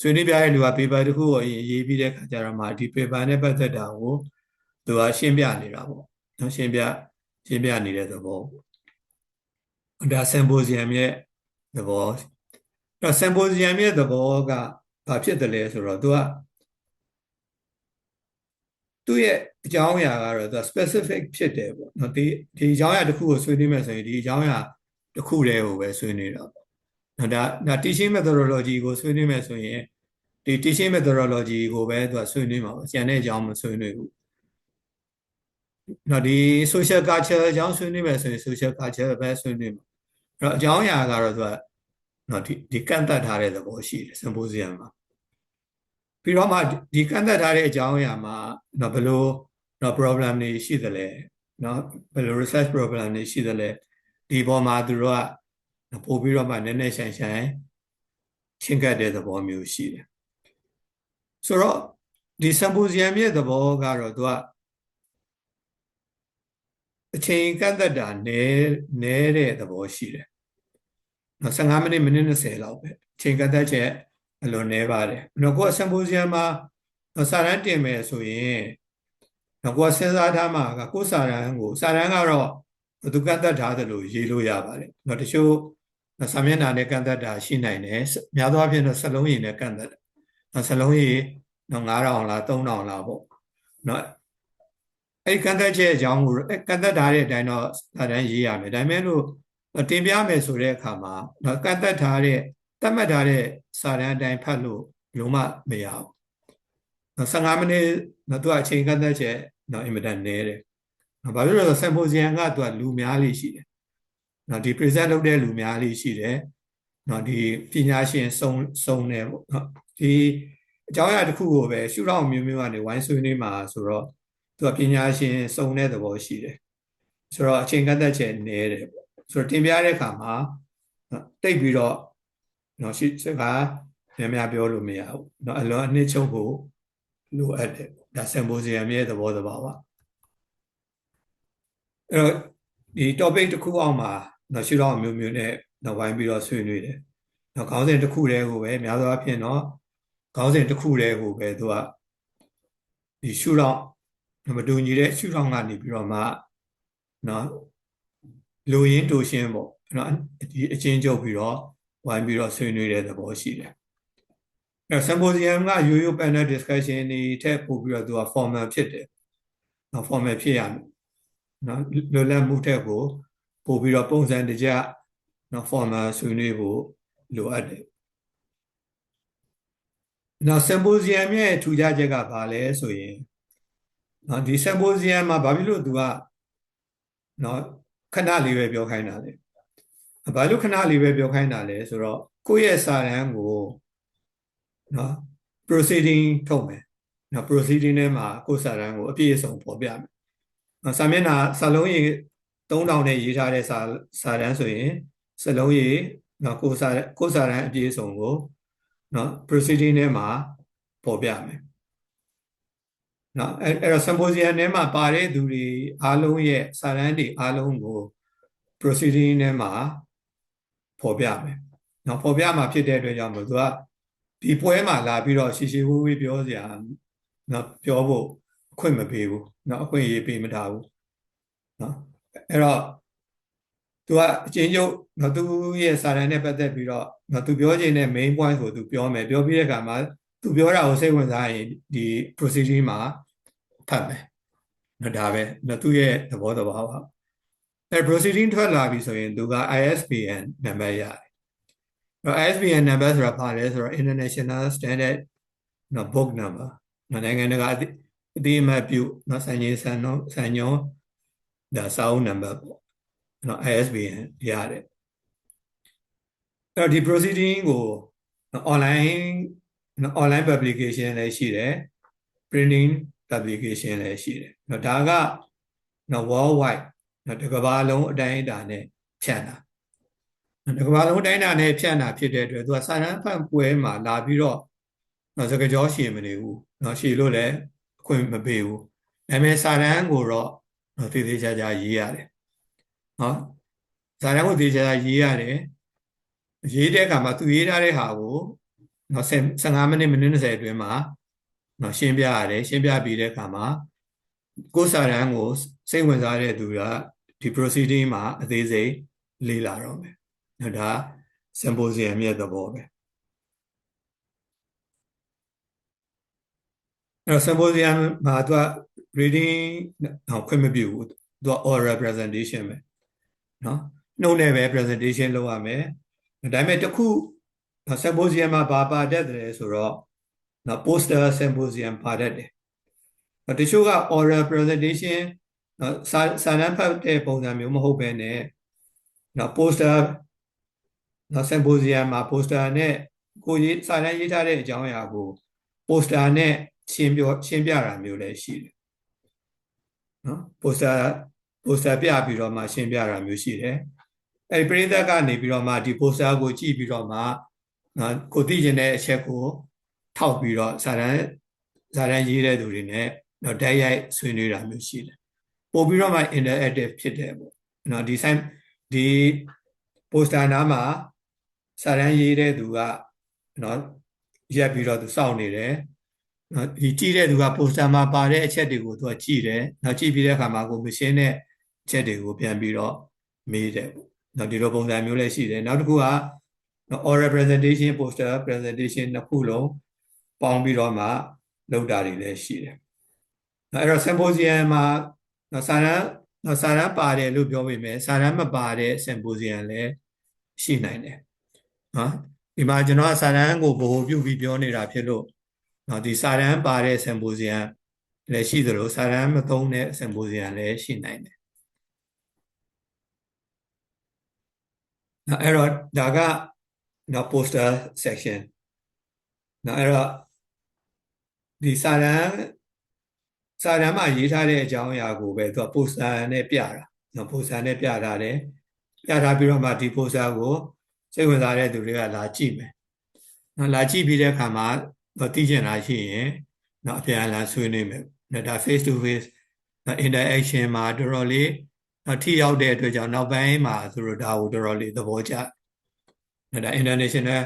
ဆွေးနွေးပြတဲ့လူက paper တစ်ခုကိုရေးပြီးတဲ့ခါကျတော့မှဒီ paper နဲ့ပတ်သက်တာကိုသူကရှင်းပြနေတာပေါ့နော်ရှင်းပြနေတဲ့သဘောဒါ symposium ရဲ့သဘောအဲ့ symposium ရဲ့သဘောကဘာဖြစ်တယ်လဲဆိုတော့သူ့ရဲ့အကြောင်းအရာကတော့သူက specific ဖြစ်တယ်ပေါ့နော်ဒီအကြောင်းအရာတစ်ခုကိုဆွေးနွေးမယ်ဆိုရင်ဒီအကြောင်းအရာတစ်ခုတည်းကိုပဲဆွေးနွေးတာပေါ့နော်ဒါ teaching methodology ကိုဆွေးနွေးမယ်ဆိုရင်ဒီ teaching methodology ကိုပဲသူကဆွေးနွေးမှာပေါ့ကျန်တဲ့အကြောင်းမဆွေးနွေးဘူးနော်ဒီ social culture အကြောင်းဆွေးနွေးမယ်ဆိုရင် social culture ပဲဆွေးနွေးမှာအဲ့တော့အကြောင်းအရာကတော့သူကနော်ဒီကန့်သတ်ထားတဲ့သဘောရှိတယ် symposium မှာပြီးတော့မှဒီကန့်သတ်ထားတဲ့အကြောင်းအရာမှာနော်ဘယ်လိုနော် problem တွေရှိသလဲနော်ဘယ်လို research problem တွေရှိသလဲဒီပေါ်မှာသူတို့ကပို့ပြီးတော့မှနည်းနည်းဆိုင်ချင်းကပ်တဲ့သဘောမျိုးရှိတယ်ဆိုတော့ဒီ symposium ရဲ့သဘောကတော့သူကအချိန်ကန့်သတ်တာနည်းတဲ့သဘောရှိတယ်နော်15မိနစ်20လောက်ပဲအချိန်ကန့်သတ်ချက်အလွန်နည်းပါတယ်နော်ကိုယ် symposium မှာစာတမ်းတင်မယ်ဆိုရင်နော်ကိုယ်စဉ်းစားထားမှာကကိုယ်စာတမ်းကတော့သူကန့်သတ်ထားတယ်လို့ရေးလို့ရပါတယ်နော်တချို့စာမျက်နှာနဲ့ကန့်သတ်တာရှိနိုင်တယ်များသောအားဖြင့်တော့စလုံးရည်နဲ့ကန့်သတ်တယ်နော်စလုံးရည်နော်9000လား3000လားပေါ့နော်အဲ့ကန့်သတ်ချက်အကြောင်းကိုကန့်သတ်ထားတဲ့အတိုင်းတော့စာတမ်းရေးရမယ်ဒါပေမဲ့လို့တင်ပြမယ်ဆိုတဲ့အခါမှာနော်ကန့်သတ်ထားတဲ့သတ်မှတ်ထားတဲ့စာတမ်းအတိုင်းဖတ်လို့လုံးဝမရဘူးနော်15မိနစ်နော်သူကအချိန်ကန့်သတ်ချက်နော်အင်မတန်နည်းတယ်နော်ဘာဖြစ်လို့လဲဆို symposium ကသူကလူများလေးရှိတယ်နော်ဒီ present လုပ်တဲ့လူများလေးရှိတယ်နော်ဒီပညာရှင်စုံတယ်ပေါ့နော်ဒီအကြောင်းအရာတစ်ခုကိုပဲရှုထောင့်မျိုးကနေဝိုင်းဆွေးနွေးမှာဆိုတော့သူကပညာရှင်စုံတဲ့သဘောရှိတယ်ဆိုတော့အချိန်ကန့်သတ်ချက်နည်းတယ်ပေါ့ဆိုတော့တင်ပြတဲ့အခါမှာတိတ်ပြီးတော့နော်ရှိစကားများပြောလို့မရဘူးနော်အလွန်အနှစ်ချုပ်ဖို့လိုအပ်တယ်ဒါ symposium ရဲ့သဘောတဘာဝအဲ့တော့ဒီ topic တစ်ခုအောက်မှာနော်ရှုထောင့်မျိုးနဲ့နော်ဝိုင်းပြီးတော့ဆွေးနွေးတယ်နော်ခေါင်းစဉ်တစ်ခုတည်းကိုပဲများသောအားဖြင့်နော်ခေါင်းစဉ်တစ်ခုတည်းကိုပဲသူကဒီရှုထောင့်မတူညီတဲ့ရှုထောင့်ကနေပြီးတော့မှနော်လူရင်းတူရှင်းပေါ့နော်ဒီအချင်းချုပ်ပြီးတော့ဝိုင်းပြီးတော့ဆွေးနွေးတဲ့သဘောရှိတယ်အဲ့ symposium ကရိုးရိုး panel discussion တွေထက်ပို့ပြီးတော့သူက formal ဖြစ်တယ်နော် formal ဖြစ်ရမယ်နော်လွယ်လပ်မှုထက်ကိုပို့ပြီးတော့ပုံစံတကျနော် formal ဆွေးနွေးဖို့လိုအပ်တယ်နော် symposium ရဲ့ထူးခြားချက်ကဘာလဲဆိုရင်နော်ဒီ symposium မှာဘာဖြစ်လို့သူကနော်ခဏလေးပဲပြောခိုင်းတာလဲဘာလို့ခဏလေးပဲပြောခိုင်းတာလဲဆိုတော့ကိုယ့်ရဲ့စာတမ်းကိုနော် proceeding ထုတ်မယ်နော် proceeding ထဲမှာကိုယ့်စာတမ်းကိုအပြည့်အစုံပေါ်ပြမယ်နော်စာမျက်နှာစာလုံးရေ3000နဲ့ရေးထားတဲ့စာတမ်းဆိုရင်စာလုံးရေနော်ကိုယ့်စာတမ်းအပြည့်အစုံကိုနော် proceeding ထဲမှာပေါ်ပြမယ်နော်အဲ့တော့ symposium ထဲမှာပါတဲ့သူတွေအားလုံးရဲ့စာတမ်းတွေအားလုံးကို proceeding ထဲမှာပေါ်ပြမယ်နော်ပေါ်ပြမှာဖြစ်တဲ့အတွက်ကြောင့်မို့သူကဒီပွဲမှာလာပြီးတော့ရှည်ရှည်ဝေးဝေးပြောစရာနော်ပြောဖို့အခွင့်မပေးဘူးနော်အခွင့်အရေးပေးမထားဘူးနော်အဲ့တော့သူကအချင်းချုပ်နော်သူရဲ့စာတမ်းနဲ့ပတ်သက်ပြီးတော့နော်သူပြောချင်တဲ့ main point ကိုသူပြောမယ်ပြောပြီးတဲ့အခါမှာသူပြောတာကိုစိတ်ဝင်စားရင်ဒီ proceeding မှာဖတ်မယ်နော်ဒါပဲနော်သူရဲ့သဘောတဘာဝအဲ proceeding ထွက်လာပြီဆိုရင်သူက ISBN နံပါတ်ရတယ်ISBN နံပါတ်ဆိုတာဘာလဲဆိုတော့ International Standard နော် book number နော်နိုင်ငံတကာအသိအမှတ်ပြုနော်စံချိန်စံညွှန်းဒါစာအုပ်နံပါတ်ပေါ့နော် ISBN ရတယ်အဲ့တော့ဒီ proceeding ကို online publication လည်းရှိတယ် printing publication လည်းရှိတယ်နော်ဒါကနော် worldwide နော်တစ်ကမ္ဘာလုံးအတိုင်းအတာနဲ့ဖြန့်တာတစ်ကမ္ဘာလုံးအတိုင်းအတာနဲ့ဖြန့်တာဖြစ်တဲ့အတွက်သူကစာတမ်းဖတ်ပွဲမှာလာပြီးတော့နော်စကားကြောရှည်မနေဘူးနော်ရှည်လို့လည်းအခွင့်မပေးဘူးဒါပေမဲ့စာတမ်းကိုတော့နော်သေသေးချာချာရေးရတယ်နော်စာတမ်းကိုသေသေးချာချာရေးရတယ်ရေးတဲ့အခါမှာသူရေးထားတဲ့ဟာကို နော်15မိနစ်20အတွင်းမှာနော်ရှင်းပြရတယ်ရှင်းပြပြီးတဲ့အခါမှာကိုယ်စာတမ်းကိုစိတ်ဝင်စားတဲ့သူကဒီ proceeding မှာအသေးစိတ်လေ့လာတော့မယ်နော်ဒါ symposium ရဲ့သဘောပဲအဲ့တော့ symposium မှာသူက reading ခွင့်မပြုဘူးသူက oral presentation ပဲနော်နှုတ်နဲ့ပဲ presentation လုပ်ရမယ်ဒါပေမဲ့တခု symposium မှာပါတတ်တယ်ဆိုတော့နော် poster symposium ပါတတ်တယ်တချို့က oral presentation နော်စာတမ်းဖတ်တဲ့ပုံစံမျိုးမဟုတ်ဘဲနဲ့နော် poster နော် symposium မှာ poster နဲ့ကိုရေးစာတမ်းရေးထားတဲ့အကြောင်းအရာကို poster နဲ့ရှင်းပြတာမျိုးလည်းရှိတယ်နော် poster ပြပြီးတော့မှရှင်းပြတာမျိုးရှိတယ်အဲ့ဒီပရိသတ်ကနေပြီးတော့မှဒီ poster ကိုကြည့်ပြီးတော့မှနော်ကိုသိကျင်တဲ့အချက်ကိုထောက်ပြီးတော့စာတမ်းရေးတဲ့သူတွေနဲ့တော့တိုက်ရိုက်ဆွေးနွေးတာမျိုးရှိတယ်ပို့ပြီးတော့မှ interactive ဖြစ်တယ်ပေါ့နော်ဒီ poster နားမှာစာတမ်းရေးတဲ့သူကနော်ရက်ပြီးတော့သူစောင့်နေတယ်နော်ဒီကြည့်တဲ့သူက poster မှာပါတဲ့အချက်တွေကိုသူကကြည့်တယ်နောက်ကြည့်ပြီးတဲ့အခါမှာကိုမရှင်းတဲ့အချက်တွေကိုပြန်ပြီးတော့မေးတယ်ပေါ့နော်ဒီလိုပုံစံမျိုးလည်းရှိတယ်နောက်တစ်ခုက oral presentation poster presentation နှစ်ခုလုံးပေါင်းပြီးတော့မှလုပ်တာတွေလည်းရှိတယ်အဲ့တော့ symposium မှာစာတမ်းပါတယ်လို့ပြောပေမဲ့စာတမ်းမပါတဲ့ symposium လည်းရှိနိုင်တယ်နော်ဒီမှာကျွန်တော်ကစာတမ်းကိုဗဟိုပြုပြီးပြောနေတာဖြစ်လို့နော်ဒီစာတမ်းပါတဲ့ symposium လည်းရှိသလိုစာတမ်းမသုံးတဲ့ symposium လည်းရှိနိုင်တယ်နော်အဲ့တော့ဒါကနော် poster section နော်အဲ့တော့ဒီစာတမ်းမှာရေးထားတဲ့အကြောင်းအရာကိုပဲသူက poster နဲ့ပြတာနော် poster နဲ့ပြထားတယ်ပြထားပြီးတော့မှဒီ poster ကိုစိတ်ဝင်စားတဲ့သူတွေကလာကြည့်မယ်နော်လာကြည့်ပြီးတဲ့အခါမှာသိချင်တာရှိရင်နော်အပြန်အလှန်ဆွေးနွေးမယ်နော်ဒါ face to face interaction မှာတော်တော်လေးထိရောက်တဲ့အတွက်ကြောင့်နောက်ပိုင်းမှာသူတို့ဒါကိုတော်တော်လေးသဘောကျနော်ဒါ international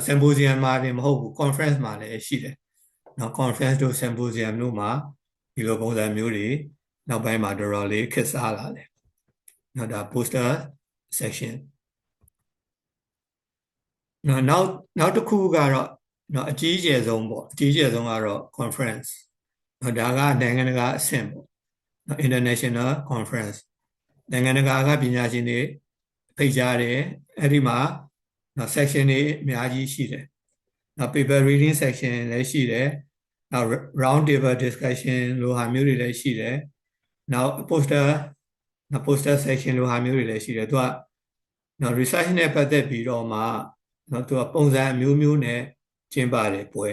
symposium မှာလည်းမဟုတ်ဘူး conference မှာလည်းရှိတယ်နော် conference တို့ symposium တို့မှာဒီလိုပုံစံမျိုးတွေနောက်ပိုင်းမှာတော်တော်လေးခက်စားလာတယ်နော်ဒါ poster section နောက်တစ်ခုကတော့နော်အကြီးကျယ်ဆုံးပေါ့အကြီးကျယ်ဆုံးကတော့ conference နော်ဒါကနိုင်ငံတကာအဆင့်ပေါ့နော် international conference နိုင်ငံတကာကပညာရှင်တွေဖိတ်ကြားတယ်အဲ့ဒီမှာနော် section တွေအများကြီးရှိတယ်နော် paper reading section လည်းရှိတယ်နောက် round table discussion လိုဟာမျိုးတွေလည်းရှိတယ်နောက် poster section လိုဟာမျိုးတွေလည်းရှိတယ်သူကနော် research နဲ့ပတ်သက်ပြီးတော့မှနော်သူကပုံစံအမျိုးမျိုးနဲ့ကျင်းပတဲ့ပွဲ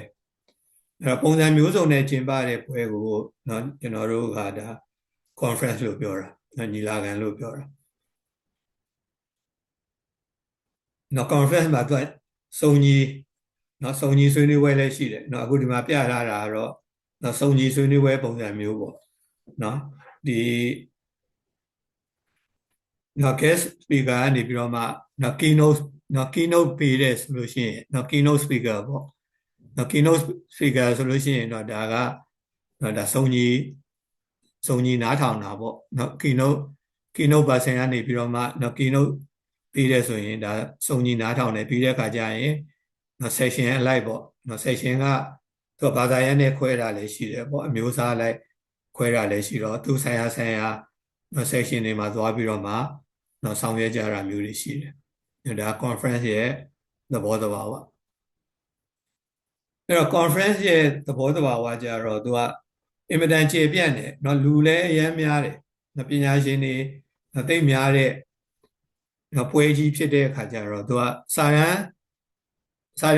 အဲ့တော့ပုံစံမျိုးစုံနဲ့ကျင်းပတဲ့ပွဲကိုနော်ကျွန်တော်တို့ကဒါ conference လို့ပြောတာနော်ညီလာခံလို့ပြောတာနော် conference မှာသူကစုံညီဆွေးနွေးပွဲလည်းရှိတယ်နော်အခုဒီမှာပြထားတာကတော့နော်စုံညီဆွေးနွေးပွဲပုံစံမျိုးပေါ့နော်ဒီနော် guest speaker ကနေပြီးတော့မှနော် keynote ပေးတယ်ဆိုလို့ရှိရင်နော် keynote speaker ပေါ့နော် keynote speaker ဆိုလို့ရှိရင်တော့ဒါကနော်ဒါစုံညီနားထောင်တာပေါ့နော် keynote person ကနေပြီးတော့မှနော် keynote ပေးတယ်ဆိုရင်ဒါစုံညီနားထောင်တယ်ပြီးတဲ့အခါကျရင်နော် section အလိုက်ပေါ့နော် section ကသူကဘာသာရပ်နဲ့ခွဲတာလည်းရှိတယ်ပေါ့အမျိုးအစားလိုက်ခွဲတာလည်းရှိတော့သူဆိုင်ရာနော် section တွေမှာသွားပြီးတော့မှနော်ဆောင်ရွက်ကြတာမျိုးတွေရှိတယ်ဒါ conference ရဲ့သဘောတဘာဝအဲ့တော့ conference ရဲ့သဘောတဘာဝကြတော့သူကအင်မတန်ကျေပြန့်တယ်နော်လူလည်းအများများတယ်နော်ပညာရှင်တွေသိများတဲ့နော်ပွဲကြီးဖြစ်တဲ့အခါကျတော့သူကစာ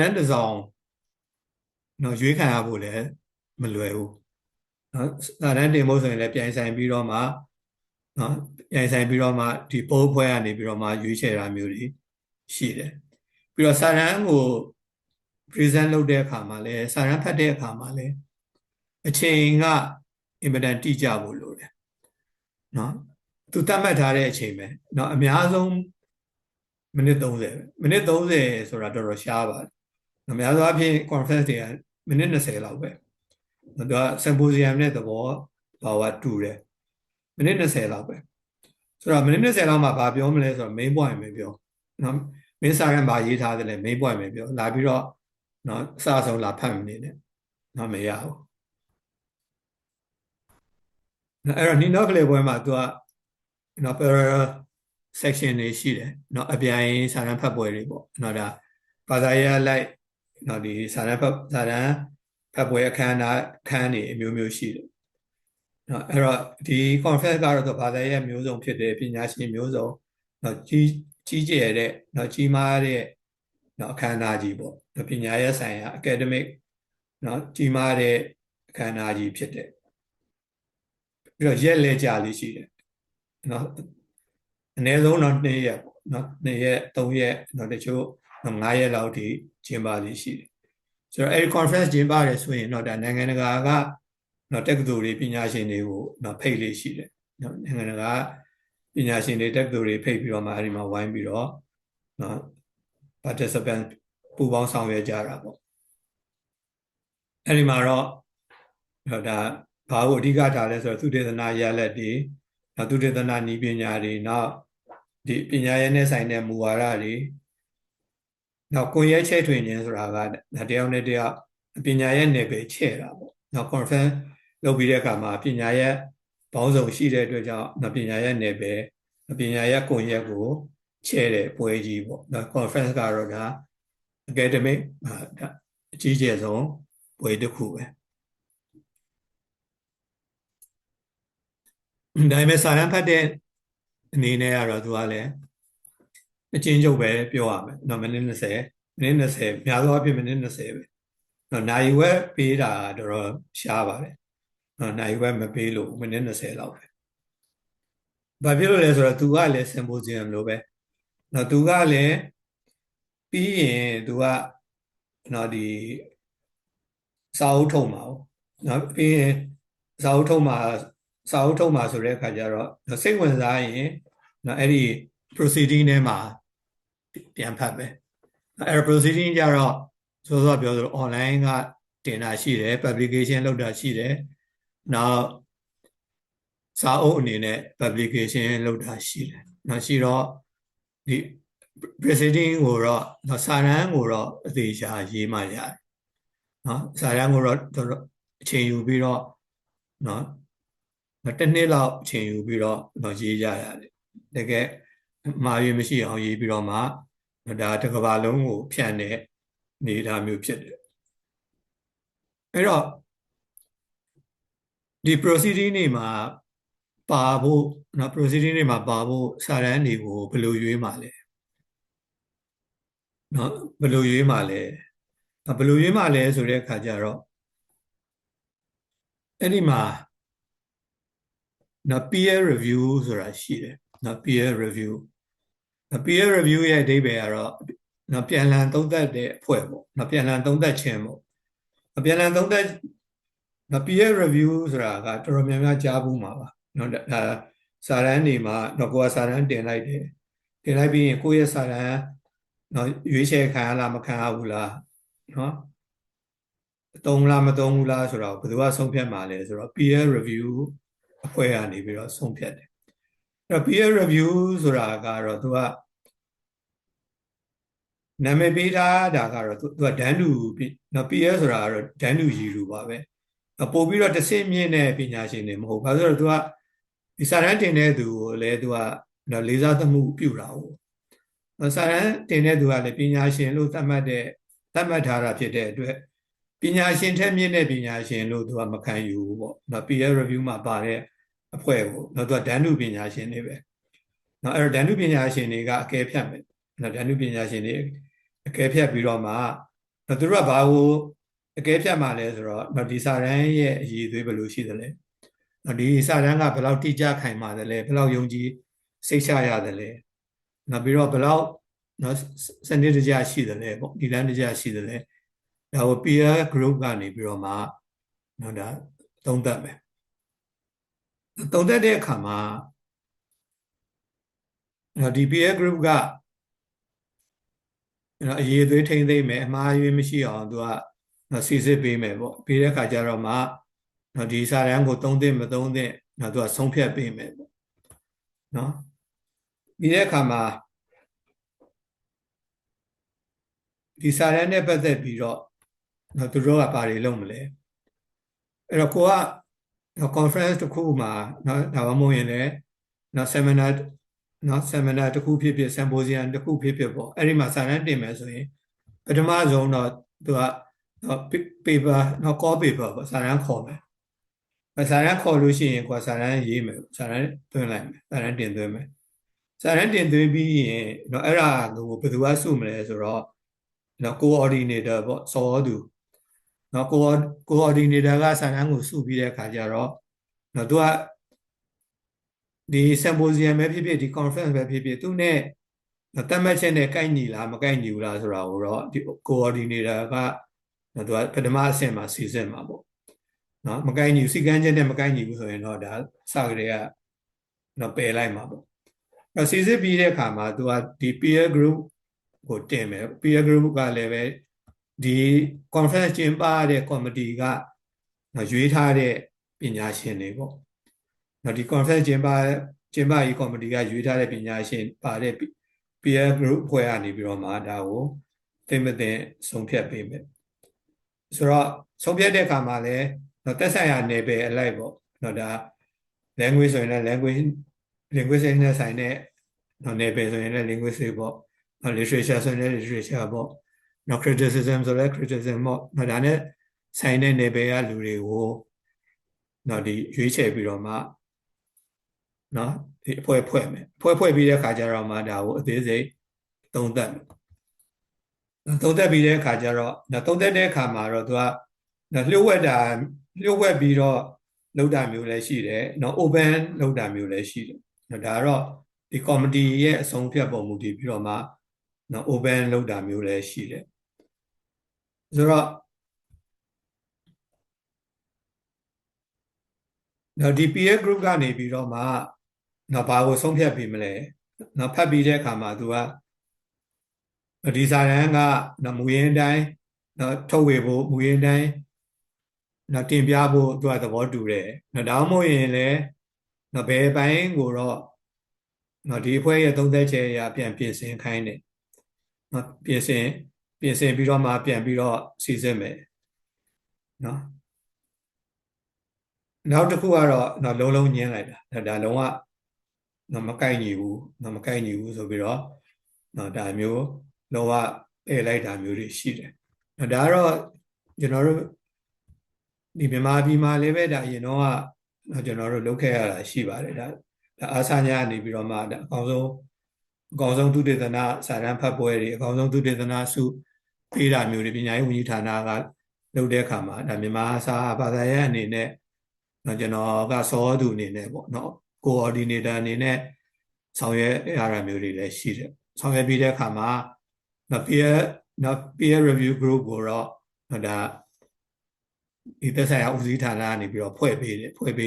တမ်းတစ်စောင်နော်ရွေးခံရဖို့လည်းမလွယ်ဘူးနော်စာတမ်းတင်ဖို့ဆိုရင်လည်းပြိုင်ဆိုင်ပြီးတော့မှနော်ပြိုင်ဆိုင်ပြီးတော့မှဒီပိုးဖွဲကနေပြီးတော့မှရွေးချယ်တာမျိုးတွေရှိတယ်ပြီးတော့စာတမ်းကို present လုပ်တဲ့အခါမှာလည်းစာတမ်းဖတ်တဲ့အခါမှာလည်းအချိန်ကအင်မတန်တိကျဖို့လိုတယ်နော်သူသတ်မှတ်ထားတဲ့အချိန်ပဲနော်အများဆုံးမိနစ်30ပဲမိနစ်30ဆိုတာတော်တော်ရှားပါတယ် အများသောအားဖြင့် conference တွေကမိနစ်20လောက်ပဲသူက symposium နဲ့သဘောဘာဝတူတယ်မိနစ်20လောက်ပဲဆိုတော့မိနစ်20လောက်မှာဘာပြောမလဲဆိုတော့ main point ပဲပြောနော်မင်းစာရန်ဘာရေးထားတယ်လဲ main point ပဲပြောလာပြီးတော့နော်အစအဆုံးလာဖတ်မနေနဲ့နော်မရဘူးအဲ့တော့ Nino ကလေးပွဲမှာသူကနော် parallel section တွေရှိတယ်နော်အပြိုင်စာရန်ဖတ်ပွဲတွေပေါ့နော်ဒါဘာသာရေးလိုက်နော်ဒီစာရန်ဖတ်ပွဲအခန်းတွေအမျိုးမျိုးရှိတယ်နော်အဲ့တော့ဒီ conference ကတော့သူဘာသာရေးမျိုးစုံဖြစ်တယ်ပညာရှင်မျိုးစုံနော်ကြီးကျယ်တဲ့နော်ကြီးမားတဲ့နော်အခမ်းအနားကြီးပေါ့ပညာရေးဆိုင်ရာ academic နော်ကြီးမားတဲ့အခမ်းအနားကြီးဖြစ်တယ်ပြီးတော့ရက်လဲကြာလေးရှိတယ်နော်အနည်းဆုံးတော့2ရက်ပေါ့နော်2ရက်3ရက်နော်တချို့5ရက်လောက်ထိကျင်းပလေးရှိတယ်ဆိုတော့အဲဒီ conference ကျင်းပတယ်ဆိုရင်တော့ဒါနိုင်ငံတကာကနော်တက္ကသိုလ်တွေပညာရှင်တွေကိုနော်ဖိတ်လေးရှိတယ်နော်နိုင်ငံတကာပညာရှင်တွေတက္ကသိုလ်တွေဖိတ်ပြီးတော့မှအဲဒီမှာဝိုင်းပြီးတော့နော် participant ပူးပေါင်းဆောင်ရွက်ကြတာပေါ့အဲဒီမှာတော့ဒါဘာကိုအဓိကထားလဲဆိုတော့သုတေသနရလဒ်တွေနောက်သုတေသနနည်းပညာတွေနောက်ဒီပညာရေးနဲ့ဆိုင်တဲ့မူဝါဒတွေနောက်ကိုယ်ရဲ့ချဲ့ထွင်ခြင်းဆိုတာကတယောက်နဲ့တယောက်ပညာရေးနယ်ပယ်ချဲ့တာပေါ့နောက် conference လုပ်ပြီးတဲ့အခါမှာပညာရေးပေါင်းစုံရှိတဲ့အတွက်ကြောင့်ပညာရေးနယ်ပယ်ပညာရေးကိုယ်ရဲ့ကိုချဲ့တဲ့ပွဲကြီးပေါ့နောက် conference ကတော့ဒါ academic အကြီးကျယ်ဆုံးပွဲတစ်ခုပဲဒါပေမဲ့စာရန်ဖတ်တဲ့အနေနဲ့ကတော့သူကလည်းအချင်းချုပ်ပဲပြောရမယ်နော်မိနစ်20များသောအားဖြင့်မိနစ်20ပဲနော်နိုင်ဝက်ပေးတာတော့ရှားပါတယ်နော်နိုင်ဝက်မပေးလို့မိနစ်20လောက်ပဲဘာဖြစ်လို့လဲဆိုတော့သူကလည်း symposium လို့ပဲနော်သူကလည်းပြီးရင်သူကနော်ဒီစာအုပ်ထုတ်မှာနော်ပြီးရင်စာအုပ်ထုတ်မှာဆိုတဲ့အခါကျတော့စိတ်ဝင်စားရင်နော်အဲ့ဒီ proceeding ထဲမှာပြန်ဖတ်ပဲအဲ့ proceeding ကြတော့စောစောပြောသလို online ကတင်တာရှိတယ် publication လုပ်တာရှိတယ်နောက်စာအုပ်အနေနဲ့ publication လုပ်တာရှိတယ်နော်ရှိတော့ဒီ proceeding ကိုတော့စာရန်ကိုတော့အသေးချာရေးမှရတယ်နော်စာရန်ကိုတော့အချိန်ယူပြီးတော့နော်တစ်နှစ်လောက်အချိန်ယူပြီးတော့ရေးကြရတယ်တကယ်မှားရမရှိအောင်ရေးပြီးတော့မှဒါတစ်ကမ္ဘာလုံးကိုဖြန့်တဲ့နေတာမျိုးဖြစ်တယ်အဲ့တော့ဒီ proceeding တွေမှာပါဖို့နော် proceeding တွေမှာပါဖို့စာရန်တွေကိုဘယ်လိုရွေးမှာလဲနော်ဘယ်လိုရွေးမှာလဲဆိုတဲ့အခါကျတော့အဲ့ဒီမှာနော် peer review ဆိုတာရှိတယ်နော် peer review ရဲ့အဓိပ္ပာယ်ကတော့နော်ပြန်လှန်သုံးသပ်တဲ့အဖွဲ့ပေါ့နော်ပြန်လှန်သုံးသပ်ခြင်းပေါ့ပြန်လှန်သုံးသပ်နော် peer review ဆိုတာကတော်တော်များများကြားဘူးမှာပါနော်ဒါစာရန်တွေမှာနော်ကိုယ်ကစာရန်တင်လိုက်တယ်တင်လိုက်ပြီးရင်ကိုယ့်ရဲ့စာရန်နော်ရွေးချယ်ခံရလားမခံရဘူးလားနော်သုံးလားမသုံးဘူးလားဆိုတော့ဘယ်သူကဆုံးဖြတ်မှာလဲဆိုတော့ peer review အဖွဲ့ကနေပြီးတော့ဆုံးဖြတ်တယ်အဲ့တော့ peer review ဆိုတာကတော့သူကနာမည်ပေးထားတာကတော့သူကဒန်းတူနော် peer ဆိုတာကတော့ဒန်းတူရည်လူပါပဲပို့ပြီးတော့တစ်ဆင့်မြင့်တဲ့ပညာရှင်တွေမဟုတ်ဘာလို့လဲဆိုတော့သူကဒီစာရန်တင်တဲ့သူကိုလည်းသူကနော်လေးစားသမှုပြုတာဟုတ်စာရန်တင်တဲ့သူကလည်းပညာရှင်လို့သတ်မှတ်ထားတာဖြစ်တဲ့အတွက်ပညာရှင်ထက်မြင့်တဲ့ပညာရှင်လို့သူကမခံယူဘူးပေါ့နော် peer review မှာပါတဲ့အဖွဲ့ကိုနော်သူကဒန်းတူပညာရှင်တွေပဲနော်အဲ့တော့ဒန်းတူပညာရှင်တွေကအကဲဖြတ်မယ်နော်ဒန်းတူပညာရှင်တွေအကဲဖြတ်ပြီးတော့မှနော်သူတို့ကဘာကိုအကဲဖြတ်မှလဲဆိုတော့နော်ဒီစာရန်ရဲ့အရေးအသွေးဘယ်လိုရှိသလဲနော်ဒီစာရန်ကဘယ်လောက်တိကျခိုင်မာသလဲဘယ်လောက်ယုံကြည်စိတ်ချရသလဲနောက်ပြီးတော့ဘယ်လောက်နော်စနစ်တကျရှိသလဲပေါ့ဒီလမ်းတကျရှိသလဲဒါကို peer group ကနေပြီးတော့မှနော်ဒါသုံးသပ်မယ်သုံးသပ်တဲ့အခါမှာနော်ဒီ peer group က နော်အရေးသွေးထိမ့်သိမ့်မယ်အမှားရွေးမရှိအောင်သူကနော်စီစစ်ပေးမယ်ပေါ့ပြီးတဲ့အခါကျတော့မှနော်ဒီစာတန်းကိုသုံးသင့်မသုံးသင့်နော်သူကဆုံးဖြတ်ပေးမယ်ပေါ့နော်ပြီးတဲ့အခါမှာဒီစာတန်းနဲ့ပတ်သက်ပြီးတော့နော်သူတို့ကဘာတွေလုပ်မလဲအဲ့တော့ကိုက conference တစ်ခုမှာနော်ဒါမှမဟုတ်ရင်လည်းနော် seminar နော် seminar တစ်ခုဖြစ်ဖြစ် symposium တစ်ခုဖြစ်ဖြစ်ပေါ့အဲ့ဒီမှာစာတန်းတင်မယ်ဆိုရင်ပထမဆုံးတော့သူကနော် paper နော် call paper ပေါ့စာတန်းခေါ်မယ်စာတန်းခေါ်လို့ရှိရင်ကိုယ်စာတန်းရေးမယ်စာတန်းသွင်းလိုက်မယ်စာတန်းတင်သွင်းမယ်စာတန်းတင်သွင်းပြီးရင်နော်အဲ့ဒါကိုဘယ်သူကစုမလဲဆိုတော့နော် coordinator ပေါ့စောသူနော် coordinator ကစာတန်းကိုစုပြီးတဲ့အခါကျတော့နော်သူကဒီ symposium ပဲဖြစ်ဖြစ်ဒီ conference ပဲဖြစ်ဖြစ်သူနဲ့တတ်မှတ်ချက်နဲ့ကိုက်ညီလားမကိုက်ညီဘူးလားဆိုတာကိုတော့ဒီ coordinator ကသူကပထမအဆင့်မှာစီစစ်မှာပေါ့နော်မကိုက်ညီစီကန်းချက်နဲ့မကိုက်ညီဘူးဆိုရင်တော့ဒါစကလေးကနော်ပယ်လိုက်မှာပေါ့အဲ့စီစစ်ပြီးတဲ့အခါမှာသူကဒီ peer group ကိုတင်မယ် peer group ကလည်းပဲဒီ conference ကျင်းပတဲ့ committee ကနော်ရွေးထားတဲ့ပညာရှင်တွေပေါ့နော်ဒီ conference ကျင်းပရေး committee ကရွေးထားတဲ့ပညာရှင်ပါတဲ့ peer group ဖွဲ့ရနေပြီးတော့မှဒါကိုသိမသိဆုံးဖြတ်ပေးမယ်ဆိုတော့ဆုံးဖြတ်တဲ့အခါမှာလည်းနော်သက်ဆိုင်ရာနယ်ပယ်အလိုက်ပေါ့နော်ဒါ language ဆိုရင်လည်း linguistic နဲ့ဆိုင်တဲ့နော်နယ်ပယ်ဆိုရင်လည်း linguistic ပေါ့နော် literature ဆိုရင်လည်း literature ပေါ့နော် criticism ဆိုလည်း criticism ပေါ့နော်ဒါနဲ့ဆိုင်တဲ့နယ်ပယ်ကလူတွေကိုနော်ဒီရွေးချယ်ပြီးတော့မှနော်ဒီအဖွဲ့ဖွဲ့မယ်ဖွဲ့ပြီးတဲ့အခါကျတော့မှဒါကိုအသေးစိတ်သုံးသပ်မယ်သုံးသပ်ပြီးတဲ့အခါကျတော့သုံးသပ်တဲ့အခါမှာတော့သူကလျှို့ဝှက်ပြီးတော့လုပ်တာမျိုးလည်းရှိတယ်နော် open လုပ်တာမျိုးလည်းရှိတယ်ဒါကတော့ဒီ committee ရဲ့အဆုံးဖြတ်ပုံမူတည်ပြီးတော့မှနော် open လုပ်တာမျိုးလည်းရှိတယ်ဆိုတော့နော်ဒီ peer group ကနေပြီးတော့မှနော်ဘာကိုဆုံးဖြတ်ပြီးမလဲနော်ဖတ်ပြီးတဲ့အခါမှာသူကဒီစာတန်းကနော်မူရင်းတိုင်းနော်ထုတ်ဝေဖို့မူရင်းတိုင်းနော်တင်ပြဖို့သူကသဘောတူတယ်နော်ဒါမှမဟုတ်ရင်လည်းနော်ဘယ်ပိုင်းကိုတော့နော်ဒီအဖွဲ့ရဲ့သုံးသက်ချက်အရပြန်ပြင်ဆင်ခိုင်းတယ်နော်ပြင်ဆင်ပြီးတော့မှပြန်ပြီးတော့စီစစ်မယ်နော်နောက်တစ်ခုကတော့နော်လုံးညင်းလိုက်တာဒါလုံးဝနော်မကိုက်ညီဘူးနော်မကိုက်ညီဘူးဆိုပြီးတော့နော်ဒါမျိုးလုံးဝပယ်လိုက်တာမျိုးတွေရှိတယ်နော်ဒါကတော့ကျွန်တော်တို့ဒီမြန်မာပြည်မှာလည်းပဲဒါအရင်တော့ကကျွန်တော်တို့လုပ်ခဲ့ရတာရှိပါတယ်ဒါအားစာညာနေပြီးတော့မှဒါအကောင်းဆုံးသုတေသနစာတမ်းဖတ်ပွဲတွေအကောင်းဆုံးသုတေသနစုပေးတာမျိုးတွေပညာရေးဝန်ကြီးဌာနကလုပ်တဲ့အခါမှာဒါမြန်မာစာဘာသာရေးအနေနဲ့ကျွန်တော်ကစောသူအနေနဲ့ပေါ့နော် coordinator အနေနဲ့ဆောင်ရွက်ရတာမျိုးတွေလည်းရှိတယ်ဆောင်ရွက်ပြီးတဲ့အခါမှာpeer review group ကိုတော့ဒါဒီသက်ဆိုင်ရာဦးစီးဌာနကနေပြီးတော့ဖွဲ့ပေး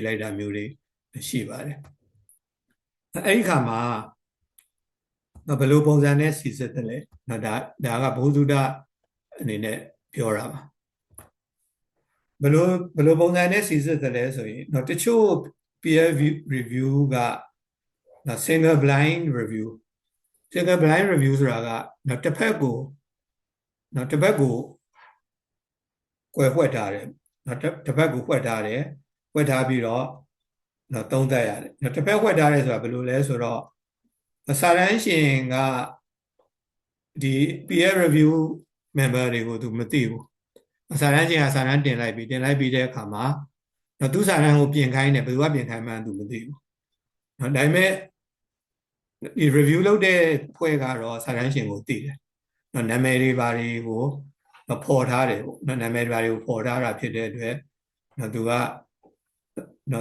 လိုက်တာမျိုးတွေရှိပါတယ်အဲ့ဒီခါမှာဘယ်လိုပုံစံနဲ့စီစစ်တယ်လဲဒါကဘုသူဒ္ဓအနေနဲ့ပြောတာပါဘယ်လိုပုံစံနဲ့စီစစ်တယ်လဲဆိုရင်တချို့ peer review ကsingle blind review ဆိုတာကတစ်ဖက်ကိုကွယ်ဝှက်ထားတယ်တစ်ဖက်ကိုဝှက်ထားပြီးတော့သုံးသပ်ရတယ်တစ်ဖက်ဝှက်ထားတယ်ဆိုတာဘယ်လိုလဲဆိုတော့စာတန်းရှင်ကဒီ peer review member တွေကိုသူမသိဘူးစာတန်းရှင်ကစာတန်းတင်လိုက်ပြီးတဲ့အခါမှာသူစာတန်းကိုပြင်ခိုင်းတယ်ဘယ်သူကပြင်ခိုင်းမှန်းသူမသိဘူးဒါပေမဲ့ဒီ review လုပ်တဲ့ဖွဲ့ကတော့စာတန်းရှင်ကိုသိတယ်နာမည်တွေဘာတွေကိုဖော်ထားတယ်ပေါ့နာမည်တွေဘာတွေကိုဖော်ထားတာဖြစ်တဲ့အတွက်သူက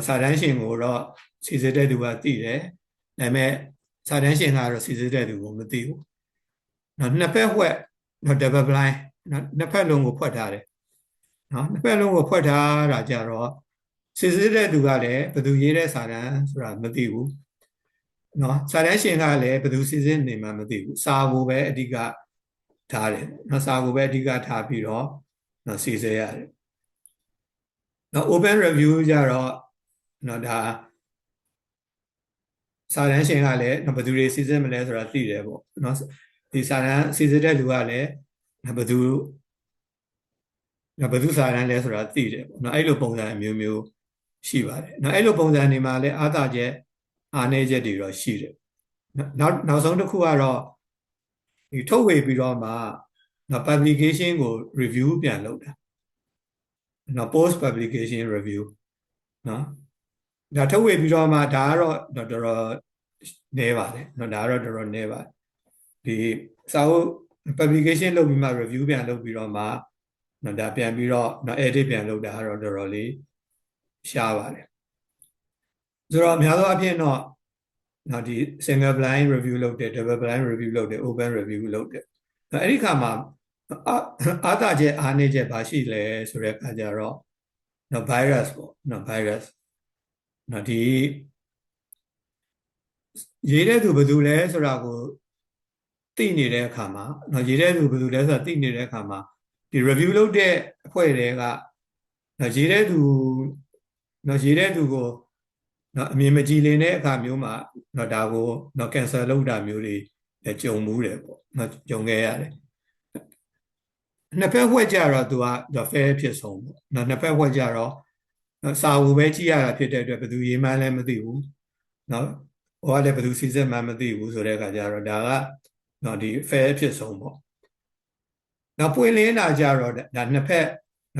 စာတန်းရှင်ကိုတော့စီစစ်တဲ့သူကသိတယ်ဒါပေမဲ့စာတန်းရှင်ကတော့စီစစ်တဲ့သူကိုမသိဘူးနှစ်ဖက်ဝှက်double blind နှစ်ဖက်လုံးကိုဖွက်ထားတယ်နှစ်ဖက်လုံးကိုဖွက်ထားတာကြတော့စီစစ်တဲ့သူကလည်းဘယ်သူရေးတဲ့စာတန်းဆိုတာမသိဘူးစာတန်းရှင်ကလည်းဘယ်သူစီစစ်နေမှမသိဘူးစာကိုပဲအဓိက ထားတယ်နော်စာကိုပဲအဓိကထားပြီးတော့နော်စီစစ်ရတယ်နော် open review ကြတော့နော်ဒါစာတန်းရှင်ကလည်းဘယ်သူတွေစီစစ်မလဲဆိုတာသိတယ်ပေါ့နော်ဒီစာတန်းစီစစ်တဲ့လူကလည်းဘယ်သူစာတန်းလဲဆိုတာသိတယ်ပေါ့နော်အဲ့လိုပုံစံအမျိုးမျိုးရှိပါတယ်နော်အဲ့လိုပုံစံတွေမှာလည်းအားသာချက်အားနည်းချက်တွေတော့ရှိတယ်နောက်ဆုံးတစ်ခုကတော့ဒီထုတ်ဝေပြီးတော့မှနော် publication ကို review ပြန်လုပ်တာနော် post publication review နော်ဒါထုတ်ဝေပြီးတော့မှဒါကတော့တော်တော်နည်းပါတယ်နော်ဒါကတော့တော်တော်နည်းပါတယ်ဒီစာအုပ် publication လုပ်ပြီးမှ review ပြန်လုပ်ပြီးတော့မှနော်ဒါပြန်ပြီးတော့နော် edit ပြန်လုပ်တာကတော့တော်တော်လေးရှားပါတယ်ဆိုတော့အများသောအားဖြင့်တော့နော်ဒီ single blind review လုပ်တယ် double blind review လုပ်တယ် open review လုပ်တယ်အဲ့ဒီခါမှာအားသာချက်အားနည်းချက်ဘာရှိလဲဆိုတဲ့အခါကျတော့နော် virus ပေါ့နော် virus နော်ဒီရေးတဲ့သူဘယ်သူလဲဆိုတာကိုသိနေတဲ့အခါမှာနော်ရေးတဲ့သူဘယ်သူလဲဆိုတာသိနေတဲ့အခါမှာဒီ review လုပ်တဲ့အဖွဲ့တွေကနော်ရေးတဲ့သူကိုနော်အမြင်မကြည်လင်တဲ့အခါမျိုးမှာနော်ဒါကိုနော် cancel လုပ်တာမျိုးတွေကြုံမှုတယ်ပေါ့နော်ကြုံခဲ့ရတယ်နှစ်ဖက်ဖွဲ့ကြတော့သူက fair ဖြစ်ဆုံးပေါ့နော်နှစ်ဖက်ဖွဲ့ကြတော့စာဝူပဲကြည့်ရတာဖြစ်တဲ့အတွက်ဘယ်သူရေးမှန်းလည်းမသိဘူးနော်ဟိုကလည်းဘယ်သူစီစစ်မှန်းမသိဘူးဆိုတဲ့အခါကျတော့ဒါကနော်ဒီ fair ဖြစ်ဆုံးပေါ့နောက်ပွင့်လင်းတာကြတော့ဒါနှစ်ဖက်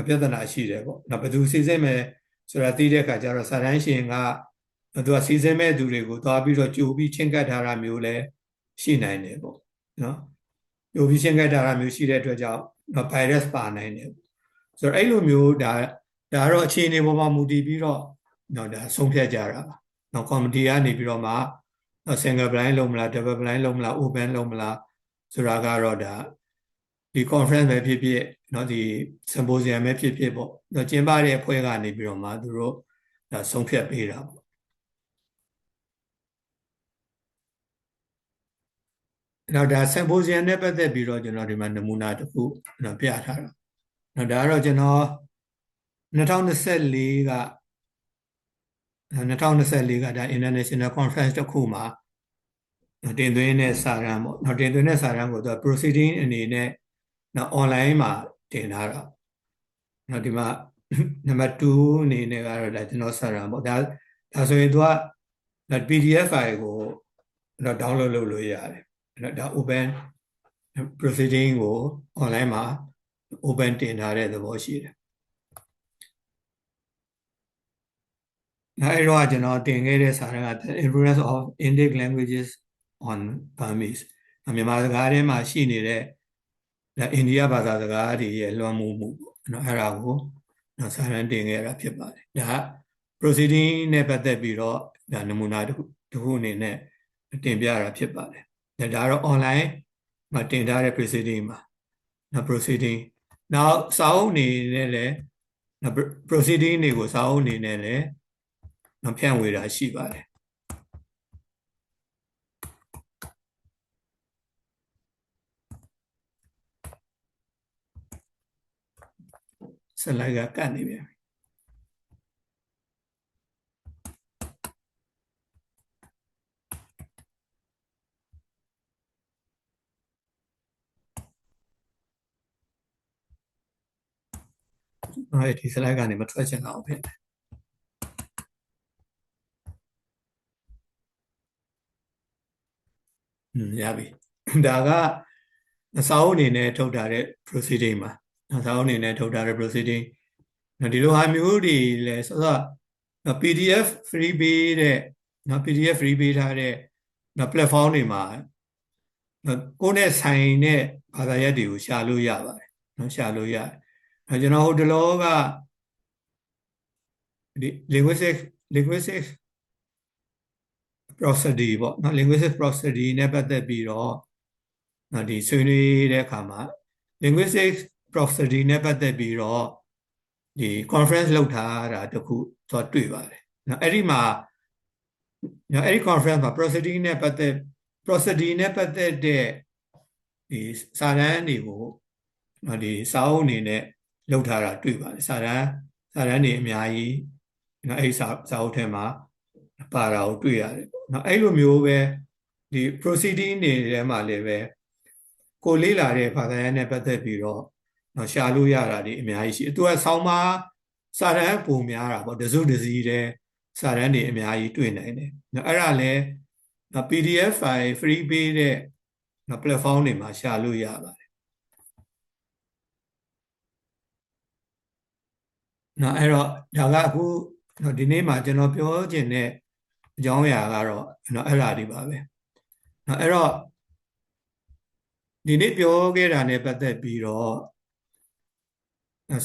ပြဿနာရှိတယ်ပေါ့နော်ဘယ်သူစီစစ်မယ်ဆိုတာသိတဲ့အခါကျတော့စာတန်းရှင်ကသူကစီစဉ်မဲ့သူတွေကိုသွားပြီးတော့ကြိုပြီးချင်းကပ်ထားတာမျိုးလည်းရှိနိုင်တယ်ပေါ့နော်ကြိုပြီးချင်းကပ်ထားတာမျိုးရှိတဲ့အတွက်ကြောင့်နော် virus ပါနိုင်တယ်ဆိုတော့အဲ့လိုမျိုးဒါကတော့အခြေအနေပေါ်မှာမူတည်ပြီးတော့နော်ဒါဆုံးဖြတ်ကြတာပါနော် committee ကနေပြီးတော့မှ single blind လုံးမလား double blind လုံးမလား open လုံးမလားဆိုတာကတော့ဒါဒီ conference ပဲဖြစ်ဖြစ်နော်ဒီ symposium ပဲဖြစ်ဖြစ်ပေါ့နော်ကျင်းပတဲ့အဖွဲ့ကနေပြီးတော့မှသူတို့ဒါဆုံးဖြတ်ပေးတာပေါ့နောက်ဒါ symposium နဲ့ပတ်သက်ပြီးတော့ကျွန်တော်ဒီမှာနမူနာတစ်ခုနော်ပြထားတာနော်ဒါကတော့ကျွန်တော်2024ကဒါ international conference တစ်ခုမှာတင်သွင်းတဲ့စာတမ်းပေါ့နော်တင်သွင်းတဲ့စာတမ်းကိုသူက proceeding အနေနဲ့နော် online မှာတင်ထားတာနော်ဒီမှာနံပါတ်2အနေနဲ့ကတော့ဒါကျွန်တော်စာတမ်းပေါ့ဒါဆိုရင်သူက PDF file ကိုတော့ download လုပ်လို့ရတယ်ဒါ open proceeding ကို online မှာ open တင်ထားတဲ့သဘောရှိတယ်အဲ့တော့ကျွန်တော်တင်ခဲ့တဲ့စာတမ်းက influence of Indic languages on Burmese မြန်မာစကားထဲမှာရှိနေတဲ့ဒါအိန္ဒိယဘာသာစကားတွေရဲ့လွှမ်းမိုးမှုပေါ့နော်အဲ့ဒါကိုနော်စာတမ်းတင်ခဲ့တာဖြစ်ပါတယ်ဒါ proceeding နဲ့ပတ်သက်ပြီးတော့ဒါနမူနာတစ်ခုအနေနဲ့တင်ပြတာဖြစ်ပါတယ်ဒါတော့ online မှာတင်ထားတဲ့ proceeding မှာနော် proceeding နောက်စာအုပ်အနေနဲ့လည်းနော် proceeding တွေကိုစာအုပ်အနေနဲ့လည်းနော်ဖြန့်ဝေတာရှိပါတယ်စလိုက်ကကတ်နေပြန်ပြီဒီစလိုက်ကနေမထွက်ချင်တော့ဖြစ်တယ်ရပြီဒါကစာအုပ်အနေနဲ့ထုတ်ထားတဲ့ proceeding မှာစာအုပ်အနေနဲ့ထုတ်ထားတဲ့ proceeding ဒီလိုဟာမျိုးတွေလဲဆိုတော့ PDF free ပေးတဲ့နော် PDF free ပေးထားတဲ့နော် platform တွေမှာကိုယ်နဲ့ဆိုင်တဲ့ဘာသာရပ်တွေကိုရှာလို့ရပါတယ်နော်ရှာလို့ရတယ်ကျွန်တော်ဟိုတလောကဒီ linguistic prosody ပေါ့နော် linguistic prosody နဲ့ပတ်သက်ပြီးတော့နော်ဒီဆွေးနွေးတဲ့အခါမှာ linguistic prosody နဲ့ပတ်သက်ပြီးတော့ဒီ conference လုပ်ထားတာတခုသွားတွေ့ပါတယ်နော်အဲ့ဒီမှာနော်အဲ့ဒီ conference မှာ prosody နဲ့ပတ်သက်တဲ့ ဒီစာတန်းတွေကိုဒီစာအုပ်အနေနဲ့လုပ်ထားတာတွေ့ပါတယ်စာတန်းတွေအများကြီးနော်အဲ့စာအုပ်ထဲမှာပါတာကိုတွေ့ရတယ်နော်အဲ့လိုမျိုးပဲဒီ proceeding တွေထဲမှာလည်းပဲကိုလေးလာတဲ့ဘာသာရပ်နဲ့ပတ်သက်ပြီးတော့နော်ရှာလို့ရတာဒီအများကြီးရှိသူကဆောင်းပါစာတန်းပုံများတာပေါ့တစုတစည်းတဲ့စာတန်းတွေအများကြီးတွေ့နိုင်တယ်နော်အဲ့ဒါလည်း PDF file free ပေးတဲ့ platform တွေမှာရှာလို့ရပါတယ်နော်အဲ့တော့ဒါကအခုဒီနေ့မှာကျွန်တော်ပြောချင်တဲ့အကြောင်းအရာကတော့နော်အဲ့ဒါဒီပါပဲနော်အဲ့တော့ဒီနေ့ပြောခဲ့တာနဲ့ပတ်သက်ပြီးတော့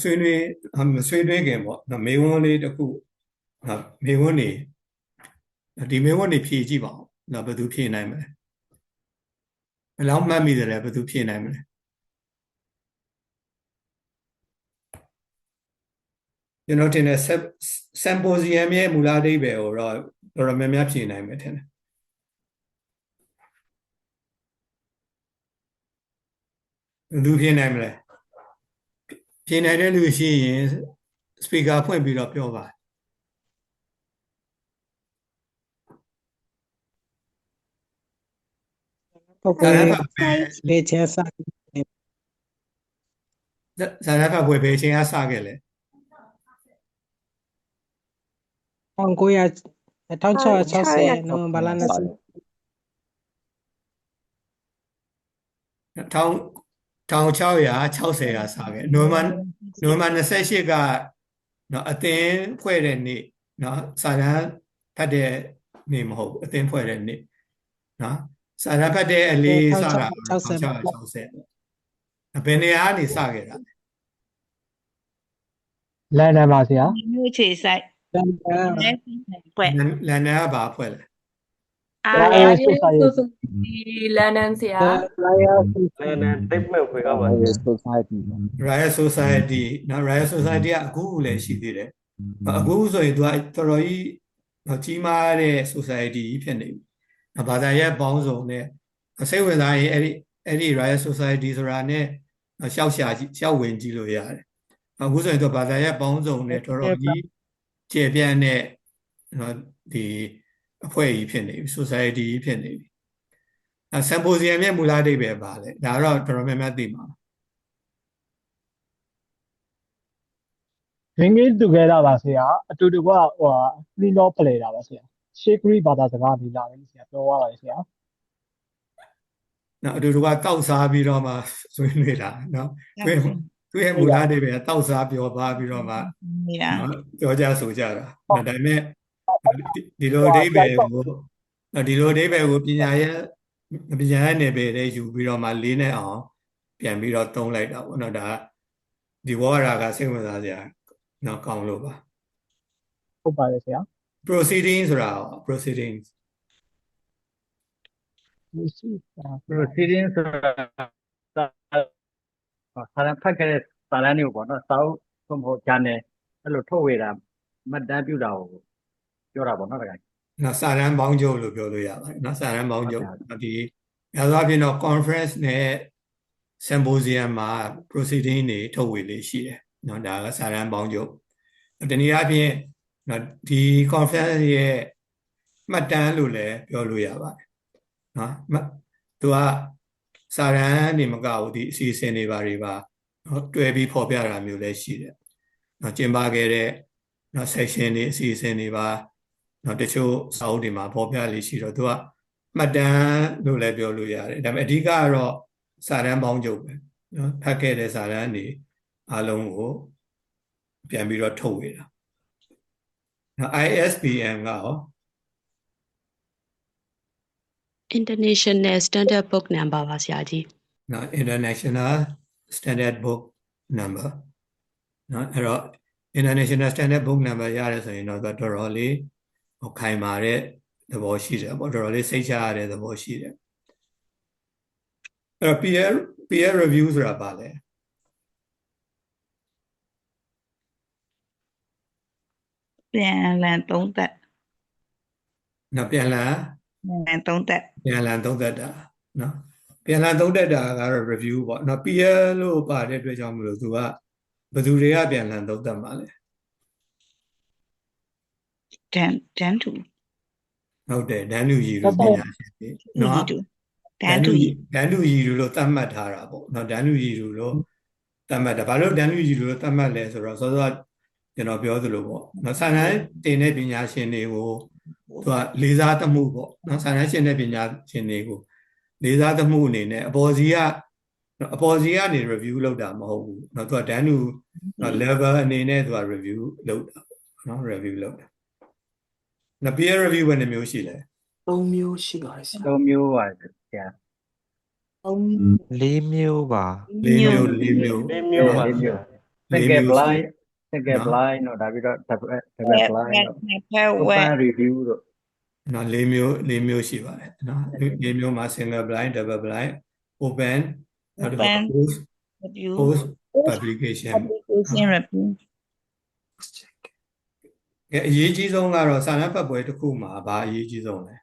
ဆွေးနွေးခင်ပေါ့နော်မေးခွန်းလေးတစ်ခုနော်မေးခွန်းနေဒီမေးခွန်းနေဖြေကြည့်ပါဦးနော်ဘယ်သူဖြေနိုင်မလဲဘယ်လောက်မှတ်မိတယ်လဲဘယ်သူဖြေနိုင်မလဲကျွန်တော်ထင်တယ် symposium ရဲ့မူလအဓိပ္ပာယ်ကိုတော့တော်တော်များများဖြေနိုင်မယ်ထင်တယ်ဘယ်သူဖြေနိုင်မလဲဖြေနိုင်တဲ့လူရှိရင် speaker ဖွင့်ပြီးတော့ပြောပါပုဂ္ဂိုလ်ဘယ်ချင်းစဇာတ်ဖတ်ပွဲဘယ်ချိန်ကစခဲ့လဲ1660နိုဝင်ဘာလ20 1660ကစခဲ့နိုဝင်ဘာ28ကနော်အသင်းဖွဲ့တဲ့နေ့နော်စာတန်းဖတ်တဲ့နေ့မဟုတ်ဘူးအသင်းဖွဲ့တဲ့နေ့နော်စာတန်းဖတ်တဲ့အလေးစတာ1660ဘယ်နေရာကနေစခဲ့တာလန်ဒန်ပါဆရာ မြို့ခြေဆိုင်လန်ဒန်ဖွဲ့ လန်ဒန်ကဘာဖွဲ့လဲ Royal Society လန်ဒန်ဆရာ Royal Society Royal Society နော် Royal Society ကအခုလည်းရှိသေးတယ်အခုဆိုရင်သူကတော်တော်ကြီးကြီးမားတဲ့ society ဖြစ်နေပြီဘာသာရပ်ပေါင်းစုံနဲ့စိတ်ဝင်စားရင်အဲ့ဒီ Royal Society ဆိုတာနဲ့ရှောက်ဝင်ကြည့်လို့ရတယ်အခုဆိုရင်သူဘာသာရပ်ပေါင်းစုံနဲ့တော်တော်ကြီးကျေပြန့်တဲ့ဒီအဖွဲ့ကြီးဖြစ်နေပြီ society ဖြစ်နေပြီsymposium ရဲ့မူလအဓိပ္ပာယ်ပါလေဒါတော့တော်တော်များများသိမှာ Bringing together ပါဆရာအတူတူကနှီးနှောဖလှယ်တာပါဆရာရှေးဂရိဘာသာစကားဒီလာတယ်ဆရာပြောသွားပါတယ်ဆရာနော်အတူတူကတောက်စားပြီးတော့မှဆွေးနွေးတာနော်သူရဲ့မူလအဓိပ္ပာယ်တောက်စားပြောပါပြီးတော့မှပြောကြဆိုကြတာဒါပေမဲ့ဒီလိုအဓိပ္ပာယ်ကိုပညာရဲ့နယ်ပယ်တွေယူပြီးတော့မှလေးနဲ့အောင်ပြန်ပြီးတော့သုံးလိုက်တာပေါ့နော်ဒါဒီဝါရကစိတ်ဝင်စားစရာနော်ကောင်းလို့ပါဟုတ်ပါတယ်ဆရာ proceeding ဆိုတာ proceedings proceeding ဆိုတာဖတ်ခဲ့တဲ့စာတန်းတွေကိုပေါ့နော်စာအုပ်သို့မဟုတ်ဂျာနယ်အဲ့လိုထုတ်ဝေတာမှတ်တမ်းပြုတာကိုပြောတာပေါ့နော်တကယ်နော်စာတန်းပေါင်းချုပ်လို့ပြောလို့ရပါတယ်နော်စာတန်းပေါင်းချုပ်ဒီများသောအားဖြင့်တော့ conference နဲ့ symposium မှာ proceeding တွေထုတ်ဝေလေးရှိတယ်နော်ဒါကစာတန်းပေါင်းချုပ်တနည်းအားဖြင့်နော်ဒီ conference ရဲ့မှတ်တမ်းလို့လည်းပြောလို့ရပါတယ်နော်သူကစာတန်းနေမကဘူးဒီအစီအစဉ်တွေပါနော်တွဲပြီးဖော်ပြတာမျိုးလည်းရှိတယ်နော်ကျင်းပခဲ့တဲ့နော် section တွေအစီအစဉ်တွေပါနော်တချို့စာအုပ်တွေမှာဖော်ပြလေးရှိတော့သူကမှတ်တမ်းလို့လည်းပြောလို့ရတယ်ဒါပေမဲ့အဓိကကတော့စာတန်းပေါင်းချုပ်ပဲနော်ဖတ်ခဲ့တဲ့စာတန်းတွေအားလုံးကိုပြန်ပြီးတော့ထုတ်ဝေတာနော် ISBN ကရော International Standard Book Number ပါဆရာကြီးနော် International Standard Book Number နော်အဲ့တော့ International Standard Book Number ရတယ်ဆိုရင်တော့တော်တော်လေးခိုင်မာတဲ့သဘောရှိတယ်ပေါ့တော်တော်လေးစိတ်ချရတဲ့သဘောရှိတယ်အဲ့တော့ peer review ဆိုတာပါလေပြန်လည်သုံးသပ်နော်ပြန်လည်သုံးသပ်တာနော် ပြန်လာသုံးတက်တာကတော့ review ပေါ့နော် peer လို့ပါတဲ့အတွက်ကြောင့်မလို့သူကဘယ်သူတွေကပြန်လာသုံးတက်မှာလဲ တန်းတူ ဟုတ်တယ်ဒန်းတူရီလို့ပညာရှင်တွေနော် တန်းတူ ဒန်းတူရီလို့သတ်မှတ်ထားတာပေါ့နော်ဒန်းတူရီလို့သတ်မှတ်တာဘာလို့ဒန်းတူရီလို့သတ်မှတ်လဲဆိုတော့စောစောကျွန်တော်ပြောသလိုပေါ့နော်စာတမ်းတင်တဲ့ပညာရှင်တွေကိုသူကလေးစားသမှုပေါ့နော်စာတမ်းရှင်တဲ့ပညာရှင်တွေကိုလေးစားသမှုအနေနဲ့အပေါ်စီကနေ review လုပ်တာမဟုတ်ဘူးเนาะသူကဒန်းတူ level အနေနဲ့သူက review လုပ်တာเนาะ review လုပ်တာနော် peer review ဘယ်နှမျိုးရှိလဲ 3 မျိုးရှိပါတယ်ဆရာ 3 မျိုးပါဆရာ 4 မျိုးပါ 4 မျိုး 4 မျိုး 4 မျိုးပါ 4 မျိုး single blind blind တော့ဒါပြီးတော့ double blind တော့ open review တော့ နော်4 မျိုးရှိပါတယ်နော်4မျိုးမှာ single blind double blind open နောက်တစ်ခါ review post publication review အရေးကြီးဆုံးကတော့စာတမ်းဖတ်ပွဲတစ်ခုမှာဘာအရေးကြီးဆုံးလဲ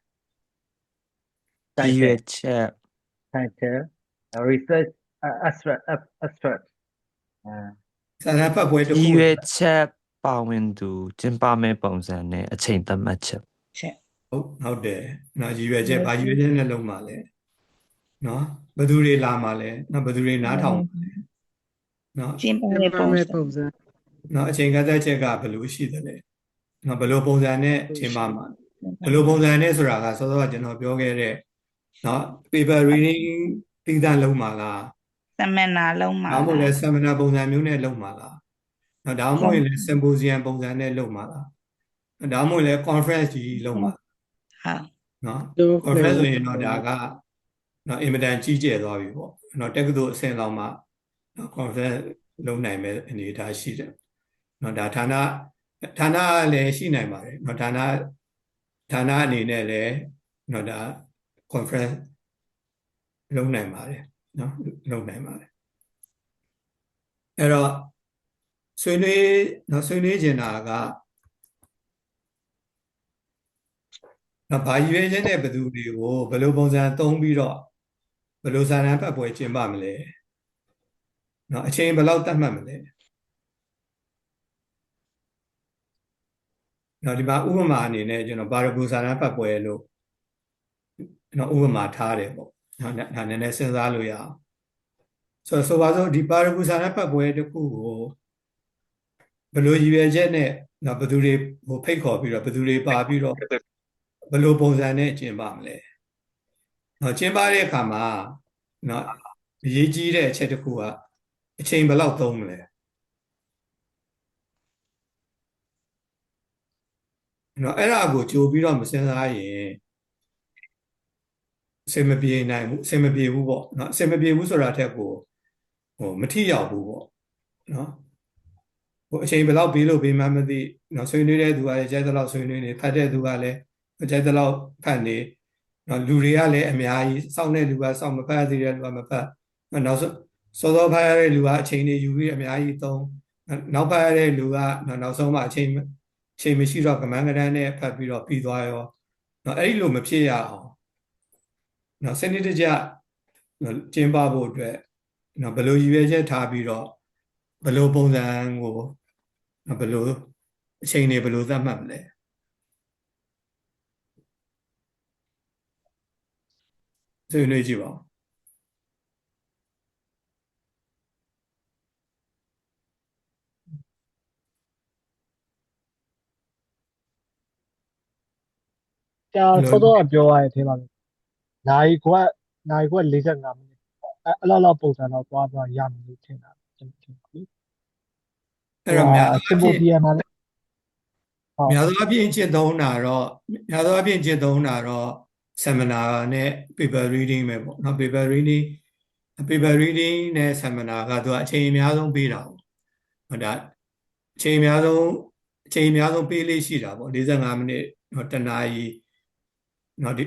ရည်ရွယ်ချက် title research abstract စာတမ်းဖတ်ပွဲတစ် ရည် ခု ရွယ်ချက်ပါဝင်သူကျင်းပမဲ့ပုံစံနဲ့အချိန်သတ်မှတ်ချက် ဟုတ်တယ်နော်ရည်ရွယ်ချက်ဘာရည်ရွယ်ချက်နဲ့လုပ်မှာလဲနော်ဘယ်သူတွေလာမှာလဲနော်ဘယ်သူတွေနားထောင်မှာလဲနော် ကျင်းပတဲ့ပုံစံ နော်အချိန်ကသက်ချက်ကဘယ်လိုရှိသလဲနော်ဘယ်လိုပုံစံနဲ့ကျင်းပမှာဘယ်လိုပုံစံနဲ့ဆိုတာကစောစောကကျွန်တော်ပြောခဲ့တဲ့နော် paper reading သီးသန့်လုပ်မှာလား seminar လုံးမှာ ဒါမှမဟုတ်လည်း seminar ပုံစံမျိုးနဲ့လုပ်မှာလားနော်ဒါမှမဟုတ်လည်း symposium ပုံစံနဲ့လုပ်မှာလားဒါမှမဟုတ်လည်း conference ကြီးလုပ်မှာ ဟုတ် နော် conference ဆိုရင်တော့ဒါကနော်အင်မတန်ကြီးကျယ်သွားပြီပေါ့နော်တက္ကသိုလ်အဆင့်လောက်မှနော် conference လုပ်နိုင်မဲ့အနေအထားရှိတယ်နော်ဒါဌာနလည်းရှိနိုင်ပါတယ်နော်ဌာနအနေနဲ့လည်းနော်ဒါ conference လုပ်နိုင်ပါတယ်နော်လုပ်နိုင်ပါတယ်အဲ့တော့ဆွေးနွေးချင်တာကနော်ဘာရွေးခြင်းတဲ့ဘယ်သူတွေကိုဘယ်လိုပုံစံသုံးပြီးတော့ဘယ်လိုစာတမ်းဖတ်ပွဲကျင်းပမလဲနော်အချိန်ဘယ်လောက်သတ်မှတ်မလဲနော်ဒီမှာဥပမာအနေနဲ့ကျွန်တော်ပါရဂူစာတမ်းဖတ်ပွဲလို့နော်ဥပမာထားတယ်ပေါ့နော်ဒါနည်းနည်းစဉ်းစားလို့ရအောင်ဆိုပါစို့ဒီပါရဂူစာတမ်းဖတ်ပွဲတစ်ခုကိုဘယ်လိုရည်ရွယ်ချက်နဲ့နော်ဘယ်သူတွေဟိုဖိတ်ခေါ်ပြီးတော့ဘယ်သူတွေပါပြီးတော့ဘယ်လိုပုံစံနဲ့ကျင်းပမလဲနော်ကျင်းပတဲ့အခါမှာနော်အရေးကြီးတဲ့အချက်တစ်ခုကအချိန်ဘယ်လောက်သုံးမလဲနော်အဲ့ဒါကိုကြိုပြီးတော့မစဉ်းစားရင်အဆင်မပြေနိုင်ဘူးအဆင်မပြေဘူးပေါ့နော်အဆင်မပြေဘူးဆိုတာထက်ကိုဟိုမထိရောက်ဘူးပေါ့နော်ဟိုအချိန်ဘယ်လောက်ပေးလို့ပေးမှမသိနော်ဆွေးနွေးတဲ့သူကလည်းကြိုက်တဲ့လောက်ဆွေးနွေးနေဖတ်တဲ့သူကလည်းကြိုက်တဲ့လောက်ဖတ်နေနော်လူတွေကလည်းအများကြီးစောင့်တဲ့လူကစောင့်မဖတ်သေးတဲ့လူကမဖတ်နောက်စောဖတ်ရတဲ့လူကအချိန်တွေယူပြီးအများကြီးသုံးနောက်ဖတ်ရတဲ့လူကနောက်ဆုံးမှအချိန်မရှိတော့ကမန်းကတန်းနဲ့ဖတ်ပြီးတော့ပြီးသွားရောနော်အဲ့ဒီလိုမဖြစ်ရအောင်နော်စနစ်တကျကျင်းပဖို့အတွက်နော်ဘယ်လိုရည်ရွယ်ချက်ထားပြီးတော့ဘယ်လိုပုံစံကိုဘယ်လိုအချိန်တွေဘယ်လိုသတ်မှတ်မလဲဆွေးနွေးကြည့်ပါဦးကြာစောစောကပြောရတဲ့အထဲမှာနိုင်ကွက်45မိနစ်အဲ့လောက်ပုံစံတော့သွားရမယ်လို့ထင်တာကျွန်တော်ထင်ပါလေအဲ့တော့များသောအားဖြင့် symposium မှာလည်း များသောအားဖြင့်ကျင့်သုံးတာတော့ seminar နဲ့ paper reading ပဲပေါ့နော် paper reading နဲ့ seminar ကသူကအချိန်အများဆုံးပေးတာပေါ့ဒါအချိန်အများဆုံးပေးလေးရှိတာပေါ့45မိနစ်တော့1နာရီနော်ဒီ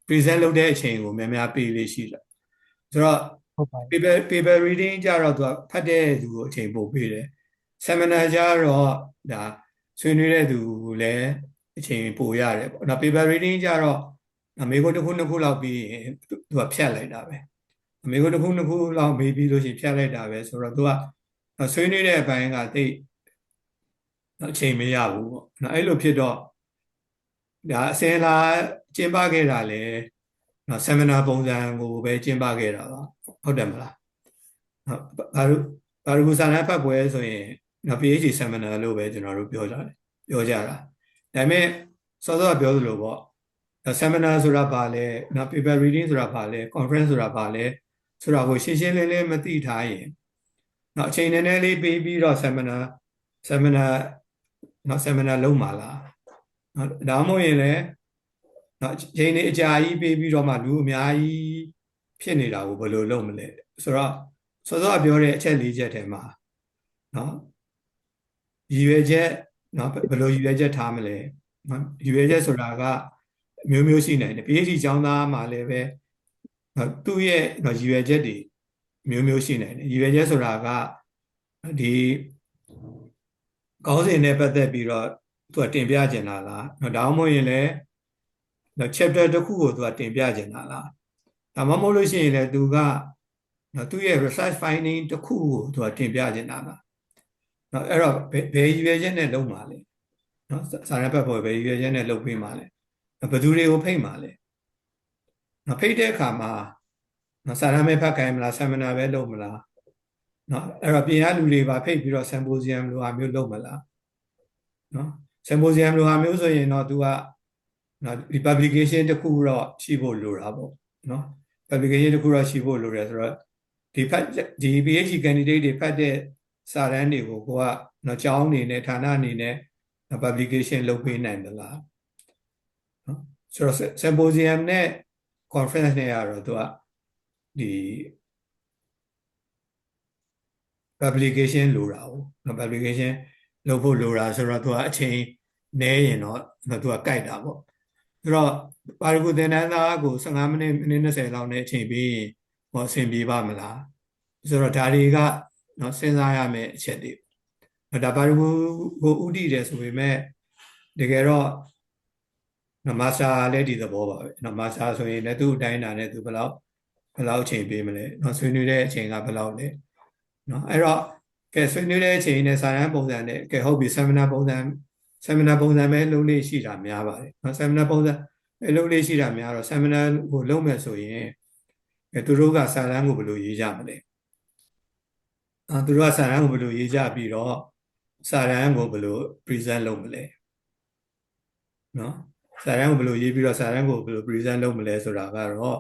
present လုပ်တဲ့အချိန်ကိုများများပေးလေးရှိတာဆိုတော့ paper reading ကြတော့သူကဖတ်တဲ့သူကိုအချိန်ပို့ပေးတယ် seminar ကြတော့ဒါဆွေးနွေးတဲ့သူလည်းအချိန်ပို့ရတယ်ပေါ့နော် paper reading ကြတော့ မေကိုတစ်ခုနှစ်ခုလောက်ပြီးရင်သူကဖြတ်လိုက်တာပဲမေကိုတစ်ခုနှစ်ခုလောက်မေးပြီးလို့ရှိရင်ဖြတ်လိုက်တာပဲဆိုတော့သူကဆွေးနွေးတဲ့အပိုင်းကတိတ်အချိန်မရဘူးပေါ့နော်အဲ့လိုဖြစ်တော့ဒါအစင်လာကျင်းပခဲ့တာလေနော်ဆီမီနာပုံစံကိုပဲကျင်းပခဲ့တာပါဟုတ်တယ်မလားဘာလို့စာတမ်းဖတ်ပွဲဆိုရင်နော် PhD seminar လို့ပဲကျွန်တော်တို့ပြောကြတာဒါပေမဲ့စောစောပြောသလိုပေါ့ seminar ဆိုတာဘာလဲနော် paper reading ဆိုတာဘာလဲ conference ဆိုတာဘာလဲဆိုတာကိုရှင်းရှင်းလင်းလင်းမသိထားရင်နော်အချိန်နည်းနည်းလေးပေးပြီးတော့ seminar နော် seminar လုပ်မှာလားနော်ဒါမှမဟုတ်ရင်လည်းနော်ချိန်လေးအကြာကြီးပေးပြီးတော့မှလူအများကြီးဖြစ်နေတာကိုဘယ်လိုလုပ်မလဲဆိုတော့စောစောပြောတဲ့အချက်၄ချက်ထဲမှာနော်ရည်ရွယ်ချက်နော်ဘယ်လိုရည်ရွယ်ချက်ထားမလဲနော်ရည်ရွယ်ချက်ဆိုတာကမျိုးမျိုးရှိနိုင်တယ် PhD ကျောင်းသားမှာလည်းပဲသူ့ရဲ့ရည်ရွယ်ချက်တွေမျိုးမျိုးရှိနိုင်တယ်ရည်ရွယ်ချက်ဆိုတာကဒီကောင်းစဉ်နဲ့ပတ်သက်ပြီးတော့သူကတင်ပြချင်တာလားနော်ဒါမှမဟုတ်ရင်လည်း chapter တစ်ခုကိုသူကတင်ပြချင်တာလားဒါမှမဟုတ်လို့ရှိရင်လည်းသူကနော်သူ့ရဲ့ research finding တစ်ခုကိုသူကတင်ပြချင်တာလားနော်အဲ့တော့ဘယ်ရည်ရွယ်ချက်နဲ့လုပ်မှာလဲနော်စာရန်ဘက်ပေါ်ဘယ်ရည်ရွယ်ချက်နဲ့လုပ်ပေးမှာလဲဘယ်သူတွေကိုဖိတ်မှာလဲနော်ဖိတ်တဲ့အခါမှာနော်စာရန်ပဲဖတ်ခိုင်းမလား seminar ပဲလုပ်မလားနော်အဲ့တော့ပြင်ရလူတွေပါဖိတ်ပြီးတော့ symposium လိုဟာမျိုးလုပ်မလားနော် symposium လိုဟာမျိုးဆိုရင်တော့ तू ကနော်ဒီ publication တစ်ခုတော့ရှိဖို့လိုတာပေါ့နော် publication တစ်ခုတော့ရှိဖို့လိုတယ်ဆိုတော့ဒီ PhD candidate တွေဖတ်တဲ့စာတမ်းတွေကိုကိုကနော်ကျောင်းအနေနဲ့ဌာနအနေနဲ့ publication လုပ်ပေးနိုင်သလားနော်ဆိုတော့ symposium နဲ့ conference နဲ့ကတော့ तू ကဒီ publication လိုတာ哦နော် publication လုပ်ဖို့လိုတာဆိုတော့ तू ကအချိန်နည်းရင်တော့ तू ကကြိုက်တာပေါ့ဆိုတော့ပါရဂူသင်တန်းသားကို15မိနစ်20လောက်နဲ့အချိန်ပြီးဟောအဆင်ပြေပါမလားဆိုတော့ဒါတွေကနော်စဉ်းစားရမယ့်အချက်တွေဒါပါရဂူကိုဥတည်တယ်ဆိုပေမဲ့တကယ်တော့နော်မာစတာလည်းဒီသဘောပါပဲနော်မာစတာဆိုရင်လည်းသူ့အတိုင်းအတာနဲ့သူဘယ်လောက်အချိန်ပေးမလဲနော်ဆွေးနွေးတဲ့အချိန်ကဘယ်လောက်လဲနော်အဲ့တော့ကဲဆွေးနွေးတဲ့အချိန်နဲ့စာရန်ပုံစံနဲ့ကဲဟုတ်ပြီ seminar ပုံစံပဲလုပ်လို့ရှိတာများပါတယ်နော် seminar ပုံစံလုပ်လို့ရှိတာများတော့ seminar ကိုလုပ်မယ်ဆိုရင်သူတို့ကစာရန်ကိုဘယ်လိုရေးကြမလဲသူတို့ကစာရန်ကိုဘယ်လိုရေးကြပြီးတော့စာရန်ကိုဘယ်လို present လုပ်မလဲနော်စာရန်ကိုဘယ်လိုရေးပြီးတော့စာရန်ကိုဘယ်လို present လုပ်မလဲဆိုတာကတော့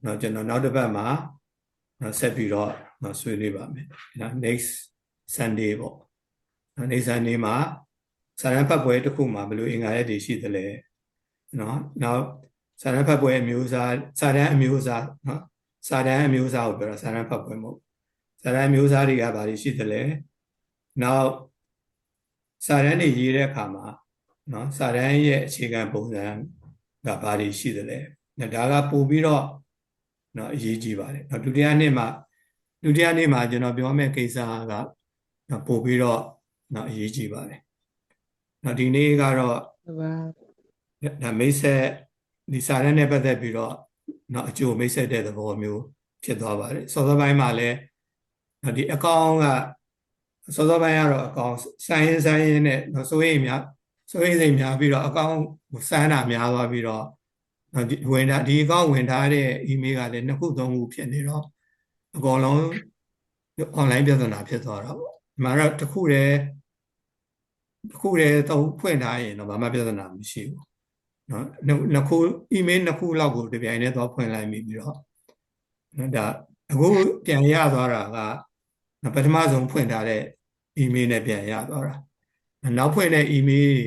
နော်ကျွန်တော်နောက်တစ်ပတ်မှာဆက်ပြီးတော့ဆွေးနွေးပါမယ်နော် next Sunday ပေါ့နော် next Sunday မှာစာရန်ဖတ်ပွဲတစ်ခုမှာဘယ်လိုအင်္ဂါရက်တွေရှိသလဲနော်နောက်စာရန်ဖတ်ပွဲအမျိုးအစားစာရန်အမျိုးအစားနော်စာရန်အမျိုးအစားကိုပြောတာစာရန်ဖတ်ပွဲမဟုတ်စာရန်အမျိုးအစားတွေကဘာတွေရှိသလဲနောက်စာရန်တွေရေးတဲ့အခါမှာနော်စာရန်ရဲ့အခြေခံပုံစံကဘာတွေရှိသလဲဒါကပို့ပြီးတော့နော်အရေးကြီးပါတယ်နော်ဒုတိယနေ့မှာကျွန်တော်ပြောမယ့်ကိစ္စကနော်ပို့ပြီးတော့နော်အရေးကြီးပါတယ်နော်ဒီနေ့ကတော့ဒါမိတ်ဆက်ဒီစာရန်နဲ့ပတ်သက်ပြီးတော့နော်အကျိုးမိတ်ဆက်တဲ့သဘောမျိုးဖြစ်သွားပါတယ်စောစောပိုင်းမှာလည်းနော်ဒီအကောင့်ကစောစောပိုင်းကတော့အကောင့်ဆိုင်ရင်နဲ့နော်စိုးရိမ်စိတ်များပြီးတော့အကောင့်စမ်းတာများသွားပြီးတော့ဒီအကောင့်ဝင်ထားတဲ့ email ကလည်း2ခု3ခုဖြစ်နေတော့အကုန်လုံး online ပြဿနာဖြစ်သွားတာပေါ့ဒီမှာတော့တစ်ခုတည်းတော့ဖွင့်ထားရင်တော့ဘာမှပြဿနာမရှိဘူးနော်နှစ်ခု email 2ခုလောက်ကိုတပြိုင်တည်းတော့ဖွင့်လိုက်ပြီးတော့နော်ဒါအခုပြန်ရသွားတာကပထမဆုံးဖွင့်ထားတဲ့ email နဲ့ပြန်ရသွားတာနောက်ဖွင့်တဲ့ email